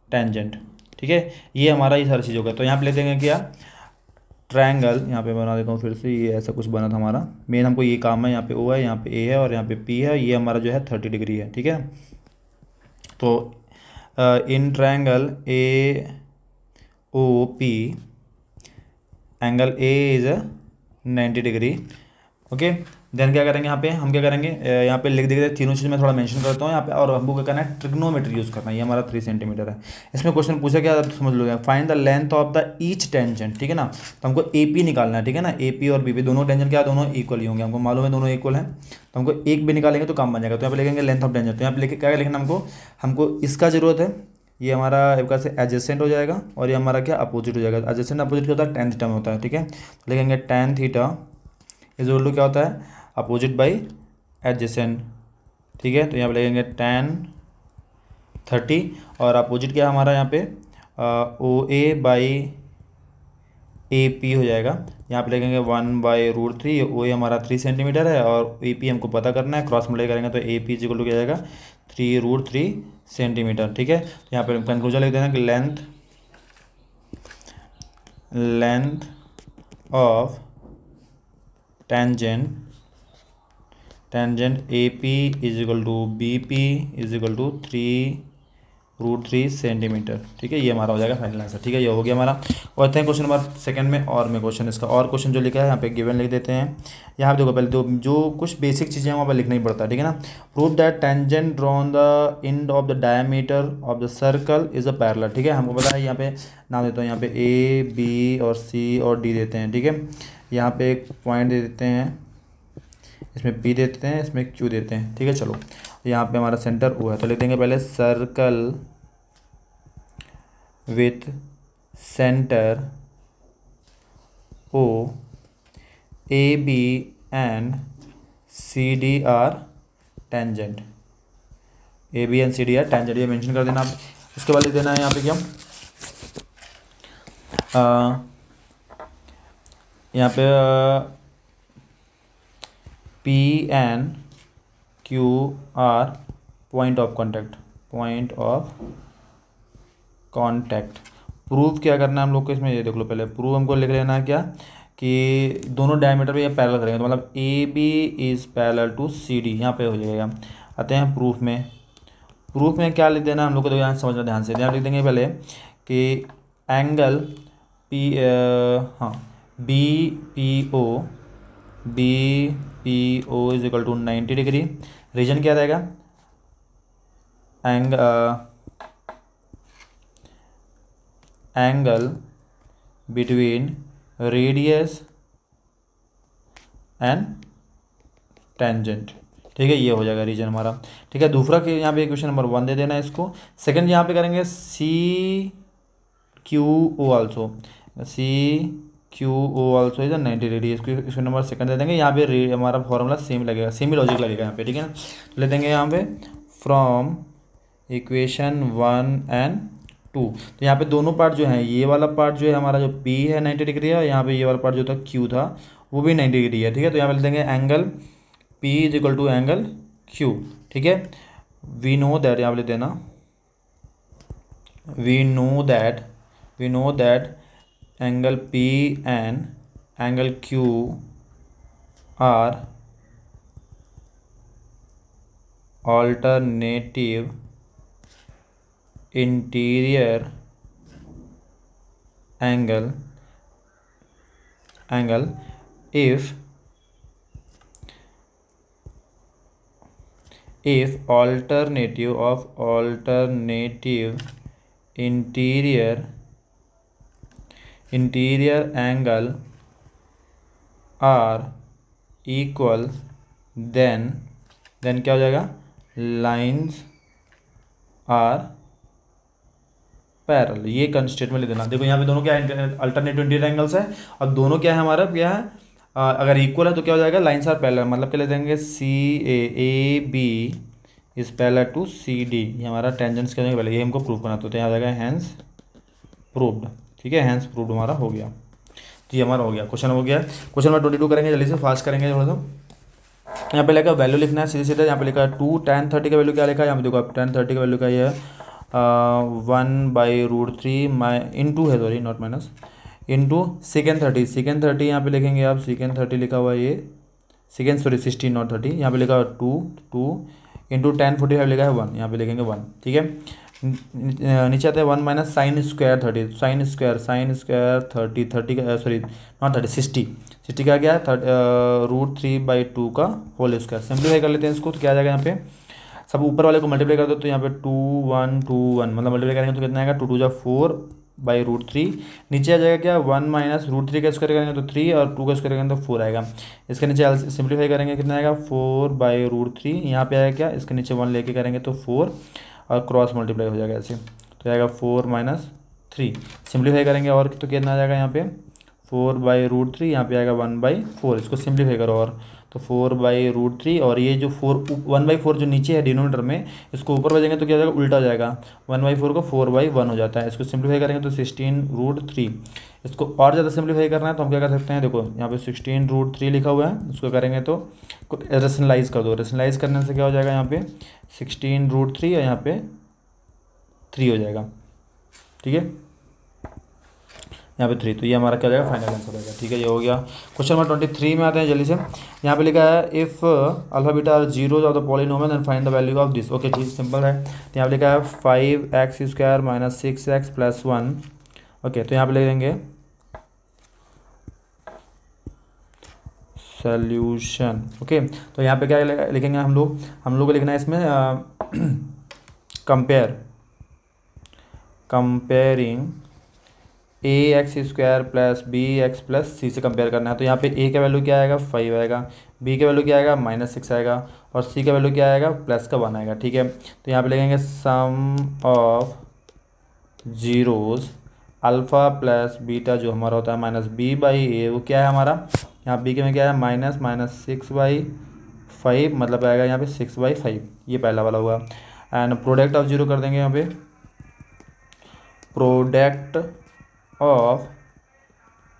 tangent, ठीक है। ये हमारा ये सारी चीज़ होगा। तो यहाँ पे ले देंगे क्या, ट्रायंगल, यहाँ पे बना देता हूँ फिर से, ये ऐसा कुछ बना था हमारा, मेन हमको ये काम है, यहाँ पे O है, यहाँ पे A है और यहाँ पे P है, ये हमारा जो है 30 डिग्री है, ठीक है। तो in triangle AOP angle A is 90 degree, okay. Then क्या करेंगे, यहाँ पे हम क्या करेंगे, यहाँ पे लिख देंगे तीनों चीज़ मैं थोड़ा मेंशन करता हूँ यहाँ पे, और हमको क्या करना है, ट्रिग्नोमेट्री यूज़ करना है। ये हमारा 3 सेंटीमीटर है। इसमें क्वेश्चन पूछा क्या, समझ लो, find the length of the each tangent, ठीक है ना। तो हमको AP निकालना है, ठीक है ना। AP और BP दोनों टेंजेंट क्या, दोनों इक्वल ही होंगे, हमको मालूम है दोनों इक्वल हैं, तो हमको एक भी निकालेंगे तो काम बन जाएगा। तो यहाँ पे लिखेंगे लेंथ ऑफ टेंजेंट, तो यहाँ पे लिखे क्या लिखना, हमको इसका जरूरत है, ये हमारा एक से एडजेसेंट हो जाएगा, और ये हमारा क्या अपोजिट हो जाएगा। एडजेसेंट अपोजिट क्या होता है, tan थीटा में होता है, ठीक है। तो लिखेंगे tan theta is equal to क्या होता है, अपोजिट बाई एडजेसेंट, ठीक है। तो यहाँ पे लगेंगे tan 30, और अपोजिट क्या हमारा यहाँ पे OA बाई AP हो जाएगा। यहाँ पे लगेंगे 1/√3, OA हमारा 3 सेंटीमीटर है, और AP हमको पता करना है, क्रॉस मल्टीप्लाई करेंगे तो AP इज इक्वल टू क्या जाएगा 3√3 सेंटीमीटर, ठीक है। तो यहाँ पे कंक्लूजन लिख देना कि length of tangent AP is equal to BP is equal to 3√3 centimetre, ठीक है। ये हमारा हो जाएगा फाइनल आंसर, ठीक है। ये हो गया हमारा। और थे क्वेश्चन नंबर सेकंड में, और में क्वेश्चन इसका और क्वेश्चन जो लिखा है यहाँ पे गिवन लिख देते हैं। यहाँ पे देखो पहले तो जो कुछ बेसिक चीज़ें वहाँ पर लिखना ही पड़ता है, ठीक है ना। Prove that tangent drawn the end of the diameter of the circle is a parallel, ठीक है। हमको पता है, यहाँ पे नाम देता हूँ, यहाँ पे A B और C और D देते हैं, ठीक है। यहाँ पे एक पॉइंट दे देते हैं, इसमें P देते हैं, इसमें Q देते हैं, ठीक है। चलो यहाँ पे हमारा सेंटर O है, तो लिख देंगे पहले circle with centre O, AB and CD are tangent, AB and CD are tangent, ये मेंशन कर देना आप। उसके बाद लिख देना है यहाँ पे क्या, यहाँ पे P and Q are point of contact. Proof क्या करना है हम लोग को इसमें, ये देख लो पहले प्रूफ हमको लिख लेना है क्या, कि दोनों डायमीटर पे ये पैरेलल करेंगे, तो मतलब AB is parallel to CD, यहाँ पे हो जाएगा आते हैं प्रूफ में। प्रूफ में क्या लिख देना हम लोग को, तो यहाँ समझना ध्यान से, यहाँ लिख देंगे पहले कि एंगल पी हाँ B P O is equal to 90 degree. Reason क्या रहेगा, angle between radius and tangent. ठीक है, ये हो जाएगा रीजन हमारा। ठीक है, दूसरा कि यहाँ पे क्वेश्चन नंबर 1 दे देना है इसको। सेकंड यहाँ पे करेंगे C Q O also, C Q O also is 90 degree. इसको नंबर सेकंड दे देंगे। यहाँ पे हमारा फॉर्मूला सेम लगेगा, सेम ही लॉजिक लगेगा यहाँ पे। ठीक है ना, तो ले देंगे यहाँ पे फ्रॉम इक्वेशन 1 एंड 2। तो यहाँ पे दोनों पार्ट जो है, ये वाला पार्ट जो है हमारा जो P है 90 डिग्री है, और यहाँ पे ये वाला पार्ट जो था Q था वो भी 90 डिग्री है। ठीक है, तो यहाँ पे लिख देंगे angle P is equal to angle Q। ठीक है, वी नो दैट, यहाँ पे लिख देना we know that angle P and angle Q are alternative interior angle if alternative interior angle are equal, then क्या हो जाएगा, lines are पैरल। ये कंस्टेंट में ले देना। देखो यहाँ पे दोनों क्या है, अल्टरनेटिव इंटीरियर एंगल्स है, और दोनों क्या है हमारा, क्या है अगर इक्वल है तो क्या हो जाएगा, लाइन्स आर पैरेलल। मतलब क्या ले देंगे, A B is parallel to C D. ये हमारा टेंजेंट्स के पहले ये हमको प्रूव करना, तो यहाँ आ जाएगा हैंस प्रूव्ड। ठीक है, हैंस प्रूव्ड हमारा हो गया। तो ये हमारा हो गया, क्वेश्चन हो गया। क्वेश्चन नंबर 22 करेंगे, जल्दी से फास्ट करेंगे थोड़ा सा। यहाँ पे लिखा वैल्यू लिखना है सीधे सीधे। यहाँ पे लिखा है 2 tan 30 का वैल्यू क्या लिखा है, यहाँ पे देखो tan 30 का वैल्यू क्या है, 1/√3 इंटू है, sorry not minus, into second 30 यहाँ पे लिखेंगे आप, सेकेंड 30 लिखा हुआ है ये, सेकेंड सॉरी 16 नॉट 30, यहाँ पे लिखा हुआ 2 इंटू tan 45 लिखा है 1, यहाँ पे लिखेंगे 1। ठीक है, नीचे आता है 1 minus sine square 30, sine square 30 का सॉरी नॉट 30 60 का क्या है, √3/2 का होल स्क्वायर। सिंप्लीफाई कर लेते हैं इसको, तो क्या आ जाएगा यहाँ पे, सब ऊपर वाले को मल्टीप्लाई कर दो, तो यहाँ पे 2 1 2 1 मतलब मल्टीप्लाई करेंगे तो कितना आएगा, 2 2 जा 4/√3। नीचे आ जाएगा क्या, 1 माइनस √3 का स्क्वायर करेंगे तो 3, और 2 का स्क्वायर करेंगे तो 4 आएगा। इसके नीचे सिंप्लीफाई करेंगे कितना आएगा, 4/√3। यहाँ पे आएगा क्या, इसके नीचे 1 लेके करेंगे तो 4, और क्रॉस मल्टीप्लाई हो जाएगा ऐसे, तो आएगा 4 माइनस 3। सिंप्लीफाई करेंगे और तो कितना आ जाएगा यहाँ पे, 4/√3, यहाँ पे आएगा 1/4। इसको सिंप्लीफाई करो और, तो 4/√3, और ये जो 1/4 जो नीचे है डिनोमिनेटर में, इसको ऊपर भेजेंगे तो क्या हो जाएगा, उल्टा हो जाएगा, 1/4 को 4/1 हो जाता है। इसको सिंप्लीफाई करेंगे तो 16√3। इसको और ज़्यादा सिंप्लीफाई करना है तो हम क्या कर सकते हैं, देखो यहाँ पे 16√3 लिखा हुआ है, उसको करेंगे तो रेशनलाइज कर दो। रेशनलाइज करने से क्या हो जाएगा, यहाँ पे 16√3 और यहाँ पे 3 हो जाएगा। ठीक है, यहाँ पे 3, तो ये हमारा क्या हो जाएगा, फाइनल आंसर हो जाएगा। ठीक है, ये हो गया। क्वेश्चन नंबर 23 में आते हैं जल्दी से। यहाँ पे लिखा है if alpha beta are zeros of the polynomial and find the value of this. Okay, ठीक सिंपल है। तो यहाँ पे लिखा है 5x² minus 6x plus 1। Okay, तो यहाँ पे लिख देंगे सोल्यूशन। ओके, तो यहाँ पे क्या लिखेंगे हम लोग को लिखना है इसमें comparing ax² plus bx plus c से कंपेयर करना है। तो यहाँ पे a का वैल्यू क्या आएगा, 5 आएगा, b का वैल्यू क्या आएगा, -6 आएगा, और c का वैल्यू क्या आएगा, +1 आएगा। ठीक है, तो यहाँ पे लिखेंगे sum of zeros alpha plus beta जो हमारा होता है -b/a, वो क्या है हमारा, यहाँ b के में क्या है, -6/5, मतलब आएगा यहाँ पे 6/5, ये पहला वाला होगा। एंड प्रोडक्ट ऑफ जीरो कर देंगे यहाँ पे, प्रोडक्ट ऑफ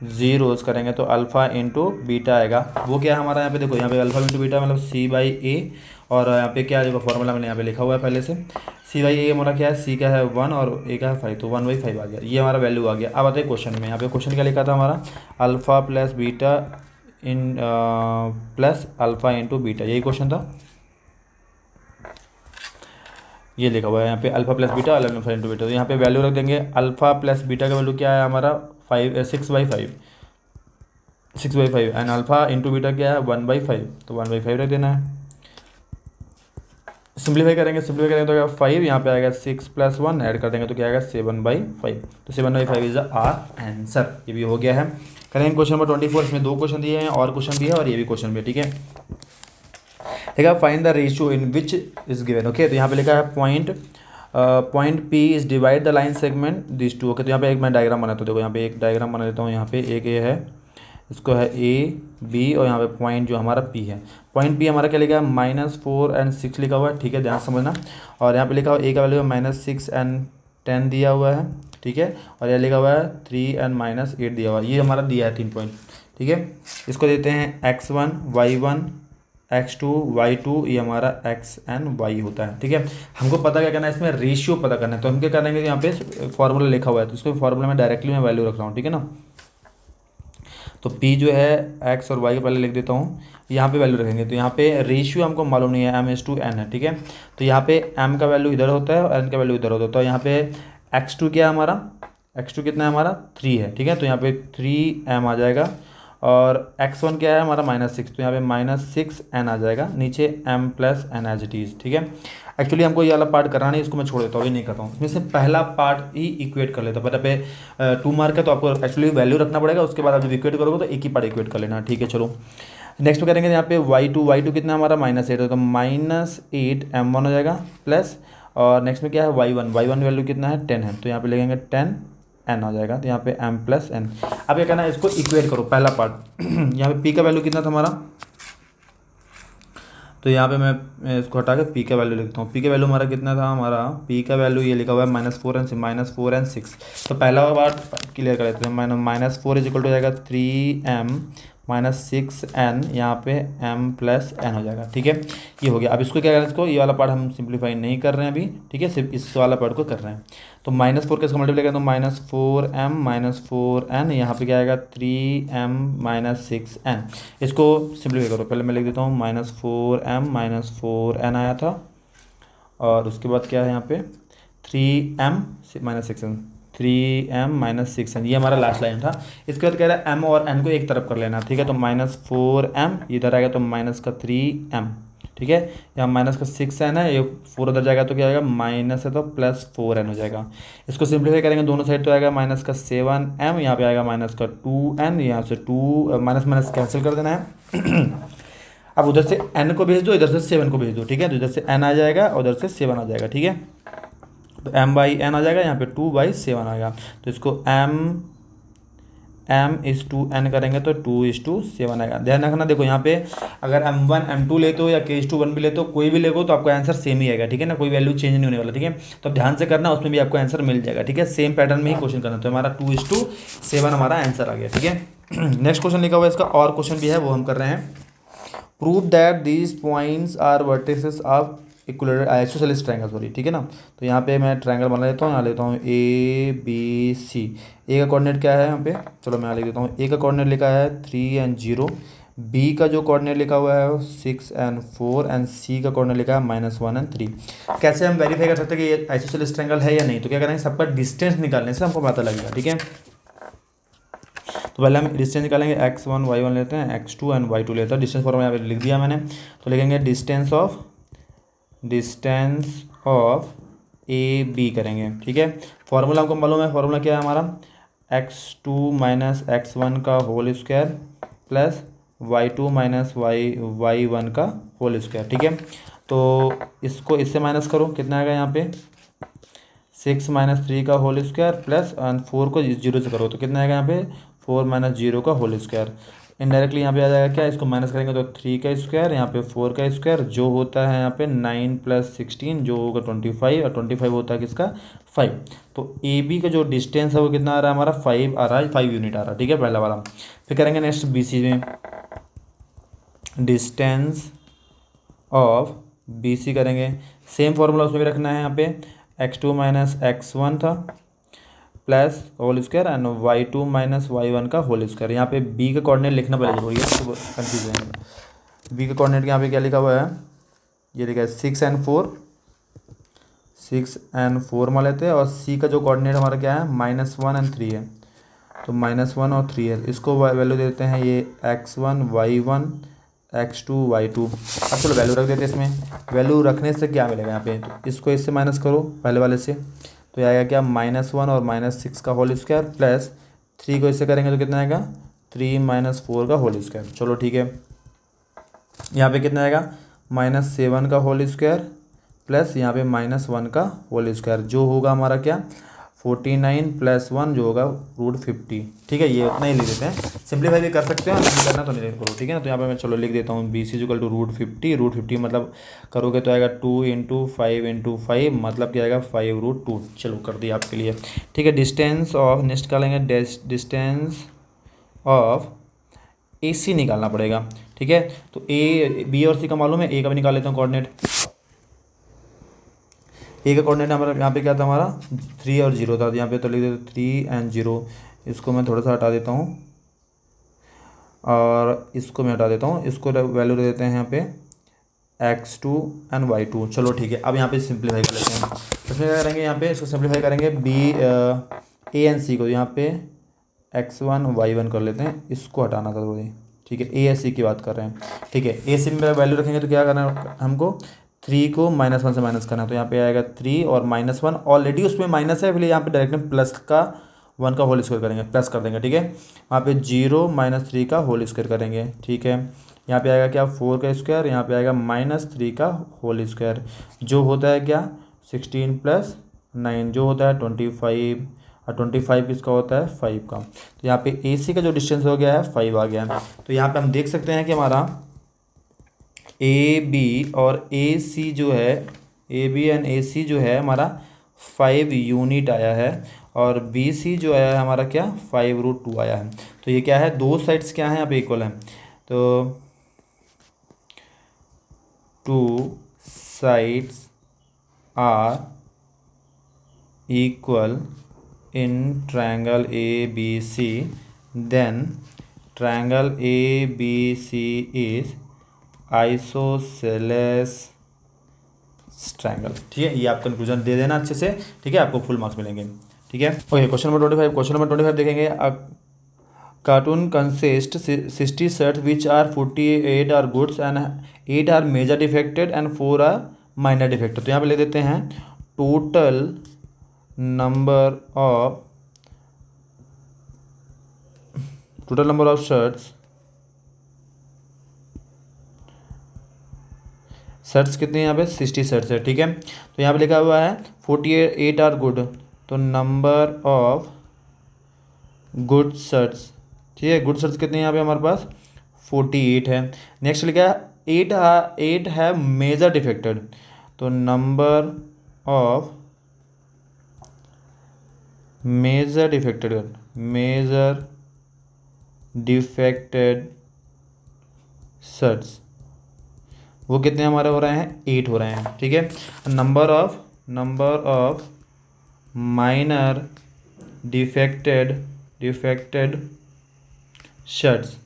जीरोस करेंगे तो अल्फ़ा इंटू बीटा आएगा। वो क्या है हमारा, यहाँ पे देखो, यहाँ पे अल्फ़ा इंटू बीटा मतलब c/a, और यहाँ पे क्या देखो फॉर्मूला मैंने यहाँ पे लिखा हुआ है पहले से, c/a हमारा क्या है, c का है 1 और a का है 5, तो 1/5 आ गया, ये हमारा वैल्यू आ गया। अब आते हैं क्वेश्चन में। यहाँ पे क्वेश्चन क्या लिखा था हमारा, alpha plus beta plus alpha into beta, यही क्वेश्चन था। ये लिखा हुआ है यहाँ पे alpha plus beta alpha into beta. तो यहाँ पे वैल्यू रख देंगे, अल्फा प्लस बीटा का वैल्यू क्या है हमारा 6/5 6/5 एंड अल्फा इंटू बीटा क्या है 1/5, तो 1/5 रख देना है। सिंप्लीफाई करेंगे तो क्या 5 यहाँ पे आएगा 6 + 1 ऐड कर देंगे तो क्या आएगा 7/5। तो 7/5 इज आर आंसर। ये भी हो गया है। करेंगे क्वेश्चन नंबर 24। इसमें 2 क्वेश्चन दिए हैं और क्वेश्चन भी है और ये भी क्वेश्चन भी है, ठीक है। देखा find the ratio in which is given. Okay, तो यहाँ पे लिखा है point P is divide the line segment this to. Okay, तो यहाँ पे एक मैं डायग्राम बनाता हूँ। देखो यहाँ पे एक डायग्राम बना देता हूँ। यहाँ पे एक ये है, इसको है ए बी और यहाँ पे पॉइंट जो हमारा पी है, पॉइंट पी हमारा क्या लिखा है -4 और 6 लिखा हुआ है, ठीक है, ध्यान समझना। और यहाँ पे लिखा हुआ ए का वैल्यू -6 और 10 दिया हुआ है, ठीक है। और यह लिखा हुआ है 3 और -8 दिया हुआ है। ये हमारा दिया है 3 पॉइंट, ठीक है। इसको देते हैं x1 y1 x2 y2, ये हमारा x एंड y होता है, ठीक है। हमको पता क्या करना है, इसमें रेशियो पता करना है। तो हम क्या करेंगे, यहाँ पे फॉर्मूला लिखा हुआ है तो इसको फॉर्मूला में डायरेक्टली मैं वैल्यू रख रहा हूँ, ठीक है ना। तो p जो है x और y के पहले लिख देता हूँ, यहाँ पे वैल्यू रखेंगे। तो यहाँ पे रेशियो हमको मालूम नहीं है, m/n है, ठीक है। तो यहाँ पे m का वैल्यू इधर होता है और n का वैल्यू इधर होता है। तो यहाँ पे x2 क्या है हमारा, x2 कितना है हमारा 3 है, ठीक है। तो यहाँ पे 3m आ जाएगा। और x1 क्या है हमारा -6, तो यहाँ पे -6n आ जाएगा, नीचे m + n as it is, ठीक है। एक्चुअली हमको ये वाला पार्ट करना नहीं, इसको मैं छोड़ देता हूँ, ये नहीं करता हूँ। इसमें से पहला पार्ट ही इक्वेट कर लेता हूँ। पता पे 2 मार्क है तो आपको एक्चुअली वैल्यू रखना पड़ेगा, उसके बाद आप जब इक्वेट करोगे तो एक ही पार्ट इक्वेट कर लेना, ठीक है। चलो नेक्स्ट में करेंगे यहाँ पे y2 कितना हमारा -8 है, तो -8 m1 हो जाएगा प्लस, और नेक्स्ट में क्या है y1 वैल्यू कितना है 10 है, तो यहाँ पे लिखेंगे 10 n आ जाएगा। तो यहाँ पे m + n। अब क्या करना है, इसको इक्वेट करो पहला पार्ट। यहाँ पे p का वैल्यू कितना था हमारा, तो यहाँ पे मैं इसको हटा के p का वैल्यू लिखता हूँ। p का वैल्यू हमारा कितना था, हमारा p का वैल्यू ये लिखा हुआ है -4 and 6। तो पहला पार्ट क्लियर कर लेते हैं। -4 = हो जाएगा 3m -6n, यहाँ पे m + n हो जाएगा, ठीक है। ये हो गया। अब इसको क्या करना है, इसको ये वाला पार्ट हम सिंप्लीफाई नहीं कर रहे हैं अभी, ठीक है, सिर्फ इस वाला पार्ट को कर रहे हैं। तो -4 कैसे मल्टीप्लाई करें, तो -4m -4n, यहाँ पे क्या आएगा 3m -6n। इसको सिंप्लीफाई करो, पहले मैं लिख देता हूँ -4m -4n आया था, और उसके बाद क्या है यहाँ पे 3m -6n 3m -6n, ये हमारा लास्ट लाइन था। इसके बाद कह रहा है m और n को एक तरफ कर लेना, ठीक है। तो -4m इधर आएगा तो -3m, ठीक है। यहाँ -6n है, ये 4 उधर जाएगा तो क्या आएगा माइनस है तो +4n हो जाएगा। इसको सिंप्लीफाई करेंगे दोनों साइड तो आएगा -7m, यहाँ पे आएगा -2n, यहाँ से 2 माइनस कैंसिल कर देना है। अब उधर से n को भेज दो, इधर से 7 को भेज दो, ठीक है। तो इधर से n आ जाएगा और उधर से 7 आ जाएगा, ठीक है। तो m/n आ जाएगा, यहाँ पे 2/7 आएगा। तो इसको m/n करेंगे तो 2/7 आएगा। ध्यान रखना, देखो यहाँ पे अगर m1 m2 लेते हो या k/1 भी लेते हो, कोई भी लेगो तो आपको आंसर सेम ही आएगा, ठीक है ना, कोई वैल्यू चेंज नहीं होने वाला, ठीक है। तो अब ध्यान से करना, उसमें भी आपको आंसर मिल जाएगा, ठीक है। सेम पैटर्न में ही क्वेश्चन करना। तो हमारा 2/7 हमारा आंसर आ गया, ठीक है। नेक्स्ट क्वेश्चन लिखा हुआ है, इसका और क्वेश्चन भी है, वो हम कर रहे हैं। Prove that these points are vertices of equilateral isosceles triangle, sorry, ठीक है ना। तो यहाँ पे मैं ट्रायंगल बना लेता हूँ, यहाँ लेता हूँ ABC। ए का कोऑर्डिनेट क्या है यहाँ पे, चलो मैं यहाँ लिख देता हूँ। ए का कोऑर्डिनेट लिखा है 3 और 0, बी का जो कोऑर्डिनेट लिखा हुआ है 6 और 4, एंड सी का कोऑर्डिनेट लिखा है -1 और 3। कैसे हम वेरीफाई कर सकते हैं कि ये आइसोसेलेस ट्रायंगल है या नहीं, तो क्या करेंगे, सबका डिस्टेंस निकालने से हमको पता लगेगा, ठीक है। तो पहले हम डिस्टेंस निकालेंगे, x1 y1 लेते हैं, x2 एंड y2 लेते हैं। डिस्टेंस फॉर्मूला यहाँ पे लिख दिया मैंने। तो लिखेंगे डिस्टेंस ऑफ ए बी करेंगे, ठीक है। फॉर्मूला हमको मालूम है, फॉर्मूला क्या है हमारा, x2 - x1 का whole square plus y2 - y1 का होल स्क्वायर, ठीक है। तो इसको इससे माइनस करो, कितना आएगा यहाँ पे 6 - 3 का होल स्क्वायर प्लस 4 को 0 से करो तो कितना आएगा यहाँ पे 4 - 0 का होल स्क्वायर। इनडायरेक्टली यहाँ पे आ जाएगा क्या, इसको माइनस करेंगे तो 3 का स्क्वायर, यहाँ पे 4 का स्क्वायर, जो होता है यहाँ पे 9 + 16 जो होगा 25, और 25 होता है किसका 5। तो ए बी का जो डिस्टेंस है वो कितना आ रहा है हमारा 5 आ रहा है, 5 यूनिट आ रहा है, ठीक है, पहला वाला। फिर करेंगे नेक्स्ट बी सी में, डिस्टेंस ऑफ बी सी करेंगे। सेम फॉर्मूला उसमें भी रखना है, यहाँ पे x2 - x1 था plus whole square and y2 - y1 का होल स्क्वायर। यहाँ पे b का कोऑर्डिनेट लिखना पड़ेगा जरूरी है, तो कंफ्यूज है। b का कोऑर्डिनेट यहाँ पे क्या लिखा हुआ है, ये लिखा है 6 और 4, 6 and 4 मान लेते हैं, और सी का जो कोऑर्डिनेट हमारा क्या है, -1 and 3 है, तो -1 और 3 है, इसको वैल्यू देते हैं ये x1 y1 x2 y2। अब चलो वैल्यू रख देते हैं इसमें। वैल्यू रखने से क्या मिलेगा यहाँ पे, तो इसको इससे माइनस करो पहले वाले से, तो ये आएगा क्या, -1 और -6 का होल स्क्वायर प्लस 3 को इससे करेंगे तो कितना आएगा, 3 - 4 का होल स्क्वायर। चलो ठीक है, यहाँ पे कितना आएगा, -7 का होल स्क्वायर प्लस यहाँ पे -1 का होल स्क्वायर, जो होगा हमारा क्या, 49 + 1 जो होगा √50। ठीक है, ये उतना ही लिख देते हैं, सिंप्लीफाई भी कर सकते हैं, नहीं करना तो नहीं करो, ठीक है ना। तो यहाँ पे मैं चलो लिख देता हूँ BC = √50। √50 मतलब करोगे तो आएगा 2 × 5 × 5, मतलब क्या आएगा 5√2। चलो कर दिया आपके लिए, ठीक है। डिस्टेंस ऑफ, नेक्स्ट क्या लेंगे, डिस्टेंस ऑफ AC निकालना पड़ेगा, ठीक है। तो A, B और C का मालूम है, A का भी निकाल लेता हूँ कोऑर्डिनेट। A का कोऑर्डिनेट हमारा यहाँ पे क्या था, हमारा 3 और 0 था, यहाँ पे तो लिख देते 3 and 0। इसको मैं थोड़ा सा हटा देता हूँ और इसको मैं हटा देता हूँ, इसको वैल्यू दे देते हैं यहाँ पे x2 and y2। चलो ठीक है, अब यहाँ पे सिंप्लीफाई कर लेते हैं। इसमें क्या करेंगे, यहाँ पे इसको सिंप्लीफाई करेंगे, A and C को यहाँ पे x1 y1 कर लेते हैं, इसको हटाना था थोड़ी, ठीक है। A या C की बात कर रहे हैं, ठीक है। A C में वैल्यू रखेंगे तो क्या करना है हमको, 3 को -1 से माइनस करना है, तो यहाँ पे आएगा 3 और -1, ऑलरेडी उसमें माइनस है, इसलिए यहाँ पे डायरेक्ट में प्लस का 1 का होल स्क्वायर करेंगे, प्लस कर देंगे, ठीक है। वहाँ पे 0 - 3 का होल स्क्वायर करेंगे, ठीक है। यहाँ पे आएगा क्या, 4 का स्क्वायर, यहाँ पे आएगा -3 का होल स्क्वायर, जो होता है क्या, 16 + 9 जो होता है 25, और 25 किसका होता है, 5 का। तो यहाँ पे AC का जो डिस्टेंस हो गया है 5 आ गया है। तो यहाँ पे हम देख सकते हैं कि हमारा AB और AC जो है, AB एंड AC जो है हमारा 5 यूनिट आया है, और BC जो है हमारा क्या, 5√2 आया है। तो ये क्या है, दो साइड्स क्या है यहाँ पे इक्वल है, तो 2 sides are equal in triangle ABC, then triangle ABC is isosceles triangle, ठीक है। ये आप कंक्लूजन दे देना अच्छे से, ठीक है, आपको फुल मार्क्स मिलेंगे, ठीक है। Okay, question number 25। Question number 25 देखेंगे, cartoon consist 60 shirt which are 48 are goods and 8 are major defected and 4 are minor defected. तो यहाँ पे ले देते हैं टोटल नंबर ऑफ शर्ट्स कितने हैं, यहाँ पे 60 शर्ट्स है, ठीक है। तो यहाँ पे लिखा हुआ है 48 आर गुड, तो नंबर ऑफ गुड शर्ट्स, ठीक है। गुड शर्ट्स कितने हैं यहाँ पे हमारे पास, 48 है। नेक्स्ट लिखा है 8 है मेजर डिफेक्टेड, तो number of major defected shirts वो कितने हमारे हो रहे हैं, 8 हो रहे हैं, ठीक है। Number of minor defected shirts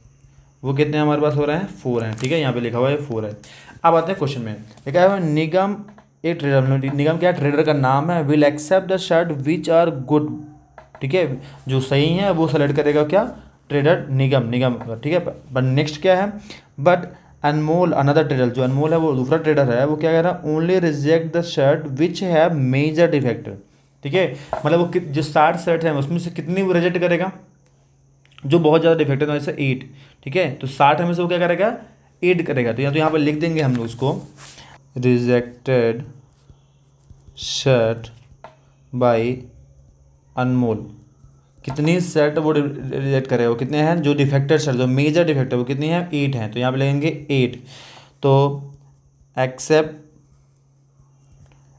वो कितने हमारे पास हो रहे हैं, 4 हैं, ठीक है। यहाँ पे लिखा हुआ है 4 है। अब आते हैं क्वेश्चन में, लिखा है निगम एक ट्रेडर, निगम क्या, ट्रेडर का नाम है, will accept the shirt which are good, ठीक है, जो सही है वो सेलेक्ट करेगा क्या, ट्रेडर निगम, ठीक है। बट नेक्स्ट क्या है, बट अनमोल अनदर ट्रेडर, जो अनमोल है वो दूसरा ट्रेडर है, वो क्या कह रहा है, only reject the shirt which have major defect, ठीक है। मतलब वो जो 60 शर्ट है उसमें से कितनी वो रिजेक्ट करेगा, जो बहुत ज़्यादा डिफेक्ट है, जैसे 8, ठीक है। तो 60 में से वो क्या करेगा, 8 करेगा। तो यहाँ पर लिख देंगे हम लोग उसको, रिजेक्टेड शर्ट बाय अनमोल, कितनी शर्ट वो रिजेक्ट करेगा, वो कितने हैं, जो डिफेक्टेड शर्ट, जो मेजर डिफेक्ट है वो कितनी है, 8 हैं। तो यहाँ पे लगेंगे 8। तो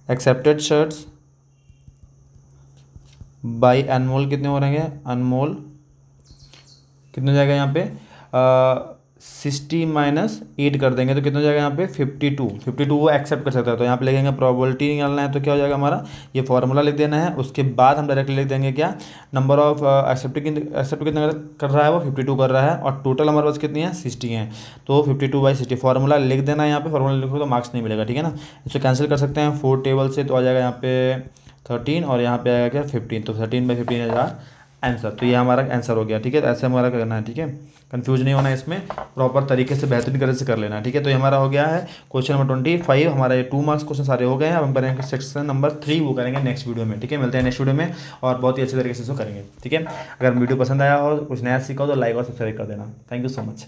एक्सेप्टेड शर्ट्स बाय अनमोल कितने हो रहेंगे, अनमोल कितने हो जाएगा यहाँ पे, 60 माइनस 8 कर देंगे तो कितना हो जाएगा यहाँ पे 52। 52 वो एक्सेप्ट कर सकता है, तो यहाँ पे लिखेंगे प्रोबेबिलिटी निकालना है, तो क्या हो जाएगा हमारा, ये फॉर्मूला लिख देना है। उसके बाद हम डायरेक्टली लिख देंगे क्या, नंबर ऑफ एक्सेप्ट कितना कर रहा है वो 52 कर रहा है, और टोटल हमारे पास कितनी है 60 है, तो 52/60 फॉर्मूला लिख देना है। यहाँ पे फॉर्मूला लिखो तो मार्क्स नहीं मिलेगा, ठीक है ना। इसे कैंसिल कर सकते हैं 4 टेबल से, तो आ जाएगा यहाँ पे 13 और यहाँ पे आएगा क्या 15, तो 13/15 हज़ार आंसर। तो ये हमारा आंसर हो गया, ठीक है। तो ऐसे हमारा करना है, ठीक है। कंफ्यूज नहीं होना है इसमें, प्रॉपर तरीके से बेहतरीन तरह से कर लेना है, ठीक है। तो ये हमारा हो गया है क्वेश्चन नंबर 25। हमारे 2 मार्क्स क्वेश्चन सारे हो गए हैं। अब हम करेंगे सेक्शन नंबर 3, वो करेंगे नेक्स्ट वीडियो में, ठीक है। मिलते हैं नेक्स्ट वीडियो में और बहुत ही अच्छे तरीके से इसको करेंगे, ठीक है। अगर वीडियो पसंद आया हो, कुछ नया सीखा हो तो लाइक और सब्सक्राइब कर देना। Thank you so much.